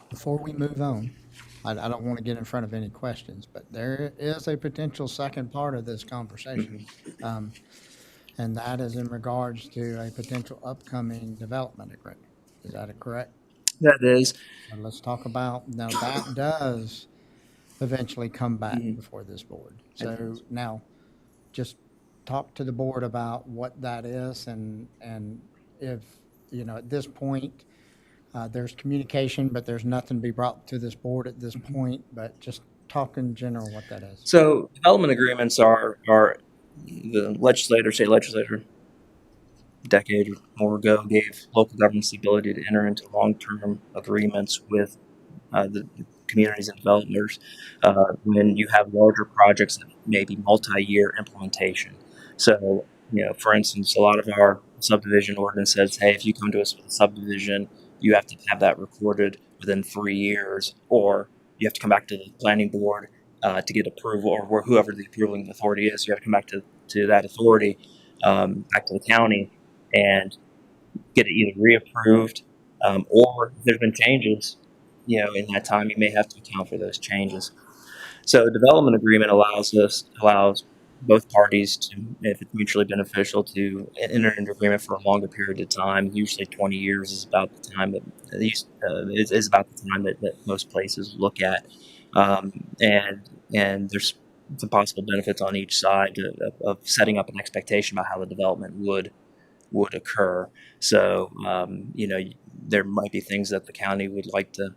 [SPEAKER 2] Before we move on, I don't want to get in front of any questions, but there is a potential second part of this conversation. And that is in regards to a potential upcoming development agreement. Is that correct?
[SPEAKER 14] That is.
[SPEAKER 2] And let's talk about, now that does eventually come back before this board. So now, just talk to the board about what that is and if you know, at this point, there's communication, but there's nothing to be brought to this board at this point, but just talk in general what that is.
[SPEAKER 14] So development agreements are the state legislature, a decade or more ago, gave local governments the ability to enter into long-term agreements with the communities and developers when you have larger projects that may be multi-year implementation. So, you know, for instance, a lot of our subdivision ordinance says, hey, if you come to us with a subdivision, you have to have that recorded within 3 years, or you have to come back to the planning board to get approval, or whoever the approving authority is. You have to come back to that authority, back to the county, and get it either reapproved or if there's been changes, you know, in that time, you may have to account for those changes. So a development agreement allows both parties to, if it's mutually beneficial, to enter into agreement for a longer period of time. Usually 20 years is about the time that is about the time that most places look at. And there's some possible benefits on each side of setting up an expectation about how the development would occur. So, you know, there might be things that the county would like to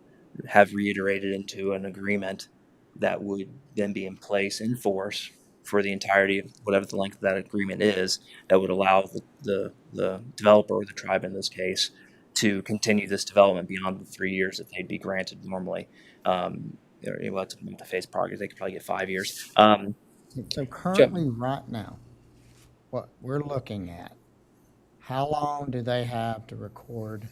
[SPEAKER 14] have reiterated into an agreement that would then be in place, in force, for the entirety of whatever the length of that agreement is, that would allow the developer, or the tribe in this case, to continue this development beyond the 3 years that they'd be granted normally. Well, it's a phase project, they could probably get 5 years.
[SPEAKER 2] So currently, right now, what we're looking at, how long do they have to record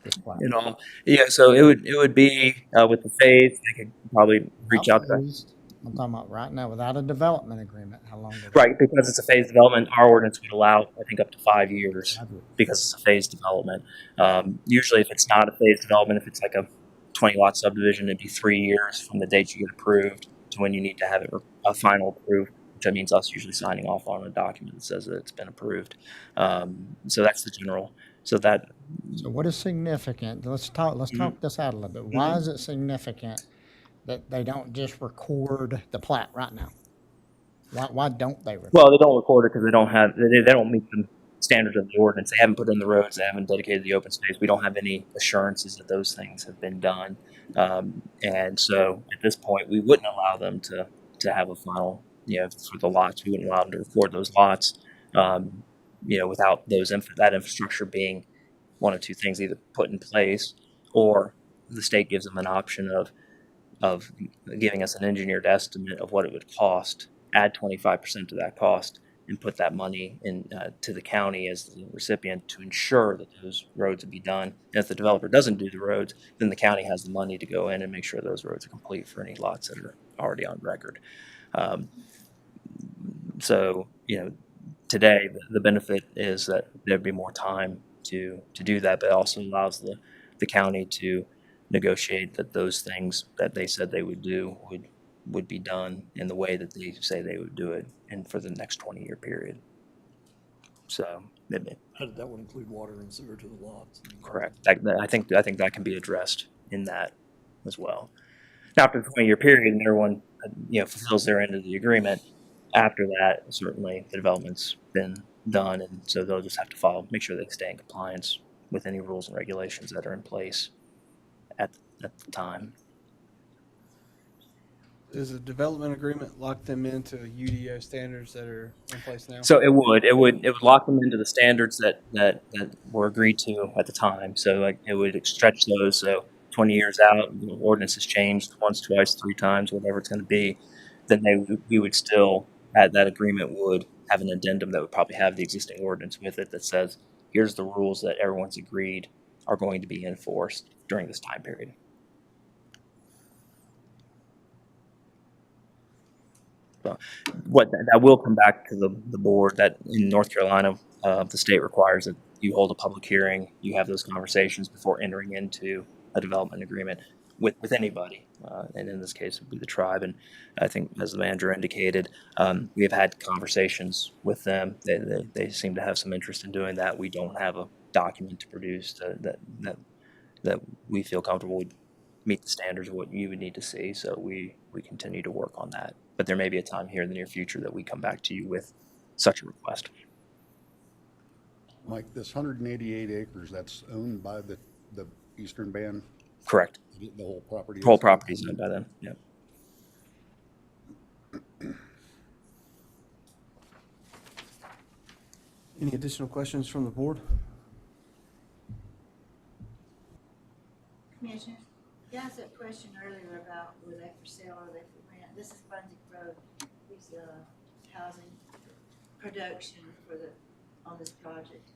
[SPEAKER 2] this plat?
[SPEAKER 14] You know, yeah. So it would be with the phase. They could probably reach out to that.
[SPEAKER 2] I'm talking about right now, without a development agreement, how long?
[SPEAKER 14] Right, because it's a phased development, our ordinance would allow, I think, up to 5 years because it's a phased development. Usually, if it's not a phased development, if it's like a 20-lot subdivision, it'd be 3 years from the date you get approved to when you need to have it a final approved, which means us usually signing off on a document that says that it's been approved. So that's the general. So
[SPEAKER 2] what is significant? Let's talk this out a little bit. Why is it significant that they don't just record the plat right now? Why don't they record?
[SPEAKER 14] Well, they don't record it because they don't meet the standards of the ordinance. They haven't put in the roads. They haven't dedicated the open space. We don't have any assurances that those things have been done. And so at this point, we wouldn't allow them to have a final, you know, for the lots. We wouldn't allow them to record those lots, you know, without that infrastructure being one of two things, either put in place, or the state gives them an option of giving us an engineered estimate of what it would cost, add 25% to that cost, and put that money in to the county as the recipient to ensure that those roads would be done. And if the developer doesn't do the roads, then the county has the money to go in and make sure those roads are complete for any lots that are already on record. So, you know, today the benefit is that there'd be more time to do that, but it also allows the county to negotiate that those things that they said they would do would be done in the way that they say they would do it, and for the next 20-year period. So
[SPEAKER 18] that would include water and sewer to the lots.
[SPEAKER 14] Correct. I think that can be addressed in that as well. Now, after the 20-year period, and everyone, you know, fulfills their end of the agreement, after that, certainly the development's been done, and so they'll just have to make sure they stay in compliance with any rules and regulations that are in place at the time.
[SPEAKER 4] Does a development agreement lock them into UDO standards that are in place now?
[SPEAKER 14] So it would lock them into the standards that were agreed to at the time. So like it would stretch those. So 20 years out, the ordinance has changed once, twice, 3 times, whatever it's going to be. Then we would still, that agreement would have an addendum that would probably have the existing ordinance with it that says, here's the rules that everyone's agreed are going to be enforced during this time period. So that will come back to the board. That in North Carolina, the state requires that you hold a public hearing, you have those conversations before entering into a development agreement with anybody, and in this case it would be the tribe. And I think, as the manager indicated, we have had conversations with them. They seem to have some interest in doing that. We don't have a document to produce that we feel comfortable would meet the standards of what you would need to see. So we continue to work on that. But there may be a time here in the near future that we come back to you with such a request.
[SPEAKER 10] Mike, this 188 acres, that's owned by the Eastern Band,
[SPEAKER 14] Correct.
[SPEAKER 10] the whole property?
[SPEAKER 14] Whole
[SPEAKER 10] is?
[SPEAKER 14] property is owned by them. Yep.
[SPEAKER 4] Any additional questions from the board?
[SPEAKER 19] Commissioner, you asked that question earlier about were they for sale or were they for rent? This is Brunswick Road, is housing production for on this project.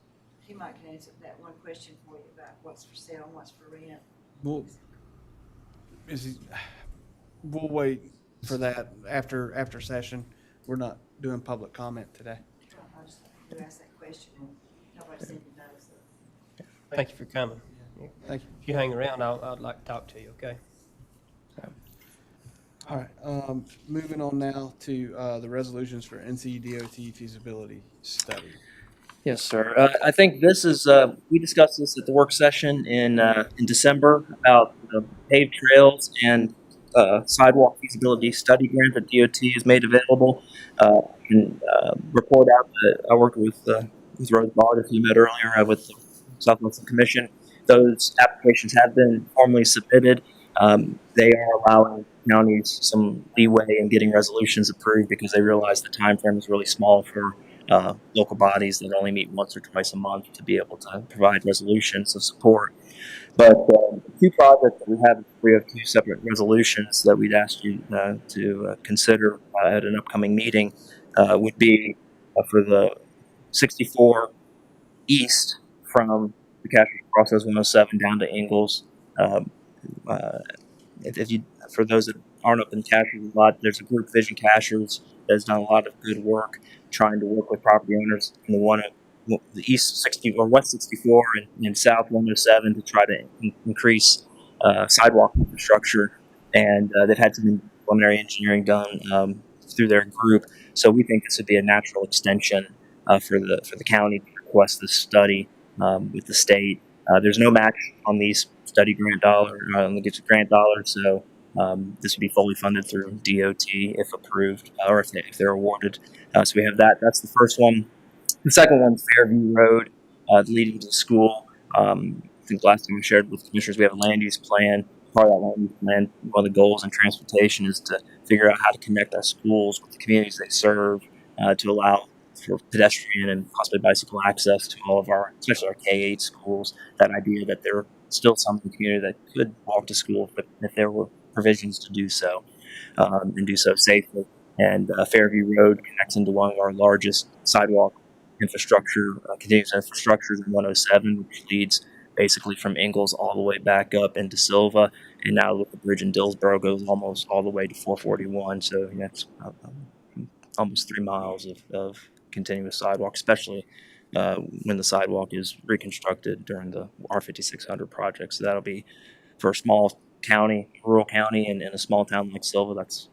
[SPEAKER 19] He might can answer that one question for you about what's for sale and what's for rent.
[SPEAKER 4] We'll wait for that after session. We're not doing public comment today.
[SPEAKER 19] I just you asked that question and nobody seemed to know, so.
[SPEAKER 7] Thank you for coming.
[SPEAKER 4] Thank you.
[SPEAKER 7] If you hang around, I'd like to talk to you, okay?
[SPEAKER 4] All right, moving on now to the resolutions for NCDOT feasibility study.
[SPEAKER 14] Yes, sir. I think this is, we discussed this at the work session in December about the paved trails and sidewalk feasibility study grant that DOT has made available. I can report out that I worked with Rose Bard, as you met earlier, with the Southwestern Commission. Those applications have been formally submitted. They are allowing counties some leeway in getting resolutions approved because they realize the time frame is really small for local bodies that only meet once or twice a month to be able to provide resolutions of support. But the two projects that we have, we have two separate resolutions that we'd ask you to consider at an upcoming meeting would be for the 64 east from the Cashers Crossroads 107 down to Ingalls. If you, for those that aren't up in Cashers a lot, there's a group, Vision Cashers, that has done a lot of good work trying to work with property owners in the east 60 or west 64 and south 107 to try to increase sidewalk infrastructure, and they've had some preliminary engineering done through their group. So we think this would be a natural extension for the county to request this study with the state. There's no match on these study grant dollars, so this would be fully funded through DOT if approved or if they're awarded. So we have that. That's the first one. The second one's Fairview Road leading to the school. I think last time we shared with commissioners, we have a land use plan. Part of that land use plan, one of the goals in transportation is to figure out how to connect our schools with the communities they serve to allow for pedestrian and possibly bicycle access to all of our, especially our K-8 schools. That idea that there are still some in the community that could walk to school if there were provisions to do so and do so safely. And Fairview Road connects into one of our largest sidewalk infrastructure, continuous infrastructures in 107, which leads basically from Ingalls all the way back up into Silva, and now with the bridge in Dillsboro goes almost all the way to 441. So that's almost 3 miles of continuous sidewalk, especially when the sidewalk is reconstructed during the R5600 project. So that'll be for a small county, rural county, and in a small town like Silva, that's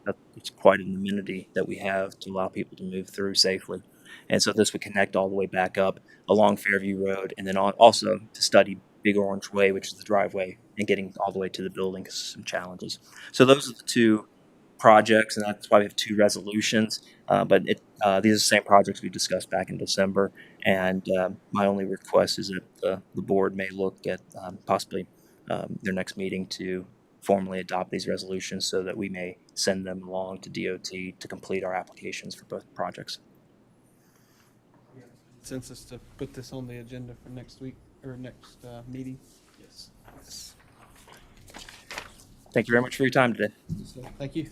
[SPEAKER 14] quite an amenity that we have to allow people to move through safely. And so this would connect all the way back up along Fairview Road, and then also to study Big Orange Way, which is the driveway, and getting all the way to the building because some challenges. So those are the two projects, and that's why we have two resolutions. But these are the same projects we discussed back in December, and my only request is that the board may look at possibly their next meeting to formally adopt these resolutions so that we may send them along to DOT to complete our applications for both projects.
[SPEAKER 4] Consensus to put this on the agenda for next week or next meeting?
[SPEAKER 14] Yes. Thank you very much for your time today.
[SPEAKER 4] So, thank you.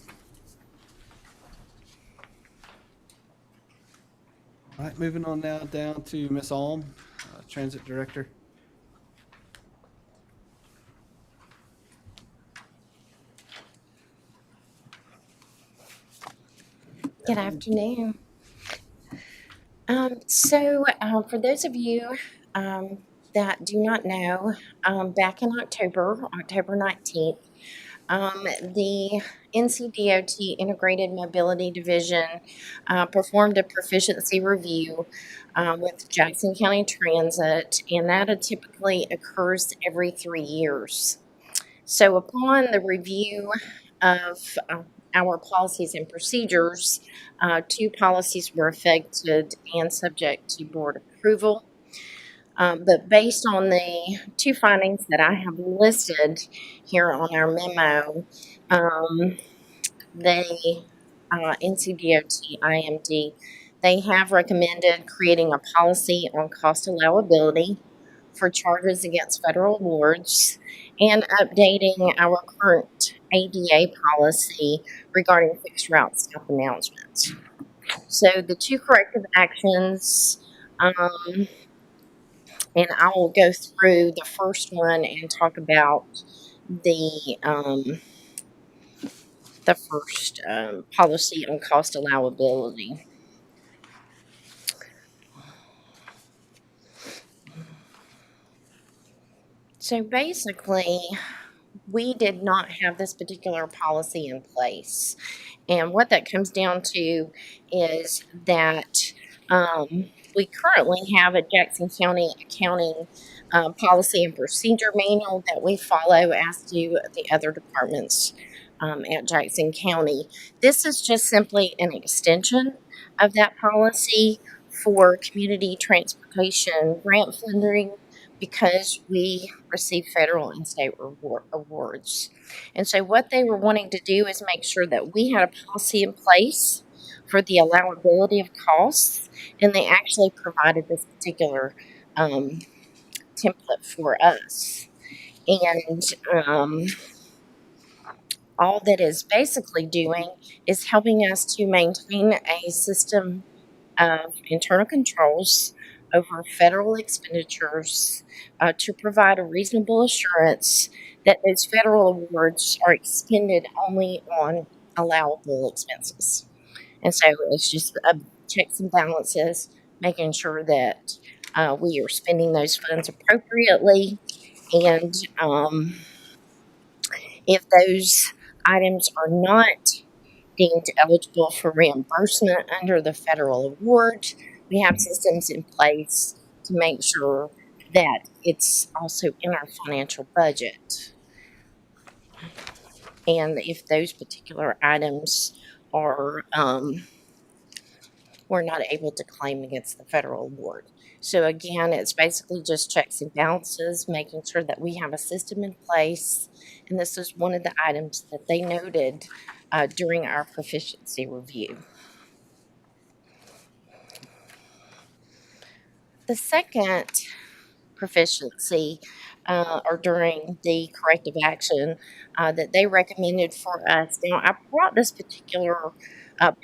[SPEAKER 4] All right, moving on now down to Ms. Alm, Transit Director.
[SPEAKER 20] Good afternoon. For those of you that do not know, back in October 19th, the NCDOT Integrated Mobility Division performed a proficiency review with Jackson County Transit, and that typically occurs every 3 years. So upon the review of our policies and procedures, 2 policies were affected and subject to board approval. But based on the two findings that I have listed here on our memo, they, NCDOT, IMD, they have recommended creating a policy on cost allowability for charges against federal awards and updating our current ADA policy regarding fixed route stop announcements. So the two corrective actions, and I will go through the first one and talk about the first policy on cost allowability. So basically, we did not have this particular policy in place. And what that comes down to is that we currently have a Jackson County accounting policy and procedure manual that we follow, as do the other departments at Jackson County. This is just simply an extension of that policy for community transportation grant funding, because we receive federal and state awards. And so what they were wanting to do is make sure that we had a policy in place for the allowability of costs, and they actually provided this particular template for us. And all that is basically doing is helping us to maintain a system of internal controls over federal expenditures to provide a reasonable assurance that those federal awards are expended only on allowable expenses. And so it's just checks and balances, making sure that we are spending those funds appropriately. And if those items are not deemed eligible for reimbursement under the federal award, we have systems in place to make sure that it's also in our financial budget. And if those particular items are, we're not able to claim against the federal award. So again, it's basically just checks and balances, making sure that we have a system in place. And this is one of the items that they noted during our proficiency review. The second proficiency, or during the corrective action that they recommended for us. Now, I brought this particular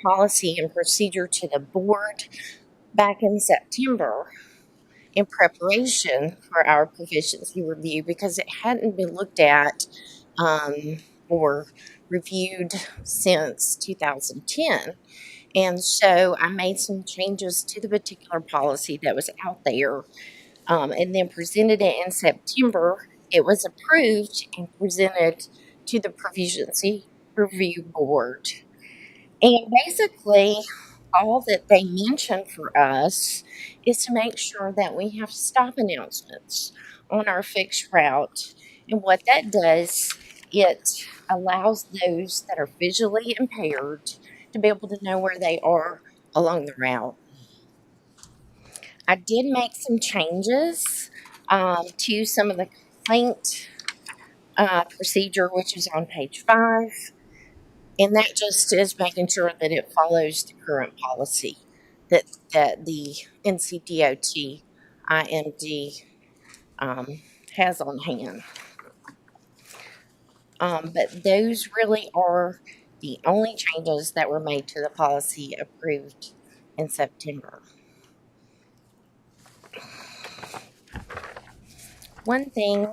[SPEAKER 20] policy and procedure to the board back in September in preparation for our proficiency review, because it hadn't been looked at or reviewed since 2010. And so I made some changes to the particular policy that was out there, and then presented it in September. It was approved and presented to the Proficiency Review Board. And basically, all that they mentioned for us is to make sure that we have stop announcements on our fixed route. And what that does, it allows those that are visually impaired to be able to know where they are along the route. I did make some changes to some of the complaint procedure, which is on page 5. And that just is making sure that it follows the current policy that the NCDOT IMD has on hand. But those really are the only changes that were made to the policy approved in September. One thing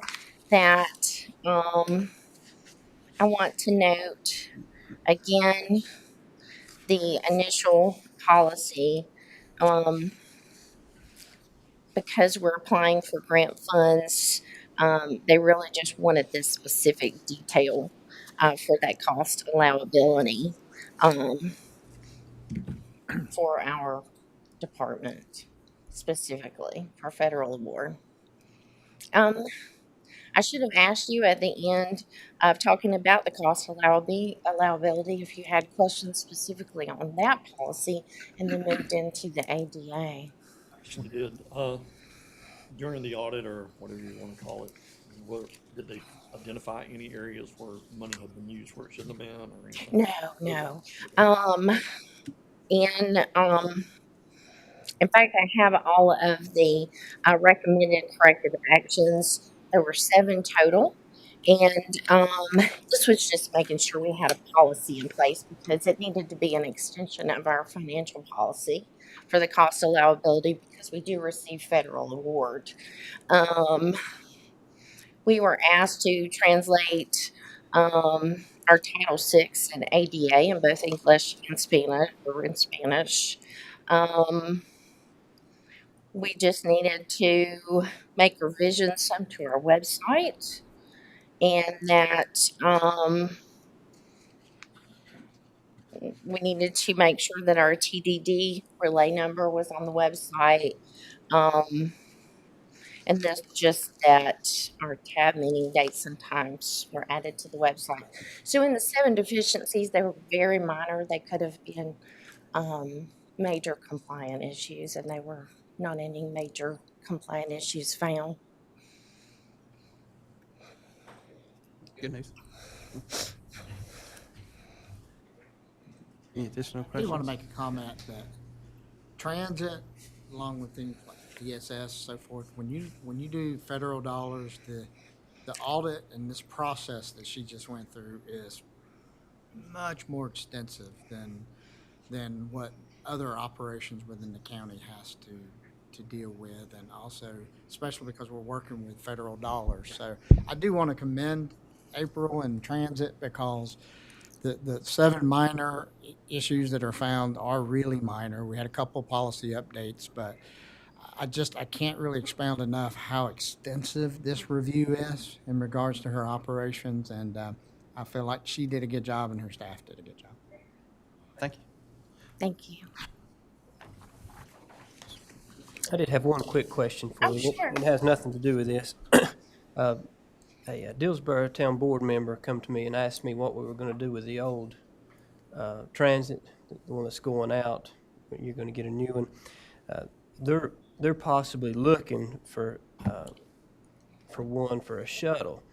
[SPEAKER 20] that I want to note, again, the initial policy, because we're applying for grant funds, they really just wanted this specific detail for that cost allowability for our department, specifically for federal award. I should have asked you at the end of talking about the cost allowability if you had questions specifically on that policy, and then moved into the ADA.
[SPEAKER 18] Actually did. During the audit, or whatever you want to call it, did they identify any areas where money had been used where it shouldn't have been or anything?
[SPEAKER 20] No. And in fact, I have all of the recommended corrective actions. There were 7 total. And this was just making sure we had a policy in place because it needed to be an extension of our financial policy for the cost allowability because we do receive federal award. We were asked to translate our Title VI and ADA in both English and Spanish, or in Spanish. We just needed to make revisions some to our website, and that we needed to make sure that our TDD relay number was on the website. And that's just that our tab meeting dates and times were added to the website. So in the 7 deficiencies, they were very minor. They could have been major compliant issues, and they were not any major compliant issues found.
[SPEAKER 4] Good news. Any additional
[SPEAKER 2] I
[SPEAKER 4] questions?
[SPEAKER 2] do want to make a comment that transit, along with things like DSS, so forth, when you do federal dollars, the audit and this process that she just went through is much more extensive than what other operations within the county has to deal with, and also especially because we're working with federal dollars. So I do want to commend April and transit because the 7 minor issues that are found are really minor. We had a couple policy updates, but I can't really expound enough how extensive this review is in regards to her operations, and I feel like she did a good job and her staff did a good job.
[SPEAKER 4] Thank you.
[SPEAKER 20] Thank you.
[SPEAKER 7] I did have one quick question for
[SPEAKER 20] Oh,
[SPEAKER 7] you.
[SPEAKER 20] sure.
[SPEAKER 7] It has nothing to do with this. A Dillsboro Town Board member come to me and asked me what we were going to do with the old transit, the one that's going out. You're going to get a new one. They're possibly looking for one for a shuttle.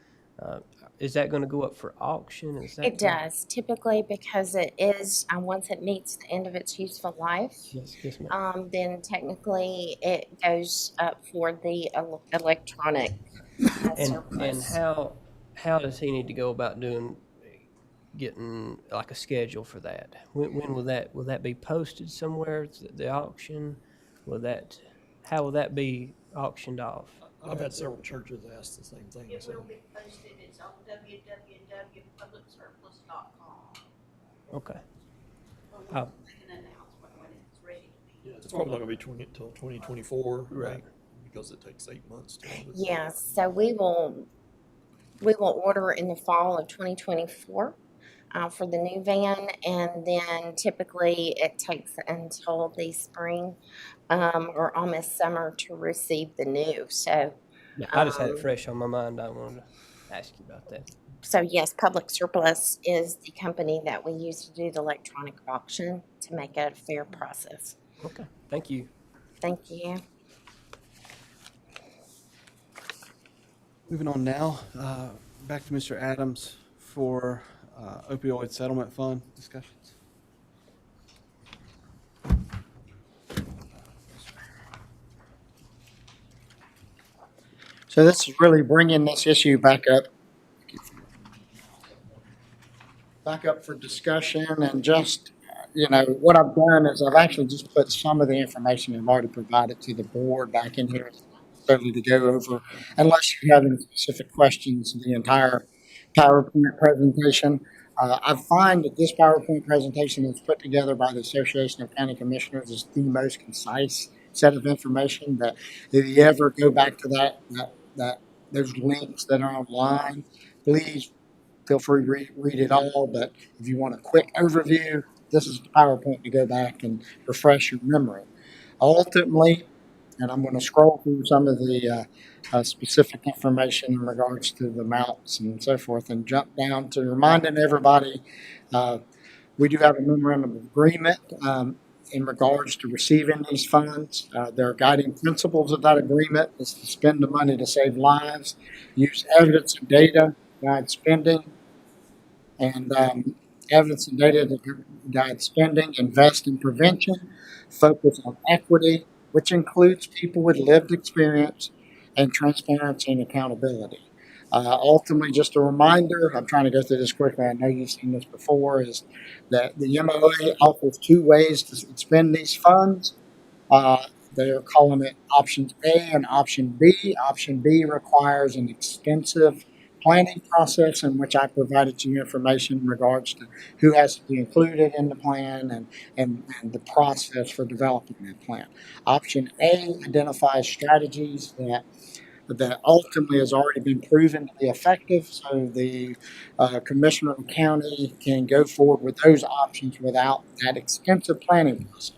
[SPEAKER 7] Is that going to go up for auction?
[SPEAKER 20] It does typically because it is once it meets the end of its useful life.
[SPEAKER 7] Yes, ma'am.
[SPEAKER 20] Then technically it goes up for the electronic
[SPEAKER 7] And
[SPEAKER 20] surplus.
[SPEAKER 7] how does he need to go about getting like a schedule for that? When will that be posted somewhere? The auction? How will that be auctioned off?
[SPEAKER 18] I've had several churches ask the same thing.
[SPEAKER 6] It
[SPEAKER 18] so-
[SPEAKER 6] will be posted, it's on www.publicsurplus.com.
[SPEAKER 7] Okay.
[SPEAKER 6] We'll
[SPEAKER 7] Oh.
[SPEAKER 6] make an announcement when it's ready to be.
[SPEAKER 18] Yeah, it's probably not gonna be till 2024,
[SPEAKER 7] Right.
[SPEAKER 18] right? Because it takes 8 months to.
[SPEAKER 20] Yes, so we will order in the fall of 2024 for the new van, and then typically it takes until the spring or almost summer to receive the new. So
[SPEAKER 7] I just had it fresh on my mind. I wanted to ask you about that.
[SPEAKER 20] So yes, Public Surplus is the company that we use to do the electronic auction to make it a fair process.
[SPEAKER 7] Okay, thank you.
[SPEAKER 20] Thank you.
[SPEAKER 4] Moving on now, back to Mr. Adams for opioid settlement fund discussions.
[SPEAKER 2] So this is really bringing this issue back up for discussion, and just, what I've done is I've actually just put some of the information I've already provided to the board back in here, certainly to go over, unless you have any specific questions, the entire PowerPoint presentation. I find that this PowerPoint presentation that's put together by the Association of County Commissioners is the most concise set of information that if you ever go back to those links that are online, please feel free to read it all. But if you want a quick overview, this is the PowerPoint to go back and refresh your memory. Ultimately, and I'm going to scroll through some of the specific information in regards to the amounts and so forth, and jump down to reminding everybody we do have a memorandum of agreement in regards to receiving these funds. Their guiding principles of that agreement is to spend the money to save lives, use evidence and data, guide spending, and evidence and data to guide spending, invest in prevention, focus on equity, which includes people with lived experience, and transparency and accountability. Ultimately, just a reminder, I'm trying to go through this quickly, I know you've seen this before, is that the MOA offers two ways to spend these funds. They're calling it options A and option B. Option B requires an extensive planning process in which I provided you information in regards to who has to be included in the plan and the process for developing that plan. Option A identifies strategies that ultimately has already been proven to be effective, so the commissioner of the county can go forward with those options without that extensive planning process.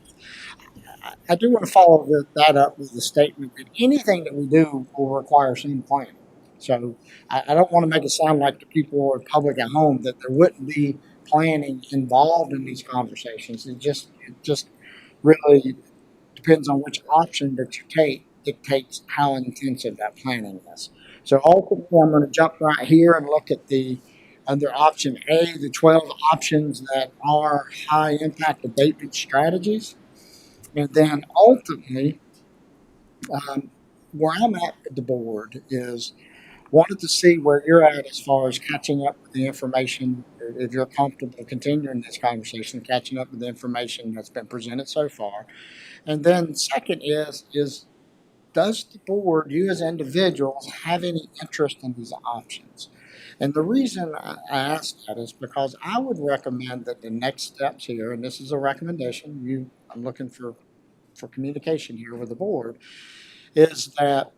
[SPEAKER 2] I do want to follow that up with the statement that anything that we do will require some planning. So I don't want to make it sound like the people or public at home that there wouldn't be planning involved in these conversations. It just really depends on which option that you take dictates how intensive that planning is. So ultimately, I'm going to jump right here and look at under option A, the 12 options that are high impact abatement strategies. And then ultimately, where I'm at with the board is wanted to see where you're at as far as catching up with the information, if you're comfortable continuing this conversation, catching up with the information that's been presented so far. And then second is does the board, you as individuals, have any interest in these options? And the reason I ask that is because I would recommend that the next steps here, and this is a recommendation, I'm looking for communication here with the board, is that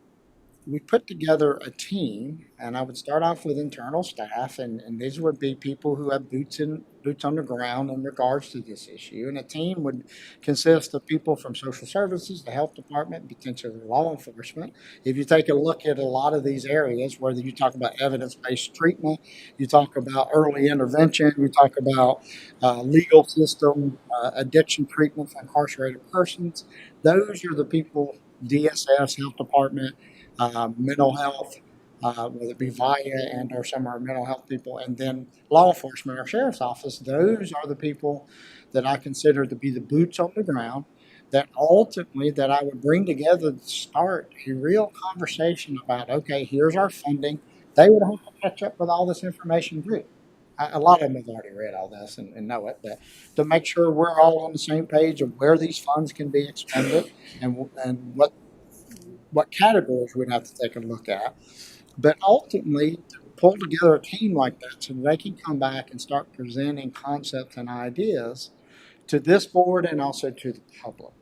[SPEAKER 2] we put together a team, and I would start off with internal staff, and these would be people who have boots on the ground in regards to this issue. And a team would consist of people from social services, the health department, potentially law enforcement. If you take a look at a lot of these areas, whether you talk about evidence-based treatment, you talk about early intervention, you talk about legal system, addiction treatment for incarcerated persons, those are the people, DSS, health department, mental health, whether it be VIA and or some of our mental health people, and then law enforcement, our sheriff's office, those are the people that I consider to be the boots on the ground that ultimately that I would bring together to start a real conversation about, okay, here's our funding. They would have to catch up with all this information too. A lot of them have already read all this and know it, but to make sure we're all on the same page of where these funds can be expended and what categories we'd have to take a look at. But ultimately, to pull together a team like that so they can come back and start presenting concepts and ideas to this board and also to the public.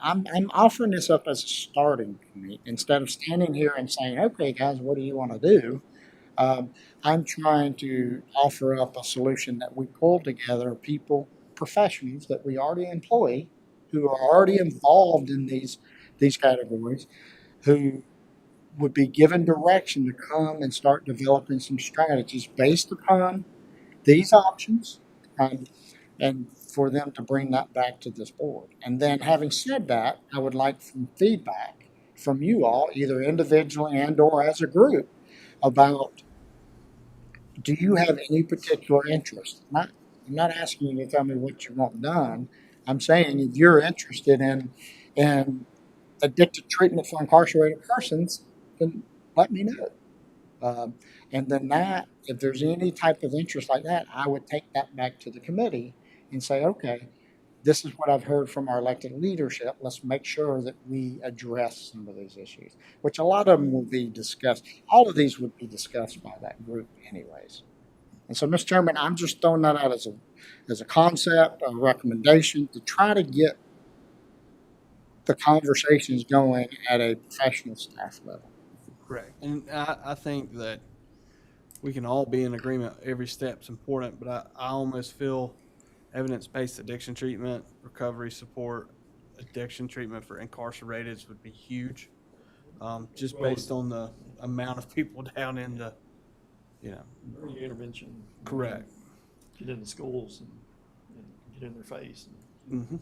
[SPEAKER 2] I'm offering this up as a starting point instead of standing here and saying, okay, guys, what do you want to do? I'm trying to offer up a solution that we pull together people, professionals that we already employ who are already involved in these categories, who would be given direction to come and start developing some strategies based upon these options, and for them to bring that back to this board. And then having said that, I would like some feedback from you all, either individually and or as a group, about do you have any particular interest? I'm not asking you to tell me what you want done. I'm saying if you're interested in addicted treatment for incarcerated persons, then let me know. And then if there's any type of interest like that, I would take that back to the committee and say, okay, this is what I've heard from our elected leadership. Let's make sure that we address some of these issues, which a lot of them will be discussed. All of these would be discussed by that group anyways. And so, Mr. Chairman, I'm just throwing that out as a concept, a recommendation to try to get the conversations going at a professional staff level.
[SPEAKER 4] Correct. And I think that we can all be in agreement. Every step's important, but I almost feel evidence-based addiction treatment, recovery support, addiction treatment for incarcerateds would be huge. Just based on the amount of people down in the,
[SPEAKER 18] Early intervention.
[SPEAKER 4] Correct.
[SPEAKER 18] Get in the schools and get in their face.
[SPEAKER 4] Mm-hmm.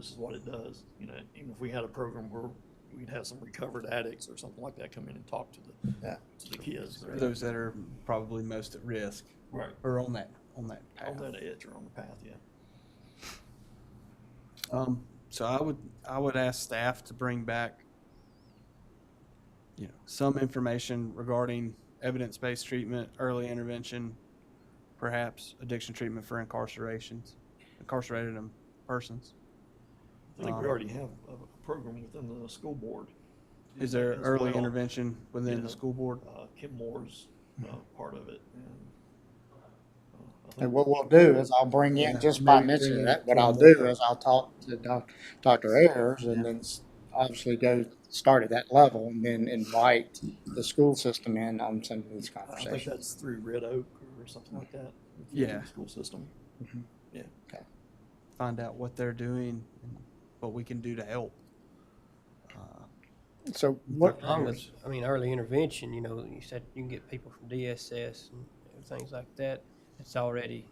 [SPEAKER 18] this is what it does. You know, even if we had a program where we'd have some recovered addicts or something like that come in and talk to the kids.
[SPEAKER 4] Those that are probably most at risk.
[SPEAKER 18] Right.
[SPEAKER 4] Or on that path.
[SPEAKER 18] On that edge or on the path, yeah.
[SPEAKER 4] So I would ask staff to bring back, some information regarding evidence-based treatment, early intervention, perhaps addiction treatment for incarcerated persons.
[SPEAKER 18] I think we already have a program within the school board.
[SPEAKER 4] Is there
[SPEAKER 18] as
[SPEAKER 4] early
[SPEAKER 18] well.
[SPEAKER 4] intervention within the school board?
[SPEAKER 18] Kim Moore's part of it.
[SPEAKER 2] And what we'll do is I'll bring in, just by mentioning that, what I'll do is I'll talk to Dr. Ayers and then obviously start at that level and then invite the school system in on some of these
[SPEAKER 18] I think
[SPEAKER 2] conversations.
[SPEAKER 18] that's through Red Oak or something like that.
[SPEAKER 4] Yeah.
[SPEAKER 18] School system.
[SPEAKER 2] Mhm.
[SPEAKER 18] Yeah.
[SPEAKER 2] Okay.
[SPEAKER 4] Find out what they're doing and what we can do to help.
[SPEAKER 2] So what?
[SPEAKER 7] Early intervention, you said you can get people from DSS and things like that. It's already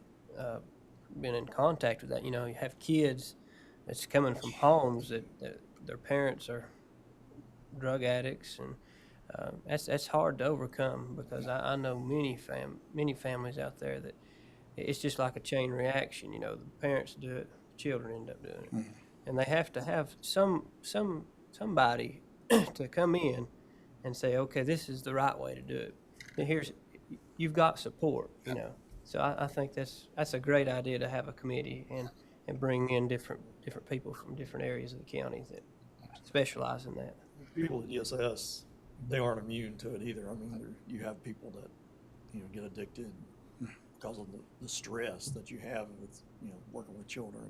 [SPEAKER 7] been in contact with that. You have kids that's coming from homes that their parents are drug addicts, and that's hard to overcome because I know many families out there that it's just like a chain reaction. The parents do it, the children end up doing it, and they have to have somebody to come in and say, okay, this is the right way to do it. And you've got support. So I think that's a great idea to have a committee and bring in different people from different areas of the county that specialize in that.
[SPEAKER 18] People at DSS, they aren't immune to it either. I mean, you have people that, get addicted because of the stress that you have with, working with children,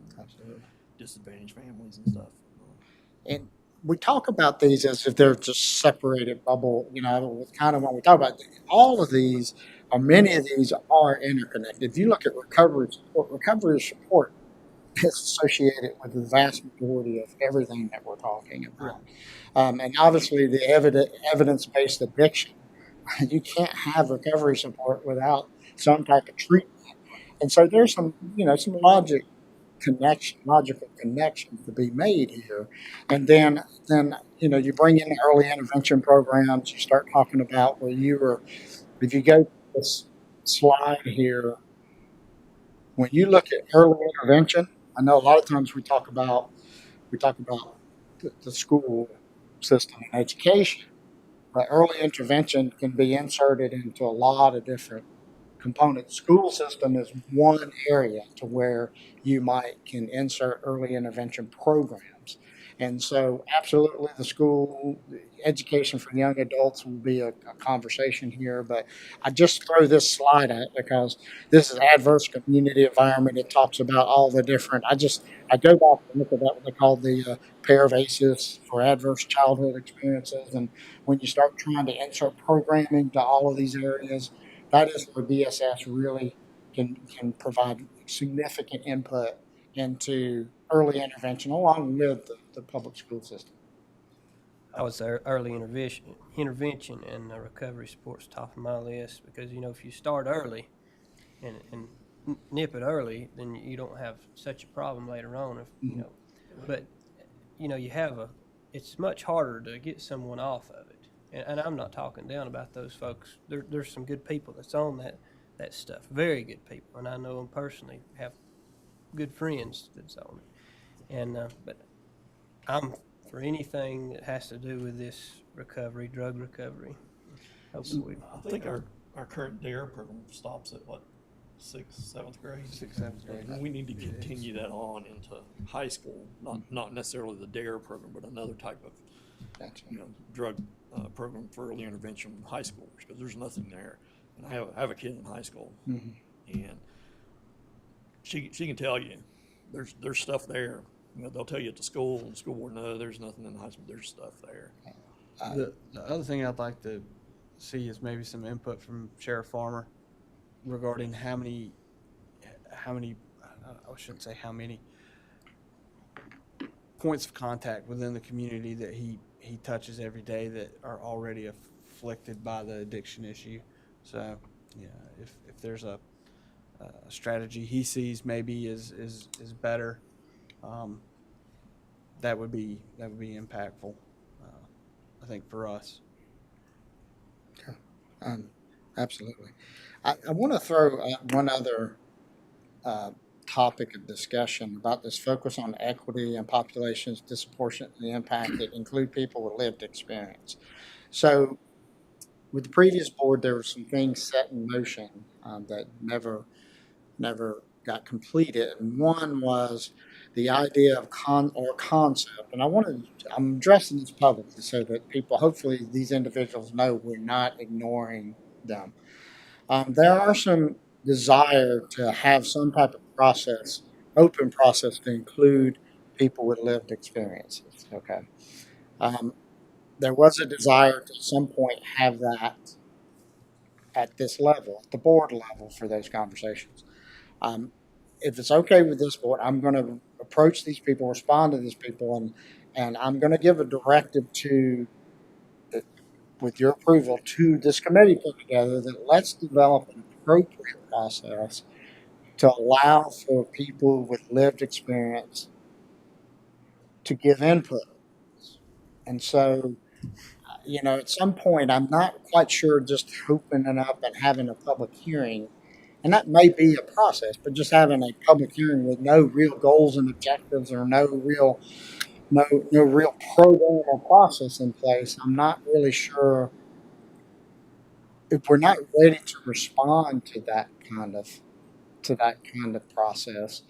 [SPEAKER 18] disadvantaged families and stuff.
[SPEAKER 2] And we talk about these as if they're just separated bubble, with kind of when we talk about all of these, or many of these are interconnected. If you look at recovery support is associated with the vast majority of everything that we're talking about. And obviously the evidence-based addiction, you can't have recovery support without some type of treatment. And so there's some logical connections to be made here. And then you bring in the early intervention programs, you start talking about if you go to this slide here, when you look at early intervention, I know a lot of times we talk about the school system and education, but early intervention can be inserted into a lot of different components. School system is one area to where you can insert early intervention programs. And so absolutely the school education for young adults will be a conversation here, but I just throw this slide at because this is adverse community environment. It talks about all the different, I go back and look at that, what they call the pair of ACEs for adverse childhood experiences. And when you start trying to insert programming to all of these areas, that is where DSS really can provide significant input into early intervention along with the public school system.
[SPEAKER 7] I would say early intervention and recovery support's top of my list because, if you start early and nip it early, then you don't have such a problem later on. But it's much harder to get someone off of it. And I'm not talking down about those folks. There's some good people that's on that stuff, very good people. And I know them personally, have good friends that's on it. And but I'm for anything that has to do with this recovery, drug recovery. Hopefully,
[SPEAKER 18] I think our current DARE program stops at what, 6th, 7th grade?
[SPEAKER 4] 6th, 7th grade.
[SPEAKER 18] We need to continue that on into high school, not necessarily the DARE program, but another type of drug program for early intervention in high schoolers, because there's nothing there. And I have a kid in high school, and she can tell you there's stuff there. They'll tell you at the school board, no, there's nothing in the high school. There's stuff there.
[SPEAKER 4] The other thing I'd like to see is maybe some input from Sheriff Farmer regarding how many, I shouldn't say how many, points of contact within the community that he touches every day that are already afflicted by the addiction issue. So, if there's a strategy he sees maybe is better, that would be impactful, I think, for us.
[SPEAKER 2] Absolutely. I want to throw one other topic of discussion about this focus on equity and populations disproportionately impacted include people with lived experience. So with the previous board, there were some things set in motion that never got completed. And one was the idea of concept. And I'm addressing this publicly so that people, hopefully these individuals know we're not ignoring them. There are some desire to have some type of process, open process to include people with lived experiences. Okay. There was a desire to at some point have that at this level, at the board level for those conversations. If it's okay with this board, I'm going to approach these people, respond to these people, and I'm going to give a directive to, with your approval, to this committee put together that let's develop an appropriate process to allow for people with lived experience to give input. And so, at some point, I'm not quite sure just opening up and having a public hearing, and that may be a process, but just having a public hearing with no real goals and objectives or no real program or process in place, I'm not really sure if we're not ready to respond to that kind of process,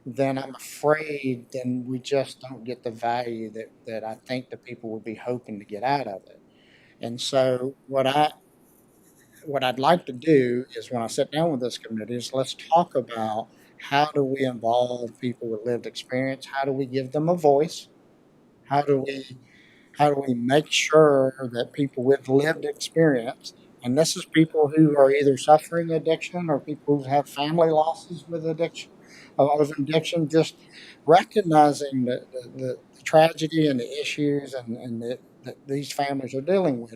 [SPEAKER 2] then I'm afraid then we just don't get the value that I think the people would be hoping to get out of it. And so what I'd like to do is when I sit down with this committee is let's talk about how do we involve people with lived experience? How do we give them a voice? How do we make sure that people with lived experience, and this is people who are either suffering addiction or people who have family losses with addiction, just recognizing the tragedy and the issues and that these families are dealing with.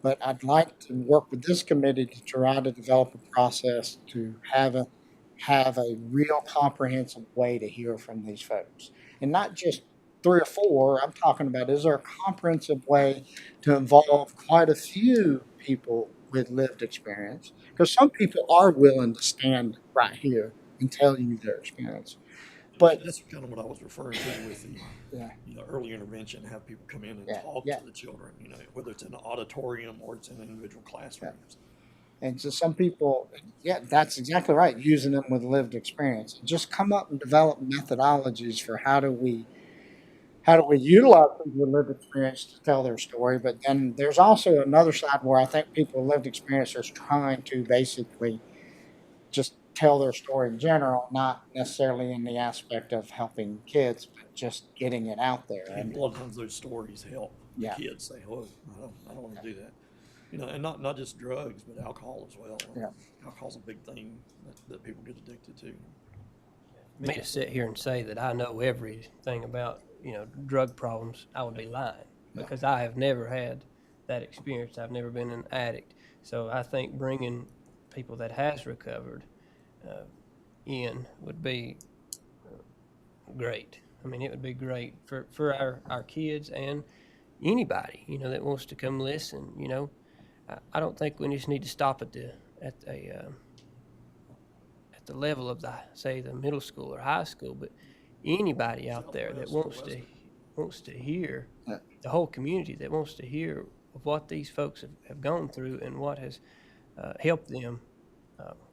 [SPEAKER 2] But I'd like to work with this committee to try to develop a process to have a real comprehensive way to hear from these folks. And not just 3 or 4, I'm talking about is there a comprehensive way to involve quite a few people with lived experience? Because some people are willing to stand right here and tell you their experience. But
[SPEAKER 18] that's kind of what I was referring to with the early intervention, have people come in and talk to the children, whether it's in an auditorium or it's in individual classrooms.
[SPEAKER 2] And so some people, that's exactly right, using them with lived experience. Just come up and develop methodologies for how do we utilize people with lived experience to tell their story. But then there's also another side where I think people with lived experience are trying to basically just tell their story in general, not necessarily in the aspect of helping kids, but just getting it out there.
[SPEAKER 18] And a lot of times those stories help kids say, "Oh, I don't want to do that," and not just drugs, but alcohol as well.
[SPEAKER 2] Yeah.
[SPEAKER 18] Alcohol's a big thing that people get addicted to.
[SPEAKER 7] Me to sit here and say that I know everything about drug problems, I would be lying because I have never had that experience. I've never been an addict, so I think bringing people that has recovered in would be great. I mean, it would be great for our kids and anybody that wants to come listen. I don't think we just need to stop at the level of the middle school or high school, but anybody out there that wants to hear, the whole community that wants to hear of what these folks have gone through and what has helped them.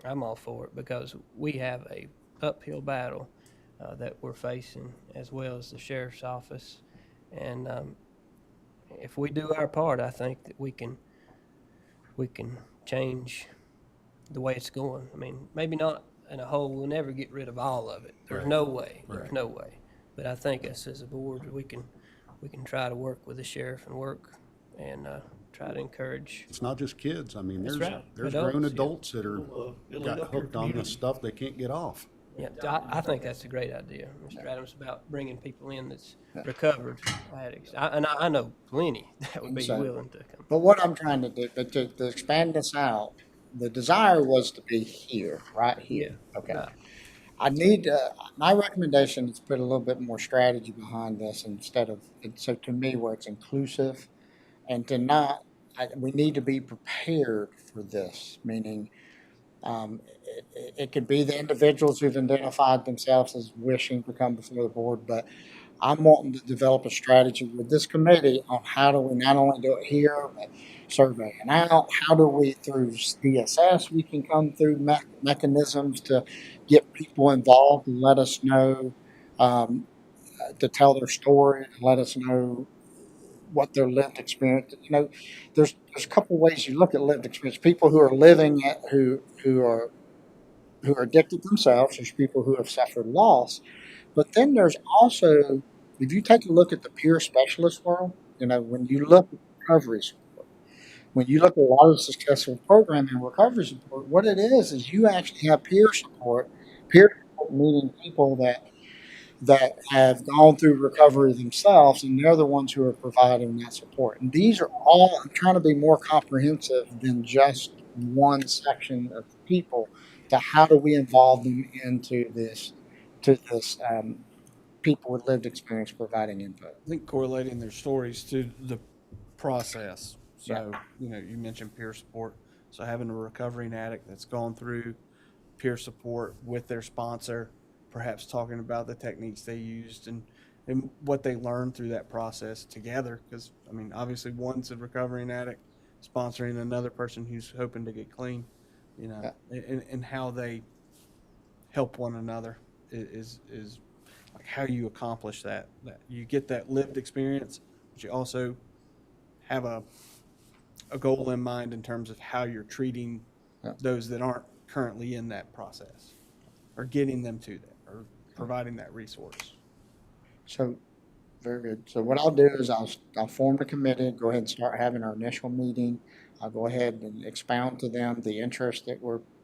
[SPEAKER 7] I'm all for it because we have a uphill battle that we're facing, as well as the sheriff's office. And if we do our part, I think that we can change the way it's going. I mean, maybe not in a whole. We'll never get rid of all of it. There's no way. There's no way. But I think us as a board, we can try to work with the sheriff and work and try to encourage.
[SPEAKER 10] It's not just kids. I mean, there's
[SPEAKER 7] Adults,
[SPEAKER 10] grown adults that are
[SPEAKER 18] It'll
[SPEAKER 10] got
[SPEAKER 18] help your
[SPEAKER 10] hooked on this
[SPEAKER 18] community.
[SPEAKER 10] stuff they can't get off.
[SPEAKER 7] Yeah, I think that's a great idea, Mr. Adams, about bringing people in that's recovered addicts. I know plenty that would be
[SPEAKER 2] So-
[SPEAKER 7] willing to come.
[SPEAKER 2] But what I'm trying to do, but to expand this out, the desire was to be here, right here. Okay. I need, my recommendation is put a little bit more strategy behind this instead of, so to me, where it's inclusive and to not, we need to be prepared for this, meaning it could be the individuals who've identified themselves as wishing to come before the board, but I'm wanting to develop a strategy with this committee on how do we not only do it here, but surveying out, how do we, through DSS, we can come through mechanisms to get people involved and let us know, to tell their story, and let us know what their lived experience. You know, there's a couple ways you look at lived experience. People who are living it, who are addicted themselves. There's people who have suffered loss, but then there's also, if you take a look at the peer specialist world, you know, when you look at recovery support, when you look at a lot of successful program in recovery support, what it is you actually have peer support. Peer support meaning people that have gone through recovery themselves, and they're the ones who are providing that support. And these are all, I'm trying to be more comprehensive than just one section of people, to how do we involve them into this, people with lived experience providing input.
[SPEAKER 4] I think correlating their stories to the process. So, you know, you mentioned peer support. So having a recovering addict that's gone through peer support with their sponsor, perhaps talking about the techniques they used and what they learned through that process together. Because, I mean, obviously one's a recovering addict sponsoring another person who's hoping to get clean, you know, and how they help one another is like how you accomplish that you get that lived experience, but you also have a goal in mind in terms of how you're treating those that aren't currently in that process, or getting them to that, or providing that resource.
[SPEAKER 2] So, very good. So what I'll do is I'll form the committee, go ahead and start having our initial meeting. I'll go ahead and expound to them the interest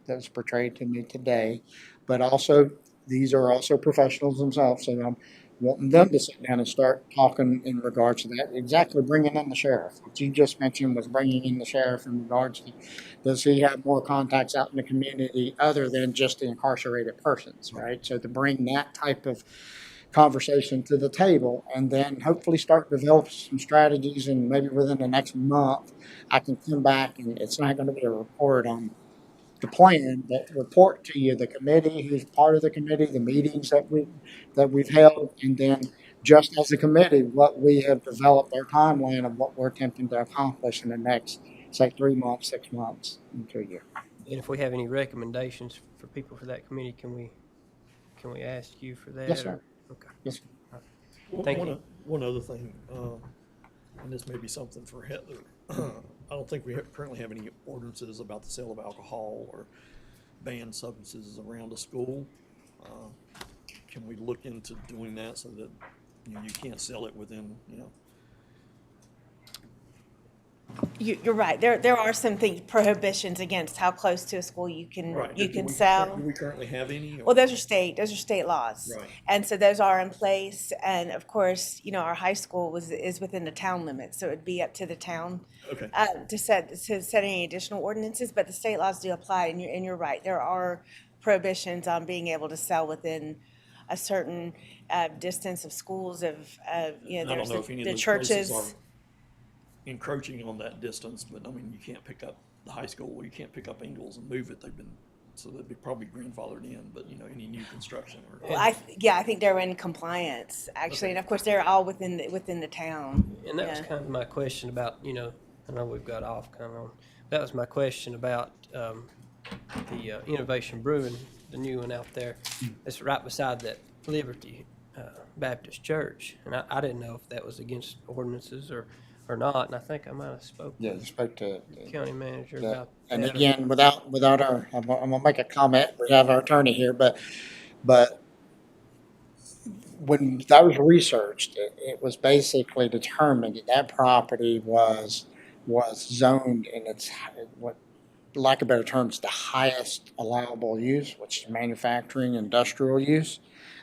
[SPEAKER 2] that's portrayed to me today, but also these are also professionals themselves, so I'm wanting them to sit down and start talking in regards to that. Exactly, bringing in the sheriff. What you just mentioned was bringing in the sheriff in regards to, does he have more contacts out in the community other than just the incarcerated persons, right? So to bring that type of conversation to the table, and then hopefully start developing some strategies, and maybe within the next month I can come back, and it's not going to be a report on the plan, but report to you the committee, who's part of the committee, the meetings that we've held, and then just as a committee, what we have developed, our timeline of what we're attempting to accomplish in the next, say, 3 months, 6 months, into a year.
[SPEAKER 7] And if we have any recommendations for people for that committee, can we ask you for that?
[SPEAKER 2] Yes, sir.
[SPEAKER 7] Okay.
[SPEAKER 2] Yes, sir.
[SPEAKER 7] All right. Thank you.
[SPEAKER 18] One other thing, and this may be something for Heather. I don't think we currently have any ordinances about the sale of alcohol or banned substances around a school. Can we look into doing that so that, you know, you can't sell it within, you know?
[SPEAKER 17] You're right. There are some prohibitions against how close to a school you can sell.
[SPEAKER 18] Do we currently have any?
[SPEAKER 17] Well, those are state laws.
[SPEAKER 18] Right.
[SPEAKER 17] And so those are in place. And of course, you know, our high school is within the town limits, so it'd be up to the town to set any additional ordinances. But the state laws do apply, and you're right. There are prohibitions on being able to sell within a certain distance of schools, of you know,
[SPEAKER 18] I don't know if any of
[SPEAKER 17] the
[SPEAKER 18] those
[SPEAKER 17] churches.
[SPEAKER 18] places are encroaching on that distance, but I mean, you can't pick up the high school, you can't pick up Ingalls and move it. So they'd be probably grandfathered in, but you know, any new construction or.
[SPEAKER 17] Well, I think they're in compliance actually, and of course they're all within the town.
[SPEAKER 7] And that was kind of my question about, you know, I know we've got off kind of on, that was my question about the Innovation Brewing, the new one out there. It's right beside that Liberty Baptist Church, and I didn't know if that was against ordinances or not, and I think I might have spoke.
[SPEAKER 2] Yeah, you spoke to
[SPEAKER 7] the county manager
[SPEAKER 2] that.
[SPEAKER 7] about
[SPEAKER 2] And
[SPEAKER 7] that.
[SPEAKER 2] again, without our, I'm gonna make a comment. We have our attorney here, but when that was researched, it was basically determined that property was zoned in its, what, lack of better terms, the highest allowable use, which is manufacturing, industrial use.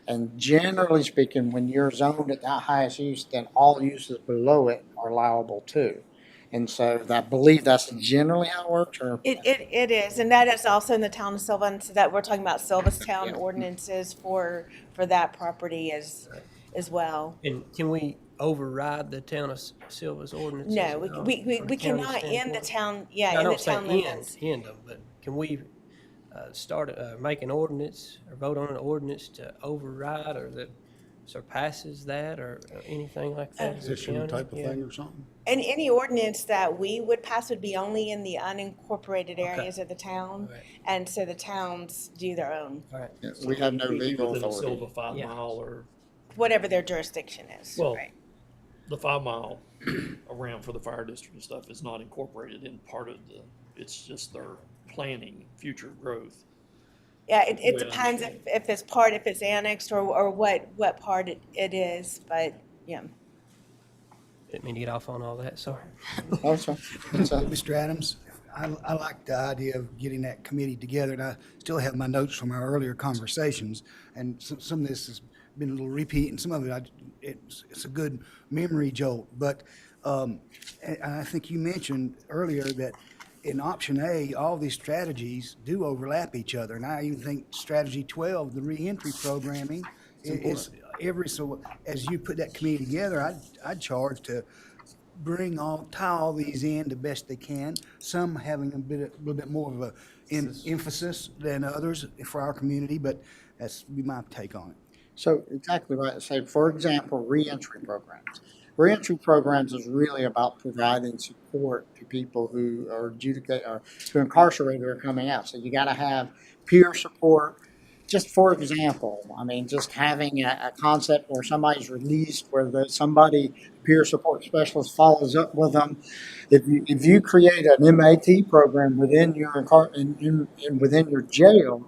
[SPEAKER 2] And generally speaking, when you're zoned at that highest use, then all uses below it are allowable too. And so I believe that's generally how it works, or?
[SPEAKER 17] It is, and that is also in the town of Silva, and so that we're talking about Silvastown ordinances for that property as well.
[SPEAKER 7] And can we override the town of Silva's ordinances?
[SPEAKER 17] No,
[SPEAKER 7] at all
[SPEAKER 17] we
[SPEAKER 7] from a county
[SPEAKER 17] cannot end the
[SPEAKER 7] standpoint?
[SPEAKER 17] town,
[SPEAKER 7] No, I
[SPEAKER 17] in the
[SPEAKER 7] don't say
[SPEAKER 17] town limits.
[SPEAKER 7] end them, but can we make an ordinance or vote on an ordinance to override or that surpasses that or anything like that? as a
[SPEAKER 10] Position
[SPEAKER 7] county?
[SPEAKER 10] type of
[SPEAKER 7] Yeah.
[SPEAKER 10] thing or something?
[SPEAKER 17] And any ordinance that we would pass would be only in the unincorporated areas of the town, and so the towns do their own,
[SPEAKER 2] Yeah, we have no legal
[SPEAKER 18] Within a
[SPEAKER 2] authority.
[SPEAKER 18] Silva 5 mile or,
[SPEAKER 17] whatever their jurisdiction is,
[SPEAKER 18] well,
[SPEAKER 17] right?
[SPEAKER 18] the 5 mile around for the fire district and stuff is not incorporated in part of it's just their planning future growth.
[SPEAKER 17] Yeah, it
[SPEAKER 18] way I
[SPEAKER 17] depends
[SPEAKER 18] understand
[SPEAKER 17] if it's annexed or what part it is, but, yeah.
[SPEAKER 7] Didn't mean to get off on all that, sorry.
[SPEAKER 2] Also,
[SPEAKER 5] Mr. Adams, I like the idea of getting that committee together, and I still have my notes from our earlier conversations, and some of this has been a little repeat, and some of it, it's a good memory jolt, but, and I think you mentioned earlier that in option A, all these strategies do overlap each other, and I even think strategy 12, the reentry programming, is so as you put that committee together, I'd charge to tie all these in the best they can. Some having a little bit more of a emphasis than others for our community, but that's be my take on it.
[SPEAKER 2] So exactly right. So for example, reentry programs. Reentry programs is really about providing support to people who are who incarcerated or coming out. So you got to have peer support. Just for example, I mean, just having a concept where somebody's released, where peer support specialist follows up with them. If you create an MAT program within within your jail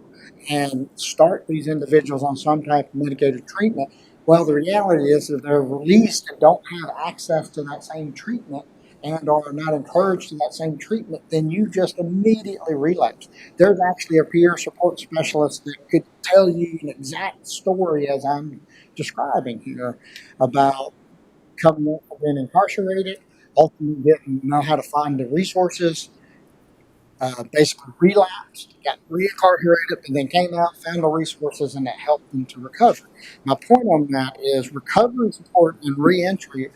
[SPEAKER 2] and start these individuals on some type of medicated treatment, well, the reality is if they're released and don't have access to that same treatment and are not encouraged to that same treatment, then you just immediately relapse. There's actually a peer support specialist that could tell you an exact story as I'm describing here about coming up, being incarcerated, ultimately didn't know how to find the resources, basically relapsed, got reincarcerated, and then came out, found the resources, and it helped them to recover. My point on that is recovery support and reentry,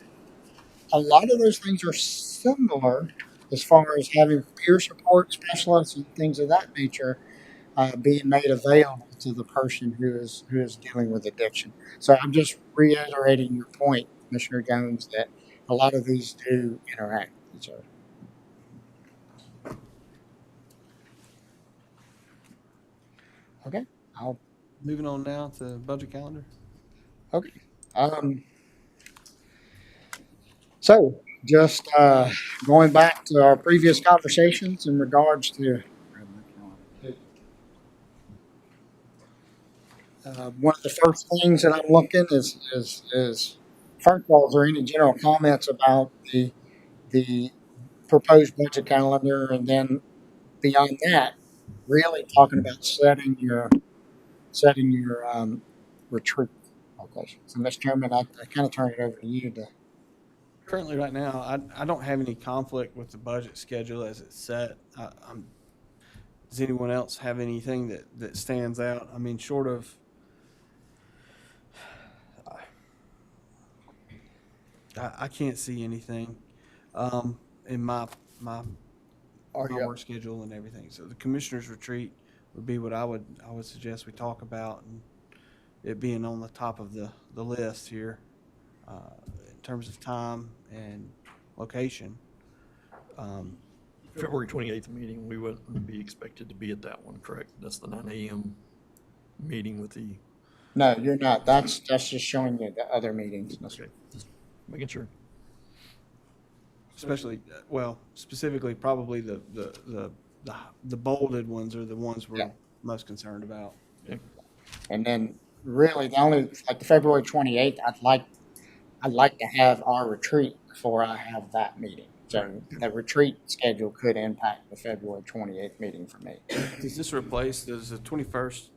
[SPEAKER 2] a lot of those things are similar as far as having peer support specialists and things of that nature being made available to the person who is dealing with addiction. So I'm just reiterating your point, Commissioner Jones, that a lot of these do interact with each other. Okay,
[SPEAKER 4] Moving on now to budget calendar.
[SPEAKER 2] Okay. So just going back to our previous conversations in regards to one of the first things that I'm looking is first of all, is there any general comments about the proposed budget calendar, and then beyond that, really talking about setting your retreat location. So, Mr. Chairman, I kind of turn it over to you to.
[SPEAKER 4] Currently, right now, I don't have any conflict with the budget schedule as it's set. Does anyone else have anything that stands out? I mean, short of I can't see anything in my work schedule and everything. So the commissioner's retreat would be what I would suggest we talk about, and it being on the top of the list here in terms of time and location.
[SPEAKER 18] February 28th meeting, we wouldn't be expected to be at that one, correct? That's the 9 a.m. meeting with the.
[SPEAKER 2] No, you're not. That's just showing you the other meetings.
[SPEAKER 18] Okay, just making sure.
[SPEAKER 4] Especially, specifically, probably the bolded ones are the ones we're most concerned about.
[SPEAKER 18] Yeah.
[SPEAKER 2] And then, really, the only the February 28th, I'd like to have our retreat before I have that meeting. So the retreat schedule could impact the February 28th meeting for me.
[SPEAKER 4] Does the 21st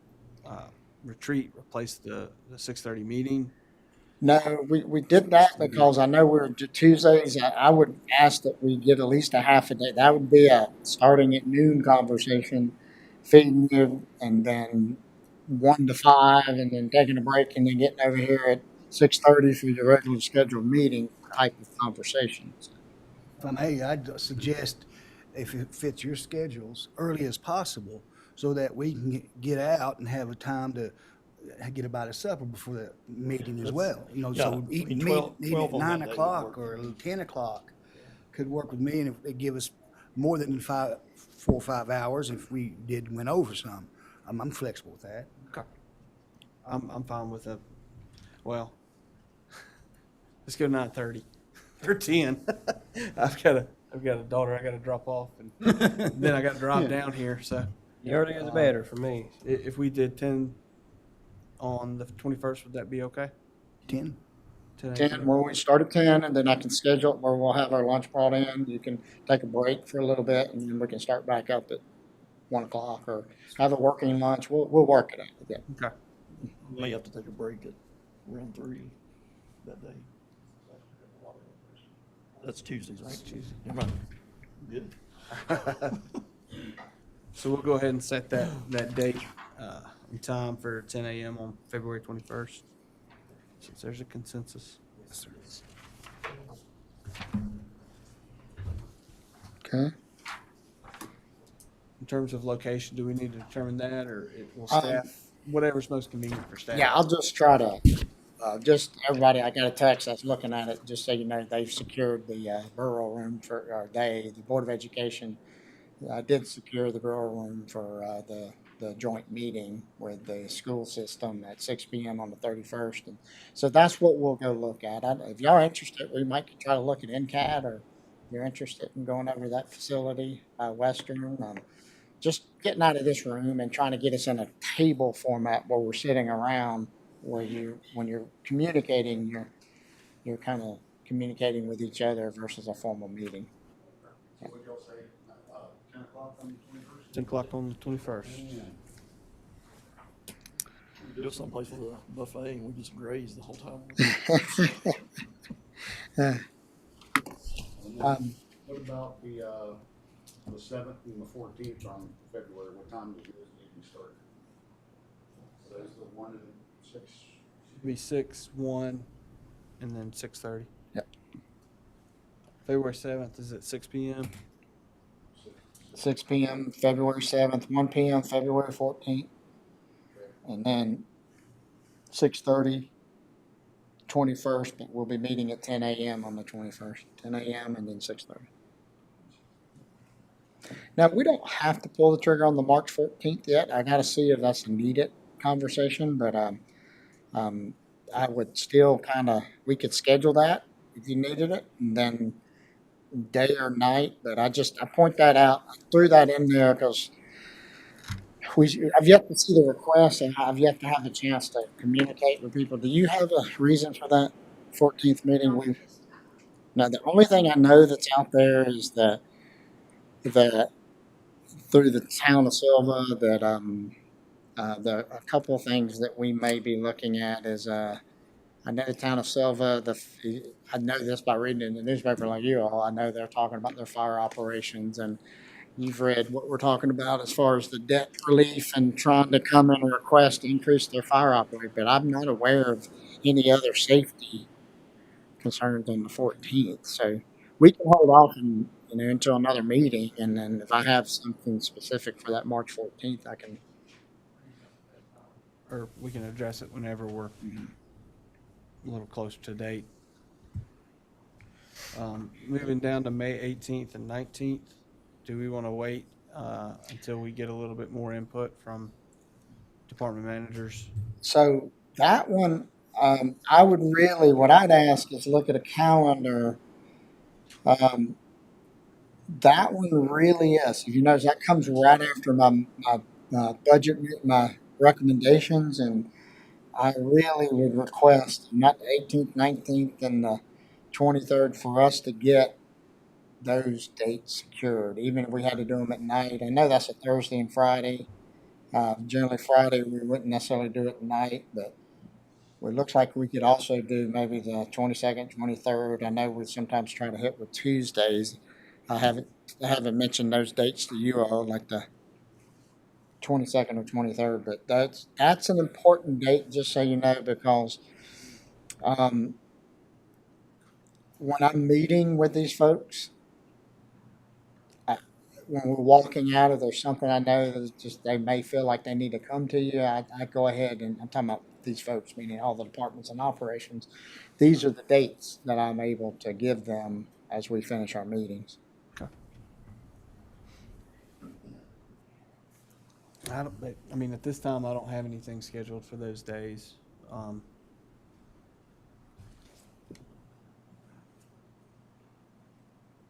[SPEAKER 4] retreat replace the 6:30 meeting?
[SPEAKER 2] No, we did that because I know we're Tuesdays. I would ask that we get at least a half a day. That would be a starting at noon conversation, feeding you, and then 1 to 5, and then taking a break, and then getting over here at 6:30 for your regular scheduled meeting type of conversations.
[SPEAKER 5] If I may, I'd suggest, if it fits your schedules, early as possible, so that we can get out and have a time to get about a supper before the meeting as well. You know,
[SPEAKER 12] Yeah,
[SPEAKER 5] so
[SPEAKER 12] I
[SPEAKER 5] eat
[SPEAKER 12] mean,
[SPEAKER 5] meet
[SPEAKER 12] 12
[SPEAKER 5] at
[SPEAKER 12] on
[SPEAKER 5] 9
[SPEAKER 12] that day would
[SPEAKER 5] o'clock
[SPEAKER 12] work.
[SPEAKER 5] or 10 o'clock could work with me, and if they give us more than 4 or 5 hours, if we went over some, I'm flexible with that.
[SPEAKER 4] Okay. I'm fine with well, let's go 9:30 or 10. I've got a daughter I got to drop off, and then I got to drive down here. So
[SPEAKER 7] The earlier the better for me.
[SPEAKER 4] If we did 10 on the 21st, would that be okay?
[SPEAKER 5] 10?
[SPEAKER 2] 10, where we start at 10, and then I can schedule it where we'll have our lunch brought in. You can take a break for a little bit, and then we can start back up at 1 o'clock or have a working lunch. We'll work it out. Yeah.
[SPEAKER 4] Okay.
[SPEAKER 12] May have to take a break at around 3 that day. That's Tuesdays, right?
[SPEAKER 4] Tuesday.
[SPEAKER 12] Everybody good?
[SPEAKER 4] So we'll go ahead and set that date and time for 10 a.m. on February 21st, since there's a consensus.
[SPEAKER 5] Yes, sir.
[SPEAKER 2] Okay.
[SPEAKER 4] In terms of location, do we need to determine that, or will
[SPEAKER 2] Um,
[SPEAKER 4] staff, whatever's most convenient for staff?
[SPEAKER 2] Yeah, I'll just try to, just everybody, I got a text that's looking at it, just so you know, they've secured the borough room for, the Board of Education did secure the borough room for the joint meeting with the school system at 6 p.m. on the 31st. And so that's what we'll go look at. If y'all are interested, we might try to look at NCAD, or if you're interested in going over that facility, Western. Just getting out of this room and trying to get us in a table format where we're sitting around, where when you're communicating, you're kind of communicating with each other versus a formal meeting.
[SPEAKER 10] So what y'all say, 10 o'clock on the 21st?
[SPEAKER 4] 10 o'clock on the 21st.
[SPEAKER 12] Go someplace with a buffet and we just graze the whole time.
[SPEAKER 10] What about the 7th and the 14th on February? What time does this meeting start? So that's the 1 and 6.
[SPEAKER 4] Be 6, 1, and then 6:30.
[SPEAKER 2] Yep.
[SPEAKER 4] February 7th is at 6 p.m.
[SPEAKER 2] 6 p.m. February 7th, 1 p.m. February 14th, and then 6:30, 21st, but we'll be meeting at 10 a.m. on the 21st, 10 a.m. and then 6:30. Now, we don't have to pull the trigger on the March 14th yet. I got to see if that's a needed conversation, but I would still we could schedule that if you needed it, and then day or night. But I point that out, I threw that in there because I've yet to see the request, and I've yet to have the chance to communicate with people. Do you have a reason for that 14th meeting? No, the only thing I know that's out there is that through the town of Silva, that a couple of things that we may be looking at is I know the town of Silva. I know this by reading in the newspaper like you all. I know they're talking about their fire operations, and you've read what we're talking about as far as the debt relief and trying to come in and request to increase their fire operation. But I'm not aware of any other safety concerns on the 14th. So we can hold off until another meeting, and then if I have something specific for that March 14th, I can.
[SPEAKER 4] Or we can address it whenever we're a little closer to date. Moving down to May 18th and 19th, do we want to wait until we get a little bit more input from department managers?
[SPEAKER 2] So that one, what I'd ask is look at a calendar. That one really is. If you notice, that comes right after my budget, my recommendations, and I really would request not the 18th, 19th, and the 23rd for us to get those dates secured, even if we had to do them at night. I know that's a Thursday and Friday. Generally Friday we wouldn't necessarily do it at night, but It looks like we could also do maybe the 22nd, 23rd. I know we sometimes try to hit with Tuesdays. I haven't mentioned those dates to you all, like the 22nd or 23rd, but that's an important date, just so you know, because um, when I'm meeting with these folks, when we're walking out, if there's something I know that just they may feel like they need to come to you, I go ahead and I'm talking about these folks, meaning all the departments and operations. These are the dates that I'm able to give them as we finish our meetings.
[SPEAKER 4] I mean, at this time, I don't have anything scheduled for those days.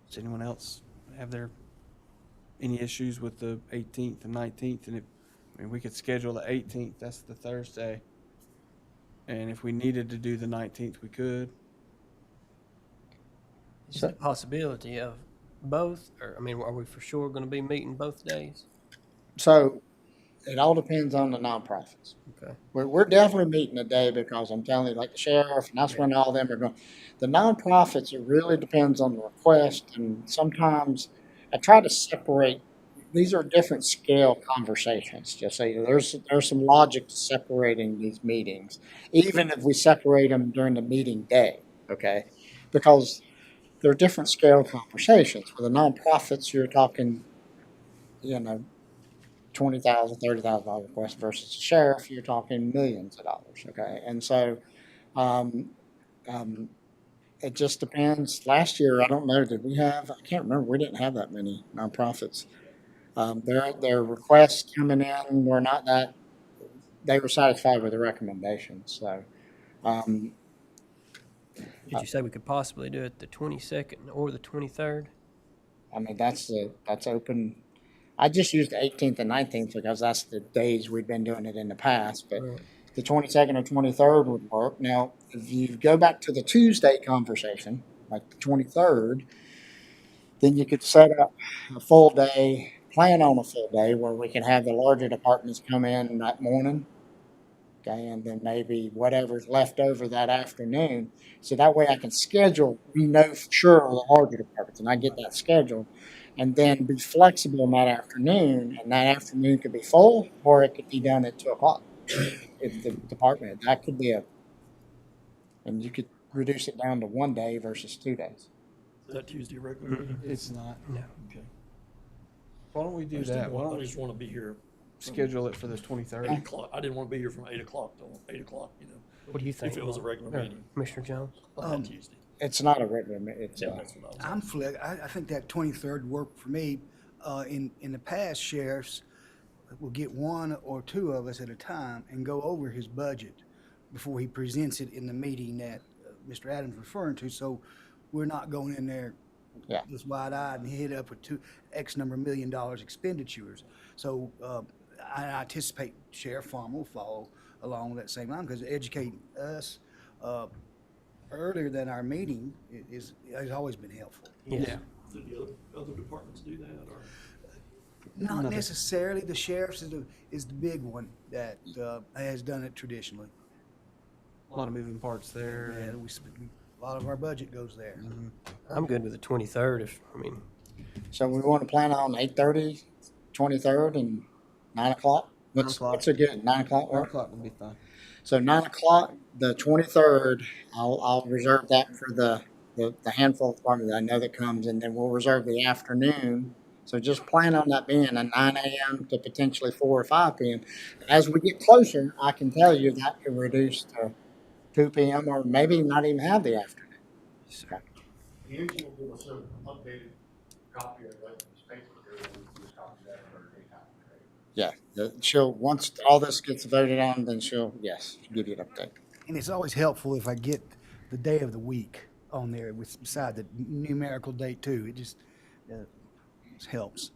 [SPEAKER 4] Does anyone else have any issues with the 18th and 19th? And we could schedule the 18th, that's the Thursday. And if we needed to do the 19th, we could.
[SPEAKER 7] Is there a possibility of both, or, I mean, are we for sure gonna be meeting both days?
[SPEAKER 2] So it all depends on the nonprofits.
[SPEAKER 7] Okay.
[SPEAKER 2] We're definitely meeting today because I'm telling you, like the sheriff, and that's when all them are going. The nonprofits, it really depends on the request, and sometimes I try to separate. These are different scale conversations. Just so there's some logic to separating these meetings, even if we separate them during the meeting day. Okay, because they're different scale conversations. For the nonprofits, you're talking, $20,000, $30,000 request versus the sheriff, you're talking millions of dollars. Okay, and so it just depends. Last year, I don't know, did we have? I can't remember. We didn't have that many nonprofits. Their requests coming in were not that. They were satisfied with the recommendations. So.
[SPEAKER 7] Did you say we could possibly do it the 22nd or the 23rd?
[SPEAKER 2] I mean, that's open. I just used the 18th and 19th because that's the days we've been doing it in the past. But the 22nd or 23rd would work. Now, if you go back to the Tuesday conversation, like the 23rd, then you could set up a full day, plan on a full day where we can have the larger departments come in that morning. Okay, and then maybe whatever's left over that afternoon. So that way I can schedule, we know for sure the larger departments, and I get that scheduled, and then be flexible in that afternoon, and that afternoon could be full, or it could be done at 2 o'clock. If the department, that could be and you could reduce it down to 1 day versus 2 days.
[SPEAKER 18] Is that Tuesday regular?
[SPEAKER 4] It's not.
[SPEAKER 7] No.
[SPEAKER 18] Okay.
[SPEAKER 4] Why don't we do
[SPEAKER 18] I just
[SPEAKER 4] that?
[SPEAKER 18] didn't
[SPEAKER 4] Why
[SPEAKER 18] want-
[SPEAKER 4] don't
[SPEAKER 18] I
[SPEAKER 4] we
[SPEAKER 18] just want to be here.
[SPEAKER 4] schedule it for the
[SPEAKER 18] 8
[SPEAKER 4] 23rd?
[SPEAKER 18] o'clock. I didn't want to be here from 8 o'clock till 8 o'clock,
[SPEAKER 7] What do you think?
[SPEAKER 18] If it was a regular meeting.
[SPEAKER 7] Commissioner Jones?
[SPEAKER 18] On Tuesday.
[SPEAKER 2] It's not a regular, it's
[SPEAKER 18] Yeah, that's what I was.
[SPEAKER 5] I think that 23rd worked for me. In the past, sheriffs will get one or two of us at a time and go over his budget before he presents it in the meeting that Mr. Adams referring to. So we're not going in there just wide-eyed and head up with X number of $1 million expenditures. So I anticipate Sheriff Farmer will follow along that same line because educating us earlier than our meeting has always been helpful.
[SPEAKER 7] Yeah.
[SPEAKER 18] Did the other departments do that, or?
[SPEAKER 5] Not necessarily. The sheriff's is the big one that has done it traditionally.
[SPEAKER 4] A lot of moving parts there.
[SPEAKER 5] Yeah, a lot of our budget goes there.
[SPEAKER 7] I'm good with the 23rd
[SPEAKER 2] So we want to plan on 8:30, 23rd, and 9 o'clock? What's a good, 9 o'clock?
[SPEAKER 4] 9 o'clock would be fine.
[SPEAKER 2] So 9 o'clock, the 23rd, I'll reserve that for the handful of departments that I know that comes, and then we'll reserve the afternoon. So just plan on that being a 9 a.m. to potentially 4 or 5 p.m. As we get closer, I can tell you that can reduce to 2 p.m. or maybe not even have the afternoon. Okay.
[SPEAKER 10] Usually we'll give us an updated copy of what the state will do, and we just copy that for daytime.
[SPEAKER 2] Yeah, she'll, once all this gets voted on, then she'll give you an update.
[SPEAKER 5] And it's always helpful if I get the day of the week on there beside the numerical date too. It just helps.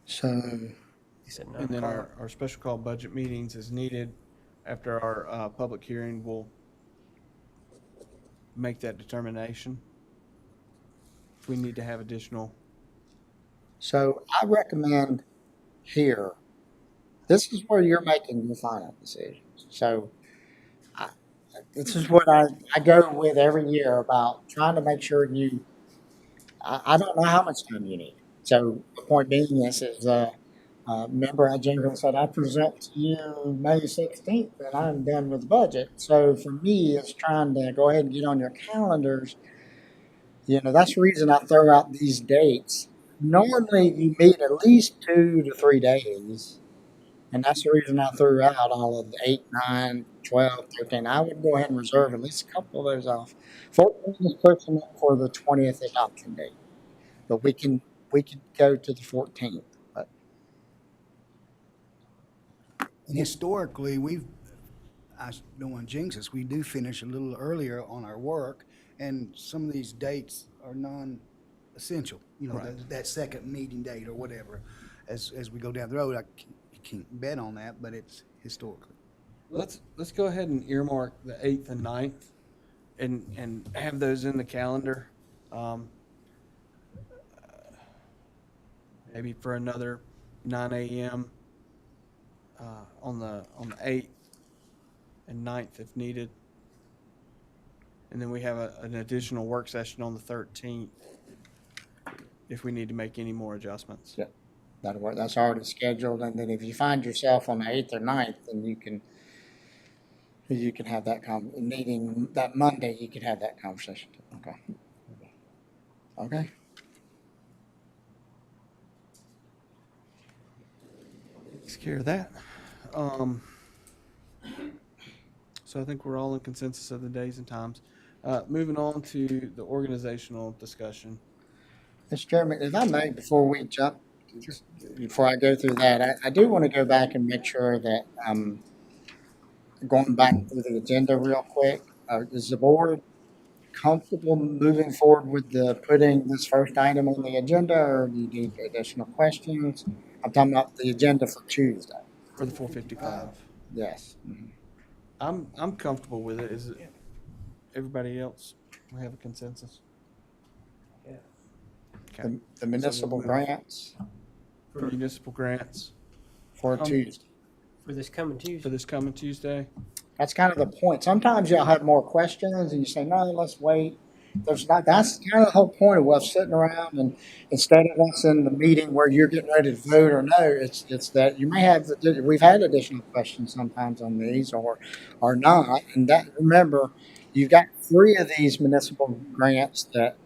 [SPEAKER 2] So,
[SPEAKER 4] And then our special call budget meetings as needed. After our public hearing, we'll make that determination. If we need to have additional.
[SPEAKER 2] So I recommend here, this is where you're making your final decisions. So this is what I go with every year about trying to make sure I don't know how much time you need. So the point being this is, remember I generally said I present to you May 16th and I'm done with the budget. So for me, it's trying to go ahead and get on your calendars. That's the reason I throw out these dates. Normally you meet at least 2 to 3 days. And that's the reason I threw out all of the 8, 9, 12, 13. I would go ahead and reserve at least a couple of those off. 14 is pushing it for the 20th adoption date. But we can go to the 14th. But
[SPEAKER 5] And historically, I don't want to jinx us, we do finish a little earlier on our work, and some of these dates are non-essential.
[SPEAKER 4] Right.
[SPEAKER 5] That second meeting date or whatever. As we go down the road, you can't bet on that, but it's historically.
[SPEAKER 4] Let's go ahead and earmark the 8th and 9th and have those in the calendar. Maybe for another 9 a.m. On the 8th and 9th if needed. And then we have an additional work session on the 13th if we need to make any more adjustments.
[SPEAKER 2] yeah, that'll work. That's already scheduled. And then if you find yourself on the 8th or 9th, then you can have that meeting that Monday. You can have that conversation. Okay. Okay.
[SPEAKER 4] Takes care of that. So I think we're all in consensus of the days and times. Moving on to the organizational discussion.
[SPEAKER 2] Mr. Chairman, if I may, before we jump, before I go through that, I do want to go back and make sure that going back through the agenda real quick. Is the board comfortable moving forward with putting this first item on the agenda, or do you need additional questions? I'm talking about the agenda for Tuesday.
[SPEAKER 4] For the 455.
[SPEAKER 2] Yes. Mhm.
[SPEAKER 4] I'm comfortable with it. Is it everybody else? We have a consensus. Okay.
[SPEAKER 2] The municipal grants
[SPEAKER 4] For municipal grants
[SPEAKER 2] for Tuesday.
[SPEAKER 7] For this coming Tuesday.
[SPEAKER 4] for this coming Tuesday.
[SPEAKER 2] That's kind of the point. Sometimes you'll have more questions and you say, no, let's wait. There's not, that's kind of the whole point of us sitting around, and instead of us in the meeting where you're getting ready to vote or no, it's that you may have, we've had additional questions sometimes on these or not. And that, remember, you've got 3 of these municipal grants that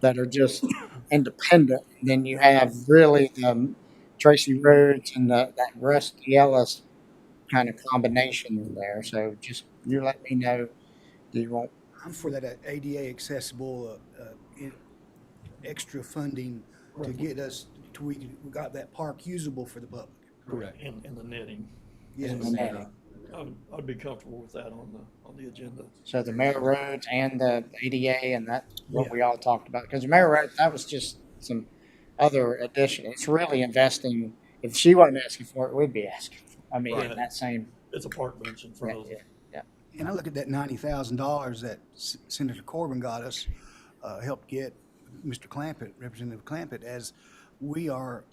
[SPEAKER 2] are just independent. And then you have really the Tracy Rhodes and that Rusty Ellis kind of combination there. So just you let me know. Do you want?
[SPEAKER 5] I'm for that ADA accessible extra funding to get us to we got that park usable for the public.
[SPEAKER 18] Correct. And the netting.
[SPEAKER 5] Yes.
[SPEAKER 2] And the netting.
[SPEAKER 18] I'd be comfortable with that on the agenda.
[SPEAKER 2] So the Mayor Roads and the ADA, and that's what we all talked about. Because the Mayor Roads, that was just some other addition. It's really investing. If she wasn't asking for it, we'd be asking. I mean,
[SPEAKER 18] Right.
[SPEAKER 2] in that same.
[SPEAKER 18] It's a park bench in front of
[SPEAKER 2] Yeah.
[SPEAKER 5] And I look at that $90,000 that Senator Corbin got us, helped get Mr. Clampett, Representative Clampett, as we're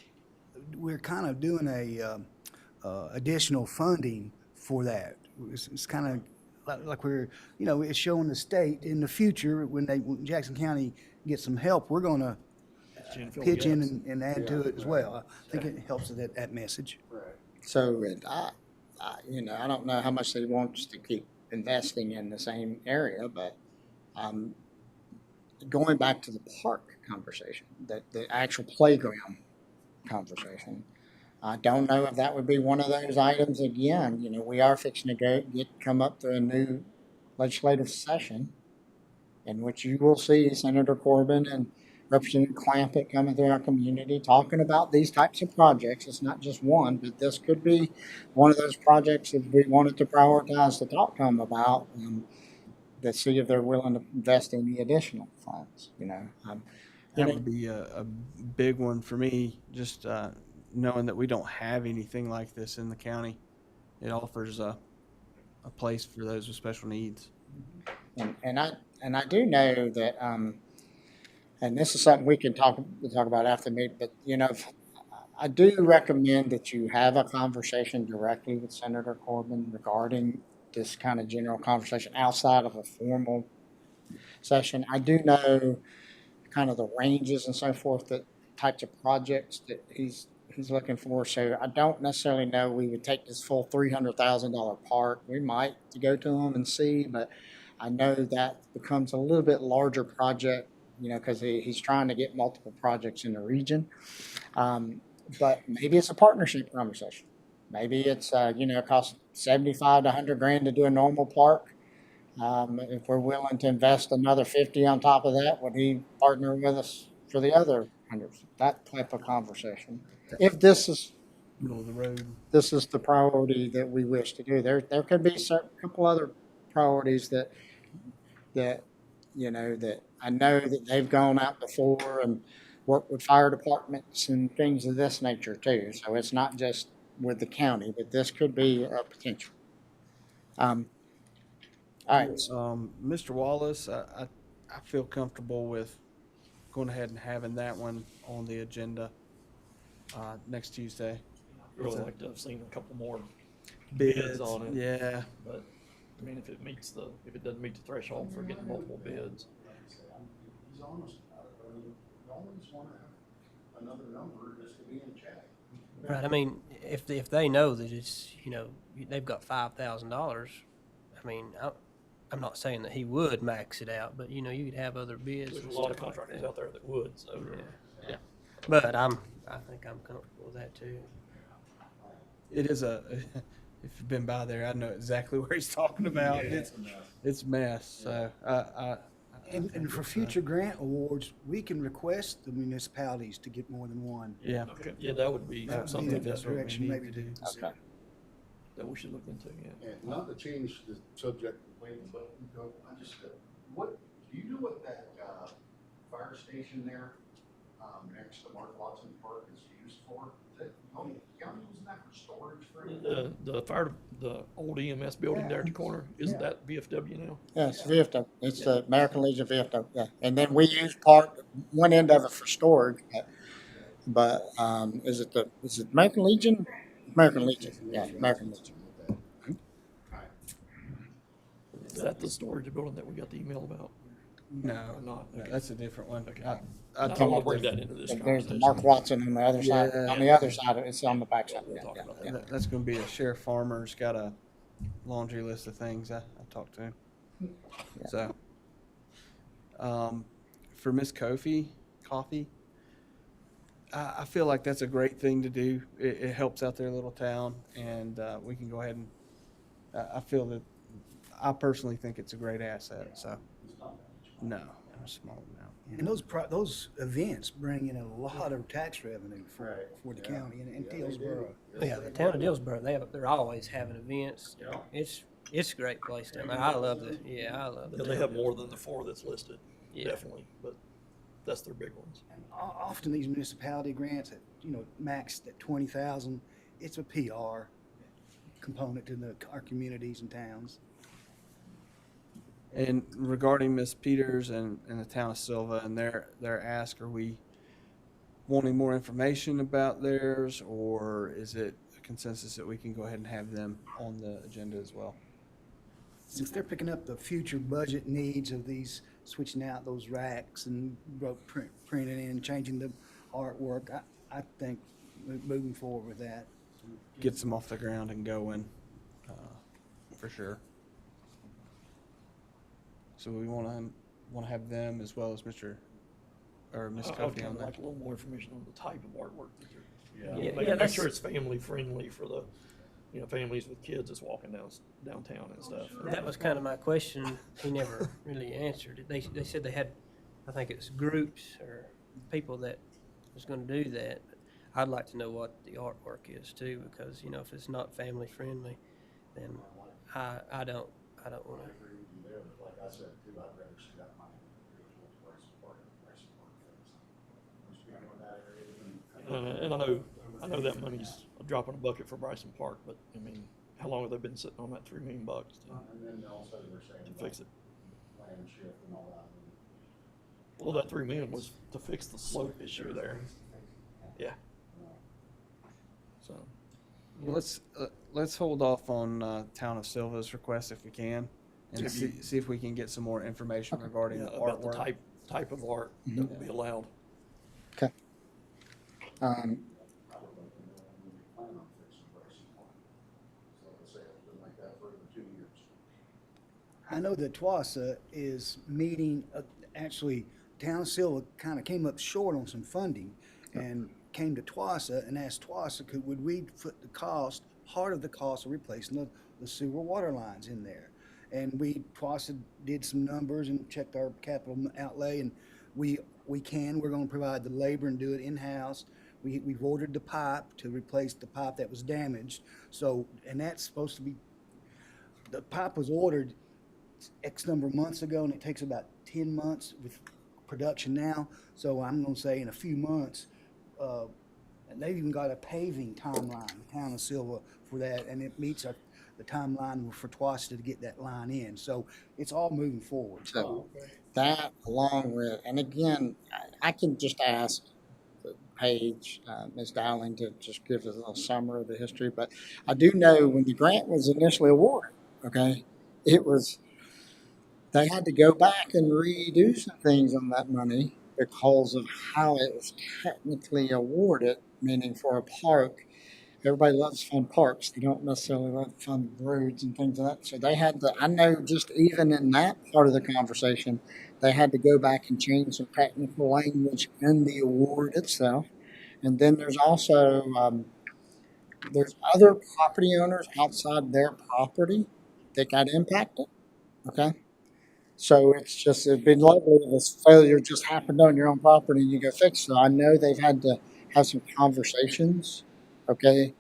[SPEAKER 5] kind of doing a additional funding for that. It's kind of like we're, it's showing the state in the future when Jackson County gets some help, we're going to pitch in and add to it as well. I think it helps with that message.
[SPEAKER 2] So I don't know how much they want us to keep investing in the same area, but going back to the park conversation, the actual playground conversation, I don't know if that would be one of those items again. We are fixing to come up to a new legislative session in which you will see Senator Corbin and Representative Clampett coming through our community talking about these types of projects. It's not just one, but this could be one of those projects that we wanted to prioritize to talk to them about, to see if they're willing to invest any additional funds.
[SPEAKER 4] That would be a big one for me, just knowing that we don't have anything like this in the county. It offers a place for those with special needs.
[SPEAKER 2] And I do know that, and this is something we can talk about after the meeting, but I do recommend that you have a conversation directly with Senator Corbin regarding this kind of general conversation outside of a formal session. I do know kind of the ranges and so forth, that types of projects that he's looking for. So I don't necessarily know we would take this full $300,000 park. We might to go to him and see, but I know that becomes a little bit larger project, because he's trying to get multiple projects in the region. But maybe it's a partnership conversation. Maybe it's, it costs 75 to 100 grand to do a normal park. If we're willing to invest another 50 on top of that, would he partner with us for the other hundreds? That type of conversation. If this is
[SPEAKER 4] Middle of the road.
[SPEAKER 2] this is the priority that we wish to do, there could be a couple other priorities that I know that they've gone out before and worked with fire departments and things of this nature too. So it's not just with the county, but this could be a potential. All right.
[SPEAKER 4] Mr. Wallace, I feel comfortable with going ahead and having that one on the agenda next Tuesday.
[SPEAKER 18] Really like to have seen a couple more
[SPEAKER 4] Bids,
[SPEAKER 18] bids on it.
[SPEAKER 4] yeah.
[SPEAKER 18] But, I mean, if it doesn't meet the threshold for getting multiple bids.
[SPEAKER 10] He's honest about it. I mean, you always want to have another number just to be in check.
[SPEAKER 7] Right, I mean, if they know that it's, they've got $5,000, I mean, I'm not saying that he would max it out, but, you could have other bids.
[SPEAKER 18] There's
[SPEAKER 7] and
[SPEAKER 18] a lot of
[SPEAKER 7] stuff like
[SPEAKER 18] contractors
[SPEAKER 7] that.
[SPEAKER 18] out there that would, so.
[SPEAKER 7] Yeah. But I think I'm comfortable with that too.
[SPEAKER 4] It is if you've been by there, I know exactly where he's talking about.
[SPEAKER 5] Yeah,
[SPEAKER 4] It's a mess. So
[SPEAKER 5] And for future grant awards, we can request the municipalities to get more than one.
[SPEAKER 4] Yeah.
[SPEAKER 18] Okay. Yeah, that would be
[SPEAKER 5] That would
[SPEAKER 18] something
[SPEAKER 5] be a
[SPEAKER 18] that's
[SPEAKER 5] direction maybe to consider.
[SPEAKER 18] that we should look into, yeah.
[SPEAKER 10] Not to change the subject completely, but I just, what, do you know what that, fire station there, next to Mark Watson Park is used for? Is it, county using that for storage for anything?
[SPEAKER 18] The old EMS building there at the corner, isn't that VFW now?
[SPEAKER 2] Yeah, it's VFW. It's the American Legion VFW. Yeah, and then we use one end of it for storage. But is it American Legion? American Legion. Yeah, American Legion.
[SPEAKER 18] Is that the storage building that we got the email about?
[SPEAKER 4] No,
[SPEAKER 18] Or not?
[SPEAKER 4] no,
[SPEAKER 18] Okay.
[SPEAKER 4] that's a different one.
[SPEAKER 18] Okay.
[SPEAKER 4] I
[SPEAKER 18] don't wanna bring that into this
[SPEAKER 2] There's the
[SPEAKER 18] conversation.
[SPEAKER 2] Mark Watson on the other side.
[SPEAKER 4] Yeah.
[SPEAKER 2] On the other side, it's on the back side.
[SPEAKER 18] We'll
[SPEAKER 2] Yeah,
[SPEAKER 18] talk
[SPEAKER 2] yeah,
[SPEAKER 18] about
[SPEAKER 2] yeah.
[SPEAKER 4] That's going to be a Sheriff Farmer's got a laundry list of things I talked to him. So, for Miss Coffee, I feel like that's a great thing to do. It helps out their little town, and we can go ahead and I feel that I personally think it's a great asset. So, no, a small amount.
[SPEAKER 5] And those events bring in a lot of tax revenue for the county and Dillsboro.
[SPEAKER 7] Yeah, the town of Dillsboro, they're always having events. It's a great place down there. I love it. Yeah, I love it.
[SPEAKER 18] They have more than the 4 that's listed,
[SPEAKER 7] Yeah.
[SPEAKER 18] definitely, but that's their big ones.
[SPEAKER 5] Often these municipality grants, maxed at 20,000, it's a PR component to our communities and towns.
[SPEAKER 4] And regarding Miss Peters and the town of Silva and their ask, are we wanting more information about theirs, or is it a consensus that we can go ahead and have them on the agenda as well?
[SPEAKER 5] Since they're picking up the future budget needs of these, switching out those racks and printing in, changing the artwork, I think moving forward with that.
[SPEAKER 4] Gets them off the ground and going, for sure. So we want to have them as well as Miss
[SPEAKER 18] I would
[SPEAKER 4] Coffey
[SPEAKER 18] kind
[SPEAKER 4] on
[SPEAKER 18] of
[SPEAKER 4] that.
[SPEAKER 18] like a little more information on the type of artwork that
[SPEAKER 7] Yeah,
[SPEAKER 18] make
[SPEAKER 7] that's-
[SPEAKER 18] sure it's family friendly for the, families with kids that's walking downtown and stuff.
[SPEAKER 7] That was kind of my question. He never really answered it. They said they had, I think it's groups or people that was going to do that. I'd like to know what the artwork is too, because if it's not family friendly, then I don't want to.
[SPEAKER 10] Like I said, too, I'd rather see that money go towards Bryson Park and Bryson Park things.
[SPEAKER 18] And I know that money's a drop in a bucket for Bryson Park, but I mean, how long have they been sitting on that $3 million
[SPEAKER 10] And then also they're saying
[SPEAKER 18] to fix it?
[SPEAKER 10] Land shift and all that.
[SPEAKER 18] Well, that $3 million was to fix the slope issue there. Yeah. So,
[SPEAKER 4] Let's hold off on Town of Silva's request if we can, and see if we can get some more information regarding the
[SPEAKER 18] About the
[SPEAKER 4] artwork.
[SPEAKER 18] type of art that will be allowed.
[SPEAKER 2] Okay.
[SPEAKER 10] Plan on fixing Bryson Park. So like I say, it's been like that for over 2 years.
[SPEAKER 5] I know that TWASA is meeting, actually, Town of Silva kind of came up short on some funding and came to TWASA and asked TWASA, would we put the cost, part of the cost of replacing the sewer water lines in there? And TWASA did some numbers and checked our capital outlay, and we're going to provide the labor and do it in-house. We've ordered the pipe to replace the pipe that was damaged. So, and that's supposed to be, the pipe was ordered X number of months ago, and it takes about 10 months with production now. So I'm going to say in a few months, and they've even got a paving timeline, Town of Silva, for that, and it meets the timeline for TWASA to get that line in. So it's all moving forward.
[SPEAKER 2] So that along with, and again, I can just ask Paige, Ms. Dowling, to just give us a little summary of the history, but I do know when the grant was initially awarded, okay, they had to go back and redo some things on that money because of how it was technically awarded, meaning for a park. Everybody loves fun parks. They don't necessarily love fun roads and things like that. So they had to, I know just even in that part of the conversation, they had to go back and change some technical language in the award itself. And then there's also, there's other property owners outside their property that got impacted, okay? So it'd been lovely if this failure just happened on your own property and you go fix it. So I know they've had to have some conversations, okay?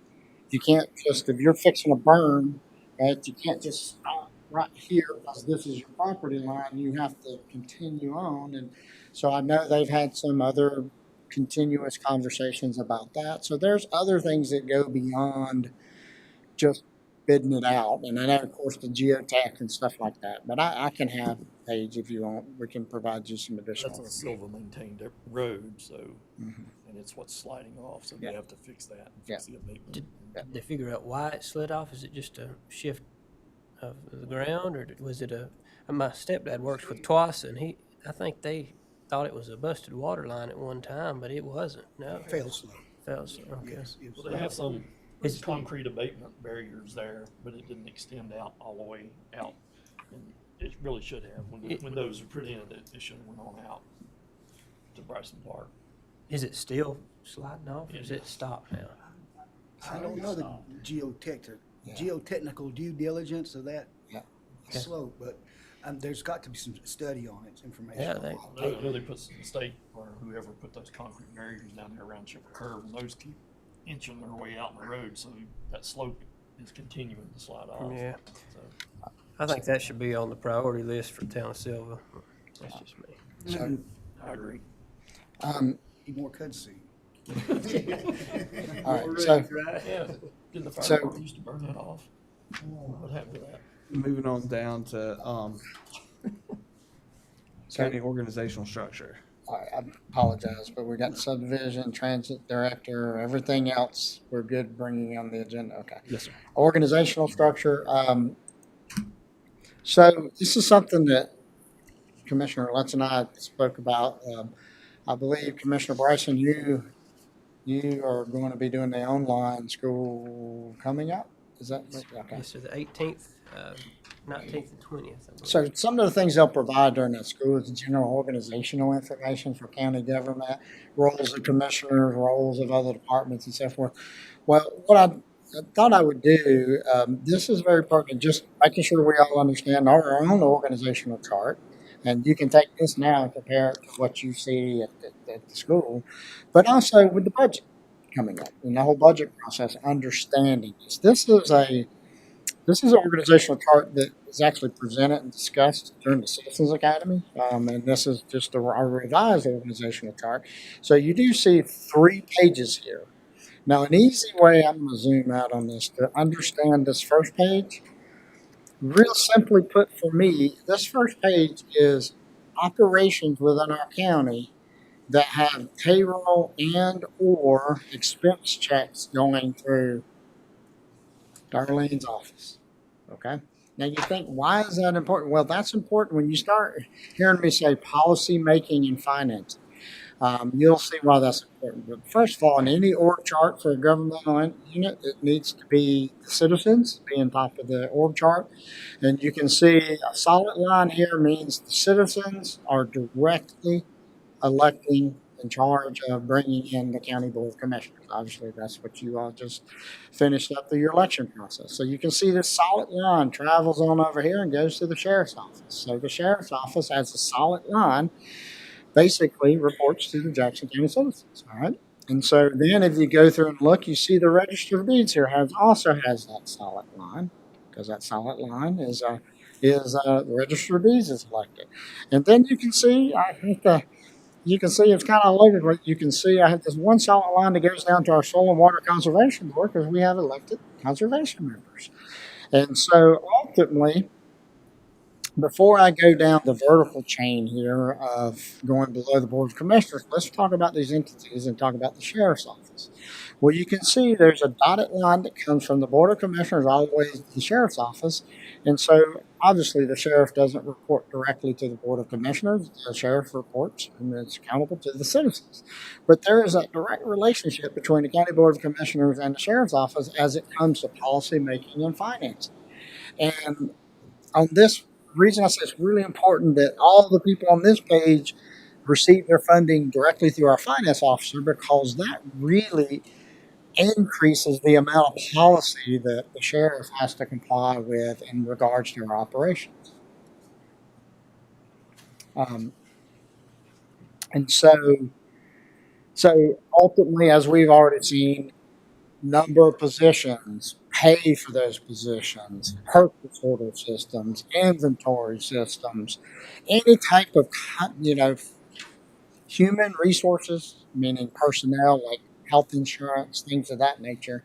[SPEAKER 2] You can't just, if you're fixing a burn, right, you can't just stop right here because this is your property line. You have to continue on. And so I know they've had some other continuous conversations about that. So there's other things that go beyond just bidding it out. And I know, of course, the geotech and stuff like that. But I can have Paige if you want. We can provide you some additional.
[SPEAKER 18] That's a Silva maintained road, so, and it's what's sliding off, so they have to fix that and fix the abatement.
[SPEAKER 7] Did they figure out why it slid off? Is it just a shift of the ground, or was it my stepdad works with TWASA, and I think they thought it was a busted water line at one time, but it wasn't. No,
[SPEAKER 5] It fell slow.
[SPEAKER 7] Fell slow. Okay.
[SPEAKER 5] Yes,
[SPEAKER 18] Well, they have some concrete abatement barriers there, but it didn't extend out all the way out. And it really should have. When those were put in, it should have went on out to Bryson Park.
[SPEAKER 7] Is it still sliding off, or is it stopped now?
[SPEAKER 5] I don't know the geotechnical due diligence of that slope, but there's got to be some study on it, information.
[SPEAKER 7] Yeah,
[SPEAKER 18] I know they put the state or whoever put those concrete barriers down there around Chipper Curve, and those keep inching their way out in the road, so that slope is continuing to slide off.
[SPEAKER 7] Yeah.
[SPEAKER 18] So,
[SPEAKER 7] I think that should be on the priority list for Town of Silva. That's just me.
[SPEAKER 2] So,
[SPEAKER 18] I agree.
[SPEAKER 5] Need more cutscene.
[SPEAKER 2] All right, so
[SPEAKER 18] Yeah, did the fire
[SPEAKER 2] So-
[SPEAKER 18] department used to burn that off? What happened to that?
[SPEAKER 4] Moving on down to county organizational structure.
[SPEAKER 2] I apologize, but we got subdivision, transit director, everything else. We're good bringing on the agenda. Okay.
[SPEAKER 4] Yes, sir.
[SPEAKER 2] Organizational structure. So this is something that Commissioner Lutz and I spoke about. I believe Commissioner Bryson, you are going to be doing the online school coming up. Is that right? Okay.
[SPEAKER 7] Yes, so the 18th, 19th, and 20th. I believe.
[SPEAKER 2] So some of the things they'll provide during that school is general organizational information for county government, roles of commissioners, roles of other departments, and so forth. Well, what I thought I would do, this is very pertinent, just making sure we all understand our own organizational chart. And you can take this now and compare it to what you see at the school, but also with the budget coming up and the whole budget process, understanding this. This is an organizational chart that is actually presented and discussed during the Citizens Academy, and this is just a revised organizational chart. So you do see 3 pages here. Now, an easy way, I'm going to zoom out on this to understand this first page. Real simply put for me, this first page is operations within our county that have payroll and or expense checks going through Darlene's office. Okay. Now you think, why is that important? Well, that's important when you start hearing me say policy making and finance. You'll see why that's important. But first of all, in any org chart for a governmental unit, it needs to be the citizens being top of the org chart. And you can see a solid line here means the citizens are directly electing in charge of bringing in the county board of commissioners. Obviously, that's what you all just finished up through your election process. So you can see this solid line travels on over here and goes to the sheriff's office. So the sheriff's office has a solid line, basically reports to the Jackson County citizens. All right. And so then if you go through and look, you see the Register of Deeds here also has that solid line, because that solid line is the Register of Deeds is elected. And then you can see, you can see it's kind of loaded, but you can see I have this one solid line that goes down to our Soil and Water Conservation Board because we have elected conservation members. And so ultimately, before I go down the vertical chain here of going below the Board of Commissioners, let's talk about these entities and talk about the Sheriff's Office. Well, you can see there's a dotted line that comes from the Board of Commissioners all the way to the Sheriff's Office. And so obviously the Sheriff doesn't report directly to the Board of Commissioners. The Sheriff reports and is accountable to the citizens. But there is a direct relationship between the County Board of Commissioners and the Sheriff's Office as it comes to policy making and financing. And on this reason I say it's really important that all the people on this page receive their funding directly through our finance officer, because that really increases the amount of policy that the sheriff has to comply with in regards to our operations. And so ultimately, as we've already seen, number of positions, pay for those positions, purchase order systems, inventory systems, any type of, human resources, meaning personnel like health insurance, things of that nature,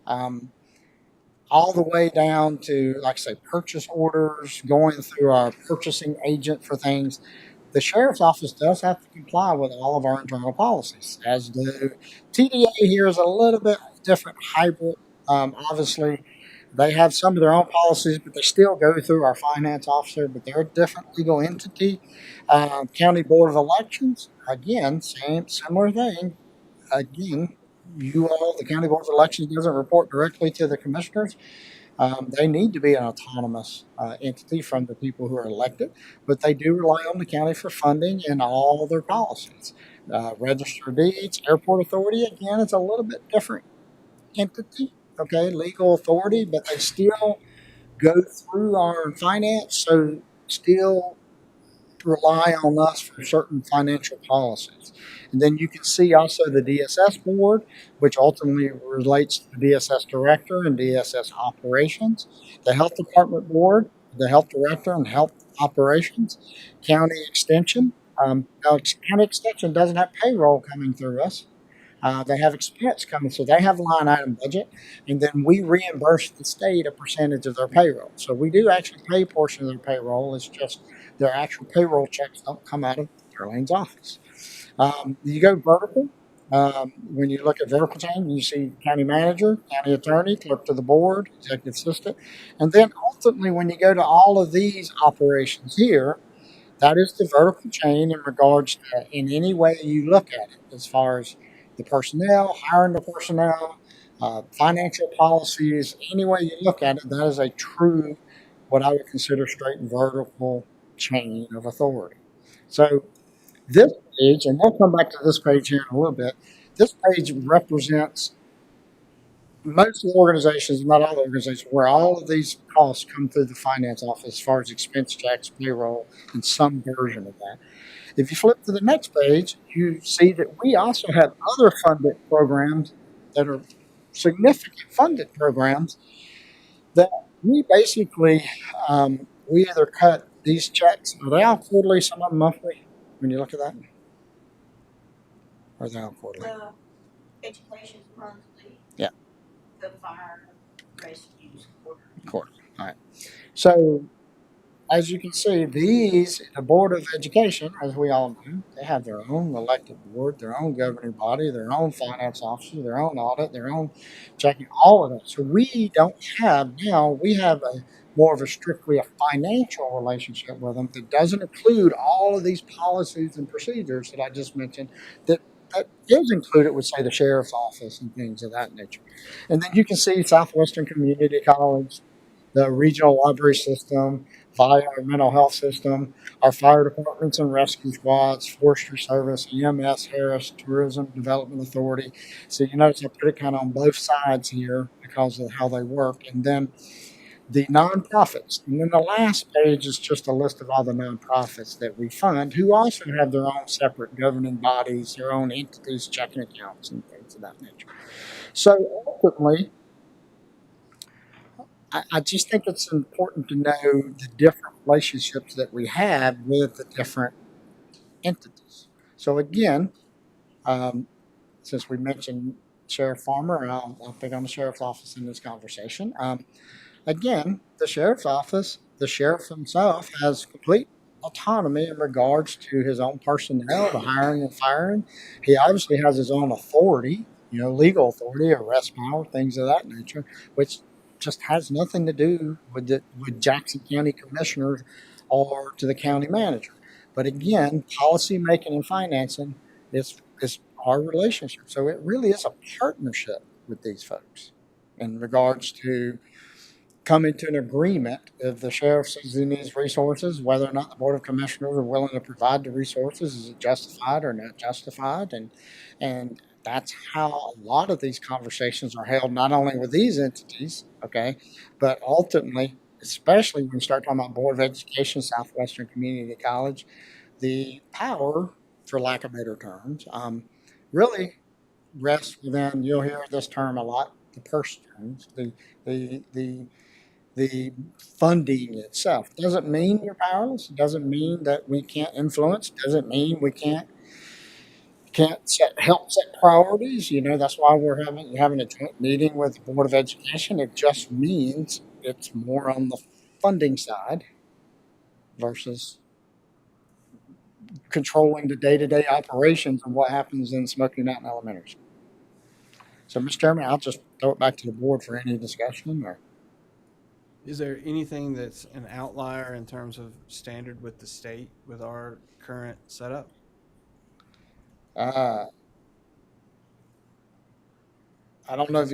[SPEAKER 2] all the way down to, like I say, purchase orders, going through our purchasing agent for things. The Sheriff's Office does have to comply with all of our internal policies, as do TDA. Here is a little bit different hybrid. Obviously, they have some of their own policies, but they still go through our finance officer, but they're a different legal entity. County Board of Elections, again, similar thing. Again, you all, the County Board of Elections doesn't report directly to the commissioners. They need to be an autonomous entity from the people who are elected, but they do rely on the county for funding and all their policies. Register of Deeds, Airport Authority, again, it's a little bit different entity, okay, legal authority, but they still go through our finance, so still rely on us for certain financial policies. And then you can see also the DSS board, which ultimately relates to the DSS director and DSS operations, the health department board, the health director and health operations, county extension. Now, county extension doesn't have payroll coming through us. They have expense coming, so they have a line item budget, and then we reimburse the state a percentage of their payroll. So we do actually pay a portion of their payroll. It's just their actual payroll checks don't come out of Darlene's office. You go vertical. When you look at vertical chain, you see county manager, county attorney, clerk to the board, executive assistant. And then ultimately, when you go to all of these operations here, that is the vertical chain in regards to in any way you look at it, as far as the personnel, hiring the personnel, financial policies, any way you look at it, that is a true, what I would consider straight vertical chain of authority. So this page, and we'll come back to this page here in a little bit, this page represents most of the organizations, not all the organizations, where all of these costs come through the finance office as far as expense checks, payroll, and some version of that. If you flip to the next page, you see that we also have other funded programs that are significant funded programs that we basically, we either cut these checks, are they all quarterly, some of them monthly, when you look at that? Or are they all quarterly?
[SPEAKER 6] The education's monthly.
[SPEAKER 2] Yeah.
[SPEAKER 6] The fire rescue's quarterly.
[SPEAKER 2] Quarterly. All right. So as you can see, the Board of Education, as we all know, they have their own elected board, their own governing body, their own finance officer, their own audit, their own checking, all of that. So we don't have now, we have a more of a strictly a financial relationship with them that doesn't include all of these policies and procedures that I just mentioned that is included with, say, the sheriff's office and things of that nature. And then you can see Southwestern Community College, the regional library system, via our mental health system, our fire departments and rescue squads, forestry service, EMS, Harris, Tourism Development Authority. So you notice I put it kind of on both sides here because of how they work. And then the nonprofits. And then the last page is just a list of all the nonprofits that we fund who also have their own separate governing bodies, their own entities, checking accounts, and things of that nature. So ultimately, I just think it's important to know the different relationships that we have with the different entities. So again, since we mentioned Sheriff Farmer, I'll pick on the sheriff's office in this conversation. Again, the sheriff's office, the sheriff himself has complete autonomy in regards to his own personnel, the hiring and firing. He obviously has his own authority, legal authority, arrest power, things of that nature, which just has nothing to do with Jackson County commissioners or to the county manager. But again, policy making and financing is our relationship. So it really is a partnership with these folks in regards to coming to an agreement if the sheriff says he needs resources, whether or not the Board of Commissioners are willing to provide the resources. Is it justified or not justified? And that's how a lot of these conversations are held, not only with these entities, okay, but ultimately, especially when you start talking about Board of Education, Southwestern Community College, the power, for lack of better terms, really rests within, you'll hear this term a lot, the purse strings, the funding itself. Doesn't mean you're powerless. It doesn't mean that we can't influence. Doesn't mean we can't help set priorities. That's why we're having a joint meeting with the Board of Education. It just means it's more on the funding side versus controlling the day-to-day operations of what happens in Smoky Mountain Elementary School. So, Mr. Chairman, I'll just throw it back to the board for any discussion. Or
[SPEAKER 4] is there anything that's an outlier in terms of standard with the state with our current setup?
[SPEAKER 2] I don't know.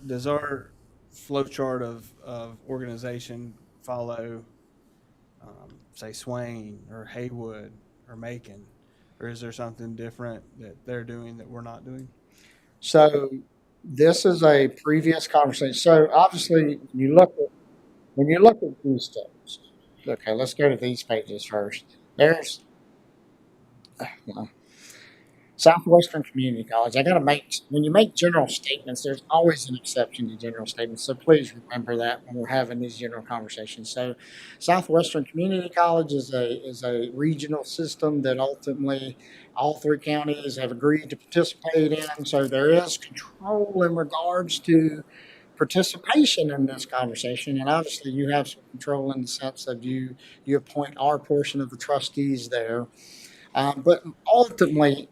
[SPEAKER 4] Does our flow chart of organization follow, say, Swain or Haywood or Macon, or is there something different that they're doing that we're not doing?
[SPEAKER 2] So this is a previous conversation. So obviously, when you look at these things, okay, let's go to these pages first. There's Southwestern Community College. When you make general statements, there's always an exception to general statements. So please remember that when we're having these general conversations. So Southwestern Community College is a regional system that ultimately all three counties have agreed to participate in. So there is control in regards to participation in this conversation. And obviously you have some control in the sense that you appoint our portion of the trustees there. But ultimately,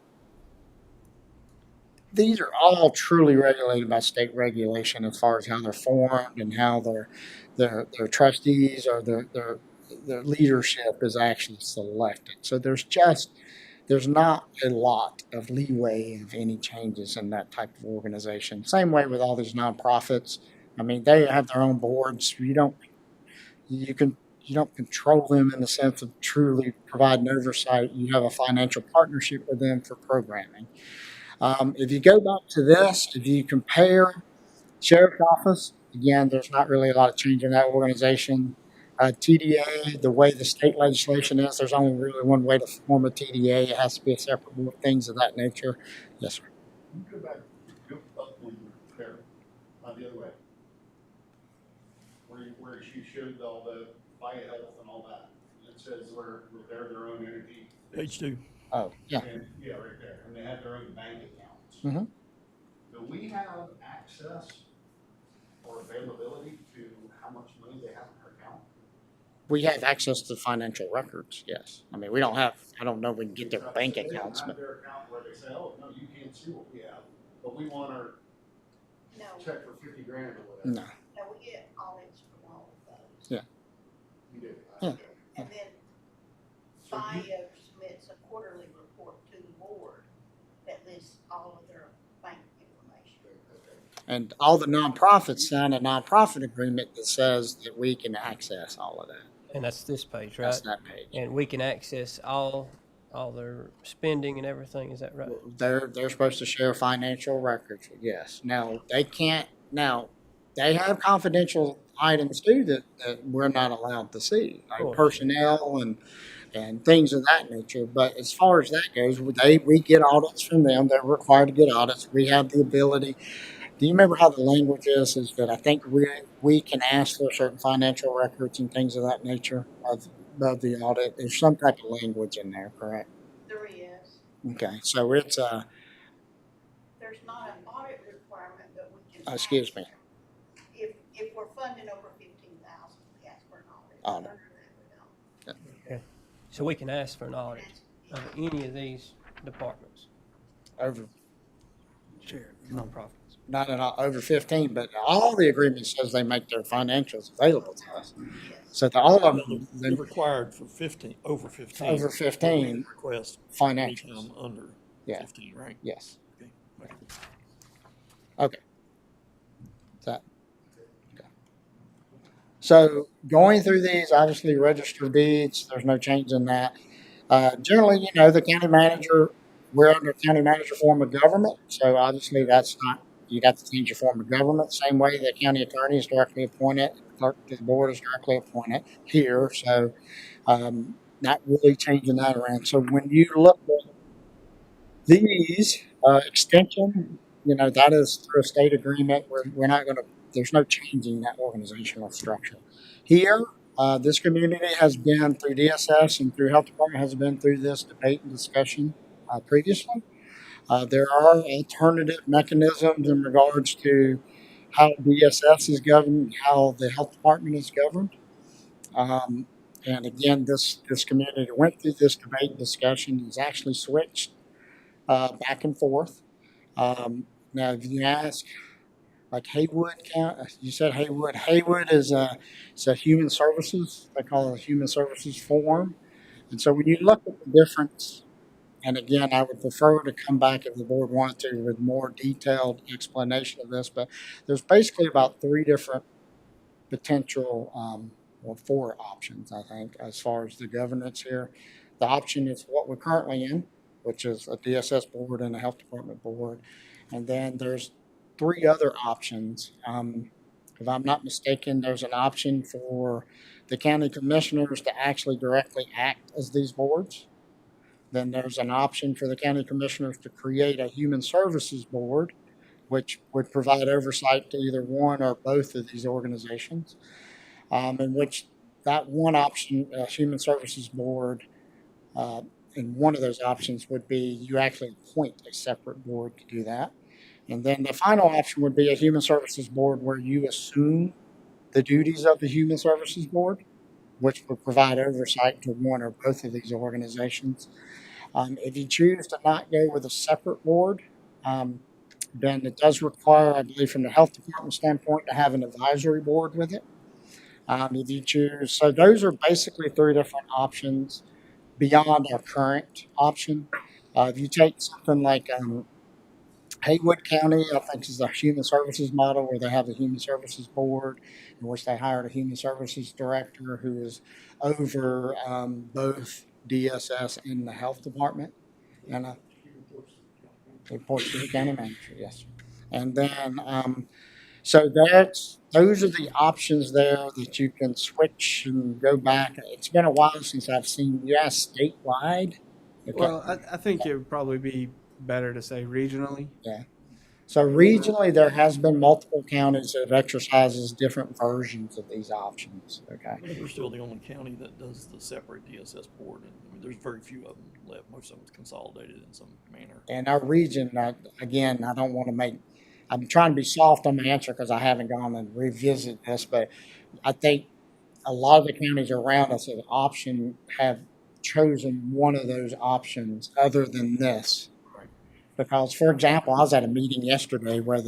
[SPEAKER 2] these are all truly regulated by state regulation as far as how they're formed and how their trustees or their leadership is actually selected. So there's not a lot of leeway of any changes in that type of organization. Same way with all these nonprofits. I mean, they have their own boards. You don't control them in the sense of truly providing oversight. You have a financial partnership with them for programming. If you go back to this, if you compare Sheriff's Office, again, there's not really a lot of change in that organization. TDA, the way the state legislation is, there's only really one way to form a TDA. It has to be a separate board, things of that nature. Yes, sir.
[SPEAKER 10] You go back, go up when you're there, the other way. Where she showed all the fire health and all that. It says where they're their own entity.
[SPEAKER 18] H2.
[SPEAKER 2] Oh, yeah.
[SPEAKER 10] And, yeah, right there. And they have their own bank accounts.
[SPEAKER 2] Mm-hmm.
[SPEAKER 10] Do we have access or availability to how much money they have in their account?
[SPEAKER 2] We have access to financial records, yes. I mean, we don't have, I don't know if we can get their bank accounts,
[SPEAKER 10] They
[SPEAKER 2] but
[SPEAKER 10] don't have their account where they say, oh, no, you can't see what we have, but we want our
[SPEAKER 6] No,
[SPEAKER 10] check for 50 grand or whatever.
[SPEAKER 2] no,
[SPEAKER 6] no, we get audits from all of those.
[SPEAKER 2] yeah.
[SPEAKER 10] You do.
[SPEAKER 2] Yeah.
[SPEAKER 10] Okay.
[SPEAKER 6] And then
[SPEAKER 10] So you-
[SPEAKER 6] FIO submits a quarterly report to the board that lists all of their bank information.
[SPEAKER 2] And all the nonprofits sign a nonprofit agreement that says that we can access all of that.
[SPEAKER 7] And that's this page, right?
[SPEAKER 2] That's that page.
[SPEAKER 7] And we can access all their spending and everything, is that right?
[SPEAKER 2] They're supposed to share financial records, yes. Now, they can't, now, they have confidential items too that we're not allowed to see, like
[SPEAKER 7] Cool.
[SPEAKER 2] personnel and things of that nature. But as far as that goes, we get audits from them. They're required to get audits. We have the ability. Do you remember how the language is that I think we can ask for certain financial records and things of that nature of the audit? There's some type of language in there, correct?
[SPEAKER 6] There is.
[SPEAKER 2] Okay, so it's
[SPEAKER 6] There's not an audit requirement, but we can.
[SPEAKER 2] excuse me.
[SPEAKER 6] If we're funding over 15,000, we ask for an audit.
[SPEAKER 2] Oh, no.
[SPEAKER 6] Under that, we don't.
[SPEAKER 7] Okay. So we can ask for an audit of any of these departments.
[SPEAKER 2] Over
[SPEAKER 4] Share nonprofits.
[SPEAKER 2] not at all, over 15, but all the agreement says they make their financials available to us. So all of them,
[SPEAKER 18] They're required for 15, over 15.
[SPEAKER 2] Over 15
[SPEAKER 18] Request
[SPEAKER 2] financials.
[SPEAKER 18] income under
[SPEAKER 2] Yeah.
[SPEAKER 18] 15, right?
[SPEAKER 2] Yes.
[SPEAKER 18] Okay.
[SPEAKER 2] Okay. That. Okay. So going through these, obviously registered deeds, there's no change in that. Generally, the county manager, we're under county manager form of government. So obviously that's not, you got to change your form of government. Same way the county attorney is directly appointed, clerk to the board is directly appointed here. So not really changing that around. So when you look at these extension, that is through a state agreement. We're not going to, there's no changing that organizational structure. Here, this community has been through DSS and through health department has been through this debate and discussion previously. There are alternative mechanisms in regards to how DSS is governed, how the health department is governed. And again, this community went through this debate and discussion, has actually switched back and forth. Now, if you ask, like Haywood County, you said Haywood. Haywood is a human services. They call it a human services form. And so when you look at the difference, and again, I would prefer to come back if the board wanted to with more detailed explanation of this, but there's basically about 3 different potential, or 4 options, I think, as far as the governance here. The option is what we're currently in, which is a DSS board and a health department board. And then there's 3 other options. If I'm not mistaken, there's an option for the county commissioners to actually directly act as these boards. Then there's an option for the county commissioners to create a human services board, which would provide oversight to either one or both of these organizations. In which that one option, human services board, and one of those options would be you actually appoint a separate board to do that. And then the final option would be a human services board where you assume the duties of the human services board, which would provide oversight to one or both of these organizations. If you choose to not go with a separate board, then it does require, I believe, from the health department standpoint, to have an advisory board with it. If you choose, so those are basically 3 different options beyond our current option. If you take something like Haywood County, I think, is the human services model where they have a human services board in which they hired a human services director who is over both DSS and the health department. And reports to the county manager, yes. And then, so those are the options there that you can switch and go back. It's been a while since I've seen you ask statewide. Okay.
[SPEAKER 4] Well, I think it would probably be better to say regionally.
[SPEAKER 2] Yeah. So regionally, there has been multiple counties that exercises different versions of these options. Okay.
[SPEAKER 18] But we're still the only county that does the separate DSS board, and I mean, there's very few of them left. Most of them consolidated in some manner.
[SPEAKER 2] And our region, again, I don't want to make. I'm trying to be soft on my answer because I haven't gone and revisited this, but I think a lot of the counties around us have chosen one of those options other than this. Because, for example, I was at a meeting yesterday where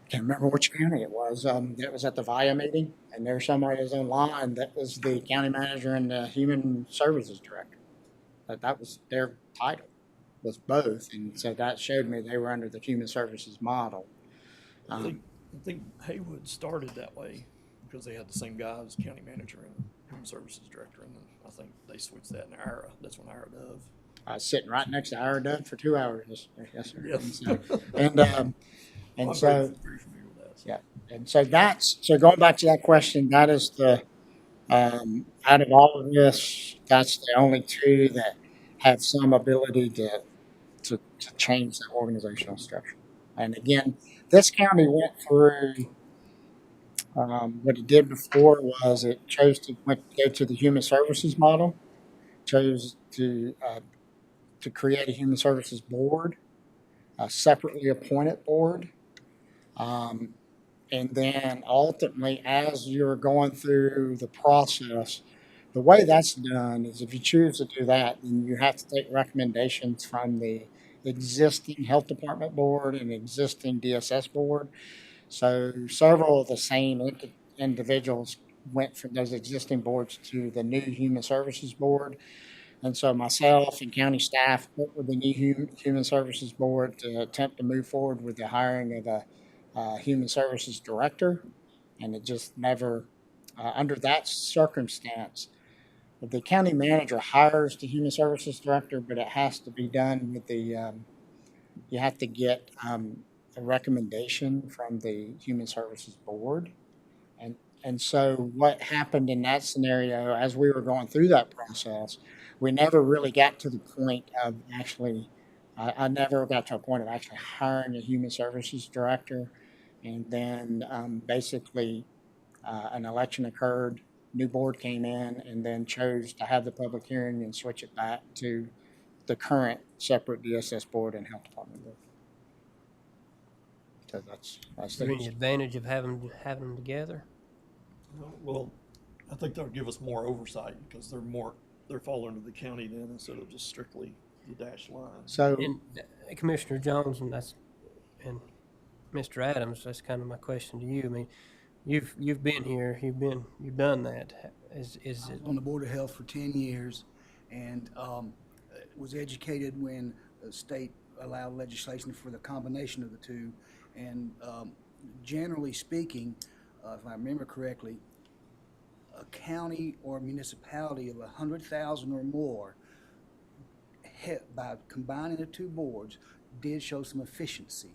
[SPEAKER 2] can't remember which county it was. It was at the VIA meeting, and there's somebody was online that was the county manager and the human services director. That was their title, was both, and so that showed me they were under the human services model.
[SPEAKER 18] I think Haywood started that way because they had the same guy as county manager and human services director, and then I think they switched that in Ira. That's when Ira Dove.
[SPEAKER 2] I was sitting right next to Ira Dove for 2 hours yesterday. Yes, sir.
[SPEAKER 18] Yes.
[SPEAKER 2] And so, yeah, and so so going back to that question, that is out of all of this, that's the only two that have some ability to change the organizational structure. And again, this county went through, what it did before was it chose to go to the human services model, chose to create a human services board, a separately appointed board. And then ultimately, as you're going through the process, the way that's done is if you choose to do that, then you have to take recommendations from the existing health department board and existing DSS board. So several of the same individuals went from those existing boards to the new human services board. And so myself and county staff worked with the new human services board to attempt to move forward with the hiring of a human services director. And it just never, under that circumstance, the county manager hires the human services director, but it has to be done with you have to get a recommendation from the human services board. And so what happened in that scenario, as we were going through that process, we never really got to the point of actually, I never got to a point of actually hiring a human services director. And then basically an election occurred, new board came in, and then chose to have the public hearing and switch it back to the current separate DSS board and health department board. So that's
[SPEAKER 7] Is there any advantage of having them together?
[SPEAKER 18] Well, I think they'll give us more oversight because they're falling under the county then instead of just strictly the dashed line.
[SPEAKER 2] So,
[SPEAKER 7] and Commissioner Jones and Mr. Adams, that's kind of my question to you. I mean, you've been here, you've done that. Is
[SPEAKER 5] I was
[SPEAKER 7] it
[SPEAKER 5] on the Board of Health for 10 years and was educated when the state allowed legislation for the combination of the two. And generally speaking, if I remember correctly, a county or municipality of 100,000 or more, by combining the two boards, did show some efficiency,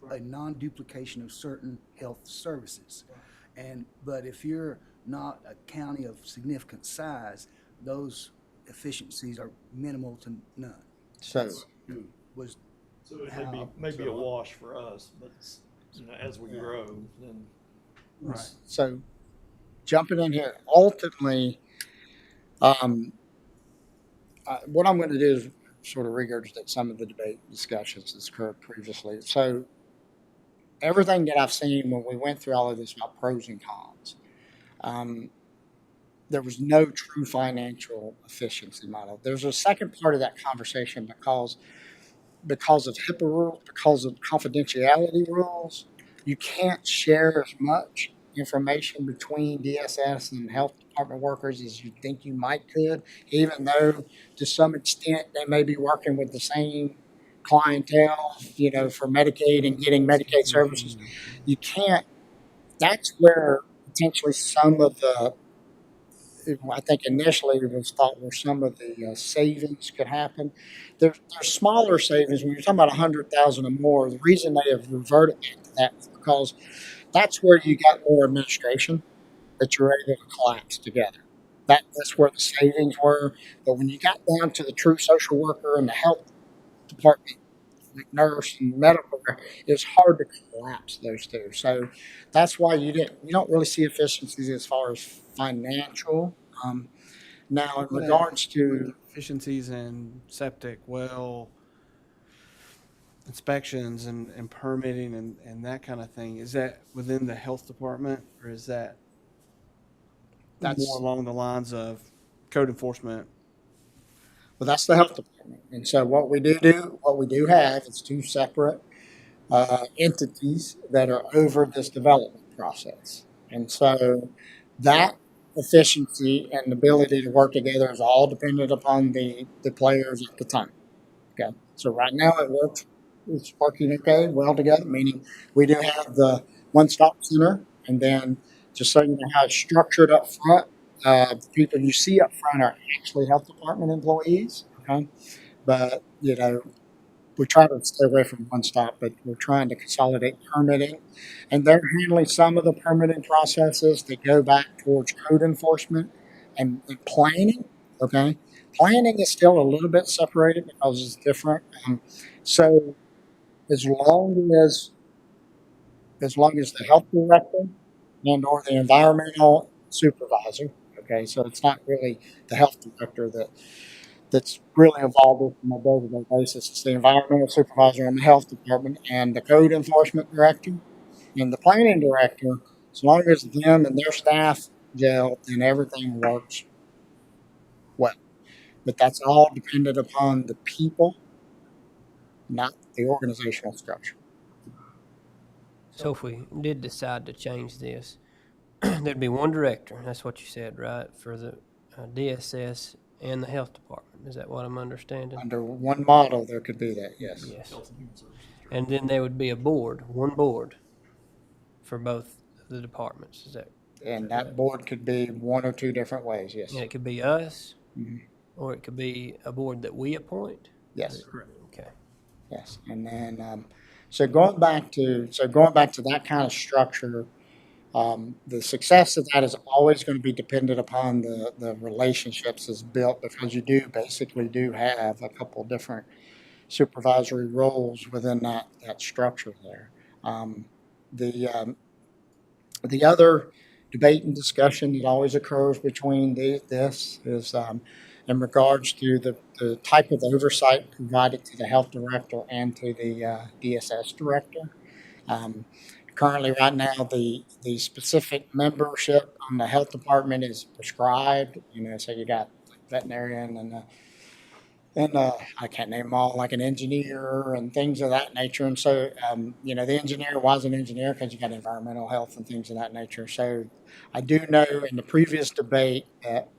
[SPEAKER 5] a non-duplication of certain health services. But if you're not a county of significant size, those efficiencies are minimal to none.
[SPEAKER 2] So
[SPEAKER 18] it may be a wash for us, but as we grow, then.
[SPEAKER 2] Right. So jumping in here, ultimately, what I'm going to do is sort of regurgitate some of the debate discussions that's occurred previously. So everything that I've seen when we went through all of this about pros and cons, there was no true financial efficiency model. There's a second part of that conversation because of HIPAA rules, because of confidentiality rules, you can't share as much information between DSS and health department workers as you think you might could, even though to some extent they may be working with the same clientele, for Medicaid and getting Medicaid services. You can't, that's where potentially some of the, I think initially it was thought where some of the savings could happen. There's smaller savings. When you're talking about 100,000 or more, the reason they have reverted back to that is because that's where you got more administration that you're able to collapse together. That's where the savings were. But when you got down to the true social worker and the health department, like nurse and medical, it's hard to collapse those two. So that's why you don't really see efficiencies as far as financial. Now, in regards to
[SPEAKER 4] efficiencies in septic well inspections and permitting and that kind of thing, is that within the health department or is that
[SPEAKER 2] That's
[SPEAKER 4] more along the lines of code enforcement.
[SPEAKER 2] Well, that's the health department. And so what we do have is two separate entities that are over this development process. And so that efficiency and ability to work together is all dependent upon the players at the time. Okay. So right now it's working okay, well together, meaning we do have the one-stop center, and then just so you know how it's structured up front, the people you see up front are actually health department employees. Okay. But, you know, we try to stay away from one stop, but we're trying to consolidate permitting. And they're handling some of the permitting processes that go back towards code enforcement and planning. Okay. Planning is still a little bit separated because it's different. So as long as the health director and or the environmental supervisor, okay, so it's not really the health director that's really involved with on a day-to-day basis. It's the environmental supervisor in the health department and the code enforcement director and the planning director. As long as them and their staff gel, then everything works well. But that's all dependent upon the people, not the organizational structure.
[SPEAKER 7] So if we did decide to change this, there'd be one director, that's what you said, right, for the DSS and the health department. Is that what I'm understanding?
[SPEAKER 2] Under one model, there could be that, yes.
[SPEAKER 7] Yes. And then there would be one board for both of the departments, is that?
[SPEAKER 2] And that board could be one or two different ways, yes.
[SPEAKER 7] And it could be us,
[SPEAKER 2] Mhm.
[SPEAKER 7] or it could be a board that we appoint?
[SPEAKER 2] Yes.
[SPEAKER 7] Okay.
[SPEAKER 2] Yes, and then so going back to that kind of structure, the success of that is always going to be dependent upon the relationships that's built, because you do have a couple different supervisory roles within that structure there. The other debate and discussion that always occurs between this is in regards to the type of oversight provided to the health director and to the DSS director. Currently, right now, the specific membership on the health department is prescribed. You know, so you got veterinarian and I can't name them all, like an engineer and things of that nature. And so, you know, the engineer was an engineer because you got environmental health and things of that nature. So, I do know in the previous debate that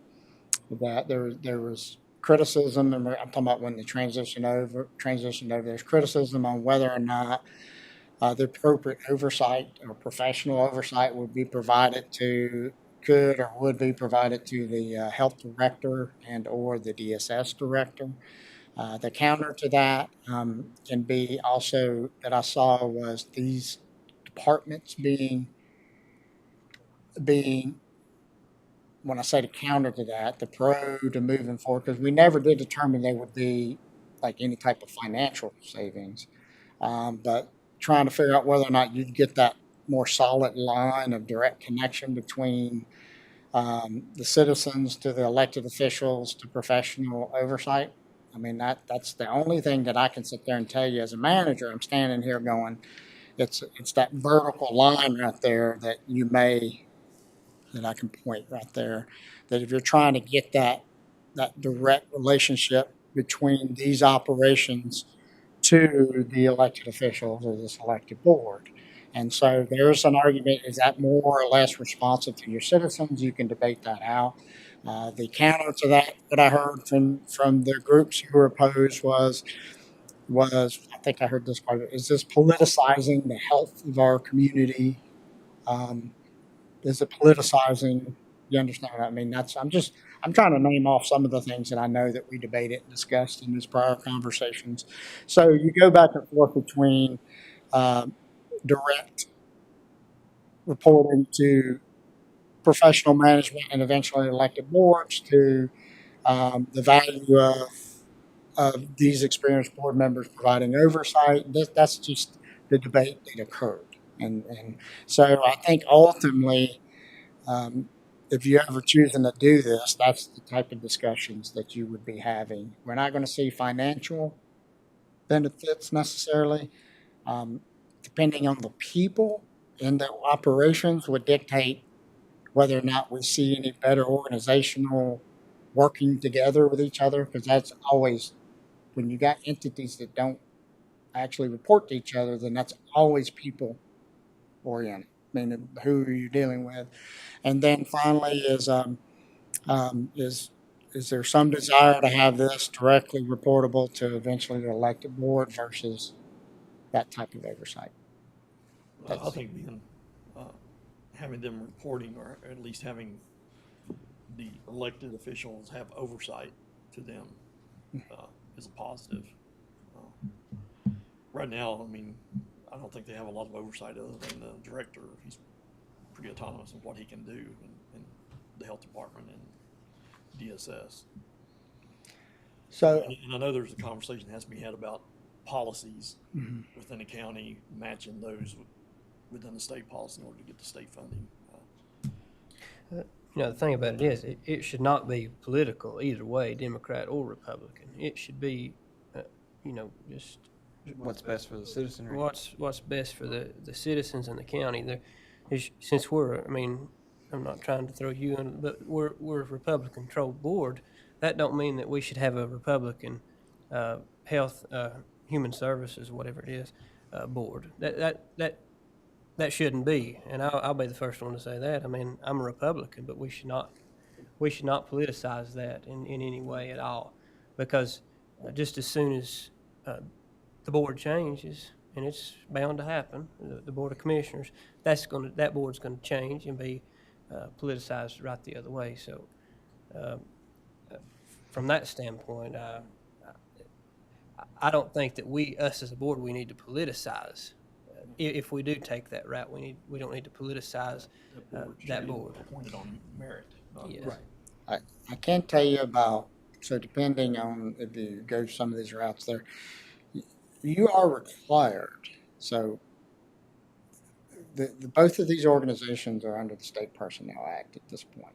[SPEAKER 2] there was criticism, and I'm talking about when the transitioned over. There's criticism on whether or not the appropriate oversight or professional oversight would be provided to would be provided to the health director and or the DSS director. The counter to that can be also that I saw was these departments being when I say the counter to that, the pro to moving forward, because we never did determine there would be like any type of financial savings, but trying to figure out whether or not you'd get that more solid line of direct connection between the citizens to the elected officials to professional oversight. I mean, that's the only thing that I can sit there and tell you as a manager. I'm standing here going, it's that vertical line right there that I can point right there, that if you're trying to get that direct relationship between these operations to the elected officials or this elected board. And so there's an argument, is that more or less responsive to your citizens? You can debate that out. The counter to that I heard from the groups who were opposed was I think I heard this quite, is this politicizing the health of our community? Is it politicizing? You understand what I mean? I'm trying to name off some of the things that I know that we debated and discussed in these prior conversations. So you go back and forth between direct reporting to professional management and eventually elected boards to the value of these experienced board members providing oversight. That's just the debate that occurred. And so I think ultimately, if you're ever choosing to do this, that's the type of discussions that you would be having. We're not going to see financial benefits necessarily. Depending on the people in the operations would dictate whether or not we see any better organizational working together with each other, because that's always, when you got entities that don't actually report to each other, then that's always people oriented, meaning who are you dealing with? And then finally is there some desire to have this directly reportable to eventually the elected board versus that type of oversight?
[SPEAKER 18] I think being, having them reporting, or at least having the elected officials have oversight to them, is a positive. Right now, I mean, I don't think they have a lot of oversight other than the director. He's pretty autonomous in what he can do in the health department and DSS.
[SPEAKER 2] So,
[SPEAKER 18] and I know there's a conversation that has to be had about policies within the county, matching those within the state policy in order to get the state funding.
[SPEAKER 7] You know, the thing about it is, it should not be political either way, Democrat or Republican. It should be, you know, just
[SPEAKER 4] What's best for the citizenry?
[SPEAKER 7] what's best for the citizens in the county. Since we're, I mean, I'm not trying to throw you in, but we're a Republican-controlled board. That don't mean that we should have a Republican health, human services, whatever it is, board. That shouldn't be, and I'll be the first one to say that. I mean, I'm a Republican, but we should not politicize that in any way at all, because just as soon as the board changes, and it's bound to happen, the Board of Commissioners, that board's going to change and be politicized right the other way. So, from that standpoint, I don't think that us as a board, we need to politicize. If we do take that route, we don't need to politicize that board.
[SPEAKER 18] Appointed on merit.
[SPEAKER 7] Yes.
[SPEAKER 2] Right. I can't tell you about, so depending on if you go some of these routes there, you are required. So both of these organizations are under the State Personnel Act at this point.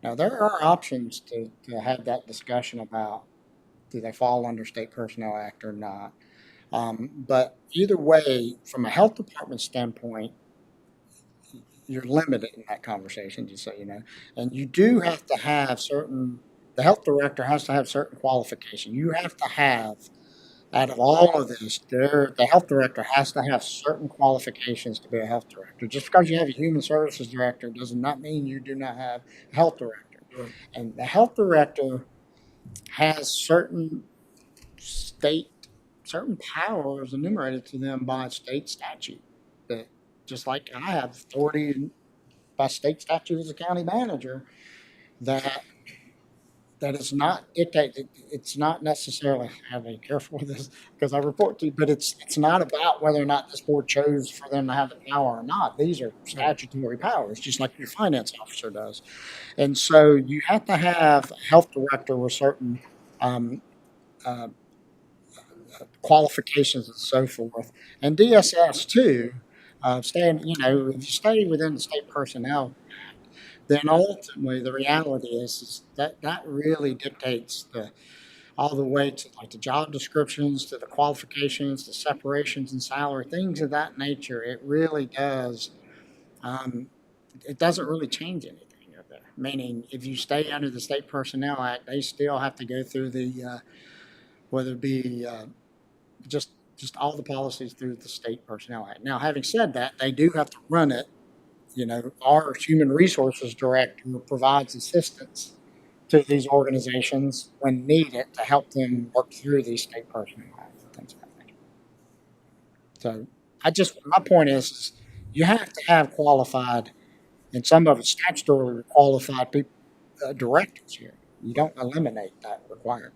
[SPEAKER 2] Now, there are options to have that discussion about, do they fall under State Personnel Act or not? But either way, from a health department standpoint, you're limited in that conversation, just so you know. And you do have to have the health director has to have certain qualifications. You have to have, out of all of this, the health director has to have certain qualifications to be a health director. Just because you have a human services director does not mean you do not have a health director.
[SPEAKER 18] Right.
[SPEAKER 2] And the health director has certain powers enumerated to them by state statute. That just like I have authority by state statute as a county manager, that is not dictated. It's not necessarily, I have to be careful with this because I report to you, but it's not about whether or not this board chose for them to have the power or not. These are statutory powers, just like your finance officer does. And so you have to have a health director with certain qualifications and so forth. And DSS too, if you stay within the state personnel, then ultimately the reality is that really dictates all the way to like the job descriptions, to the qualifications, the separations and salary, things of that nature. It really does. It doesn't really change anything up there. Meaning, if you stay under the State Personnel Act, they still have to go through the whether it be just all the policies through the State Personnel Act. Now, having said that, they do have to run it. You know, our human resources director provides assistance to these organizations when needed to help them work through these state personnel acts and things like that. So my point is you have to have qualified, and some of it's statutorily qualified people, directors here. You don't eliminate that requirement.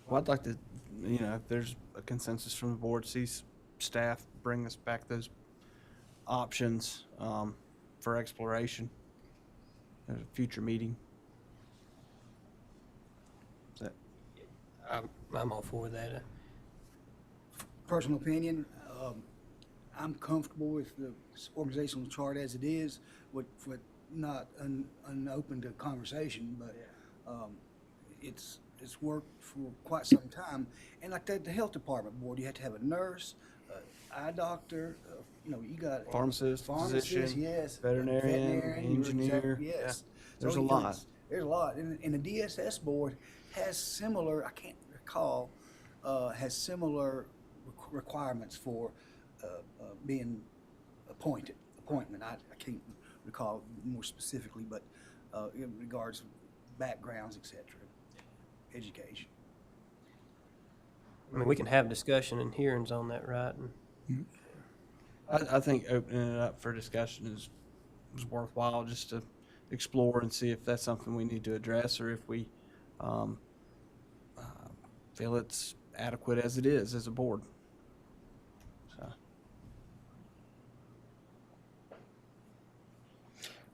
[SPEAKER 4] Well, I'd like to, if there's a consensus from the board, see staff bring us back those options for exploration at a future meeting.
[SPEAKER 7] I'm all for that.
[SPEAKER 5] Personal opinion, I'm comfortable with the organizational chart as it is, with not unopen to conversation, but it's worked for quite some time. And like the health department board, you have to have a nurse, eye doctor, you know, you got
[SPEAKER 4] Pharmacist, physician,
[SPEAKER 5] yes,
[SPEAKER 4] veterinarian, engineer.
[SPEAKER 5] yes.
[SPEAKER 4] There's
[SPEAKER 5] So,
[SPEAKER 4] a
[SPEAKER 5] you know,
[SPEAKER 4] lot.
[SPEAKER 5] There's a lot, and the DSS board has similar. I can't recall, has similar requirements for being appointment. I can't recall more specifically, but in regards to backgrounds, etc., education.
[SPEAKER 7] I mean, we can have discussion and hearings on that, right? And
[SPEAKER 4] I think opening it up for discussion is worthwhile, just to explore and see if that's something we need to address, or if we feel it's adequate as it is as a board. So.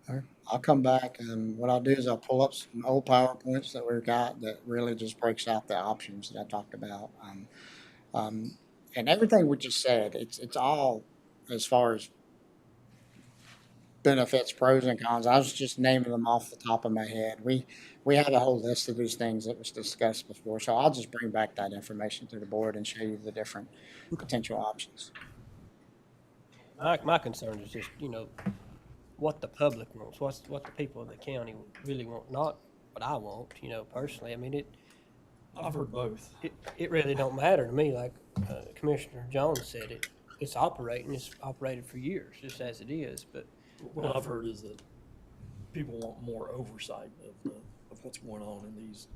[SPEAKER 2] All right. I'll come back, and what I'll do is I'll pull up some old PowerPoints that we've got that really just breaks out the options that I talked about. And everything we just said, it's all as far as benefits, pros and cons. I was just naming them off the top of my head. We have a whole list of these things that was discussed before, so I'll just bring back that information to the board and show you the different potential options.
[SPEAKER 7] my concern is just, you know, what the public wants, what the people of the county really want, not what I want, you know, personally. I mean,
[SPEAKER 18] I've heard both.
[SPEAKER 7] It really don't matter to me, like Commissioner Jones said, it's operated for years, just as it is, but.
[SPEAKER 18] What I've heard is that people want more oversight of what's going on in these.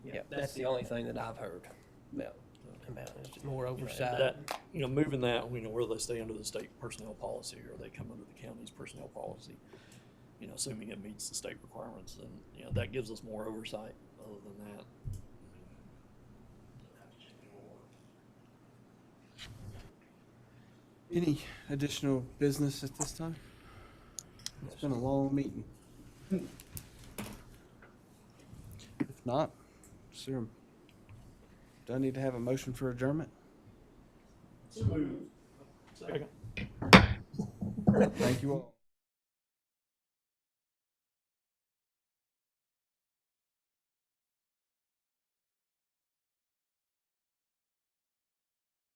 [SPEAKER 7] Yeah, that's the only thing that I've heard about is more oversight.
[SPEAKER 18] That, you know, moving that, you know, whether they stay under the state personnel policy or they come under the county's personnel policy, you know, assuming it meets the state requirements, then, you know, that gives us more oversight. Other than that,
[SPEAKER 4] Any additional business at this time? It's been a long meeting. If not, sir, do I need to have a motion for adjournment?
[SPEAKER 18] so moved. Second.
[SPEAKER 4] Thank you all.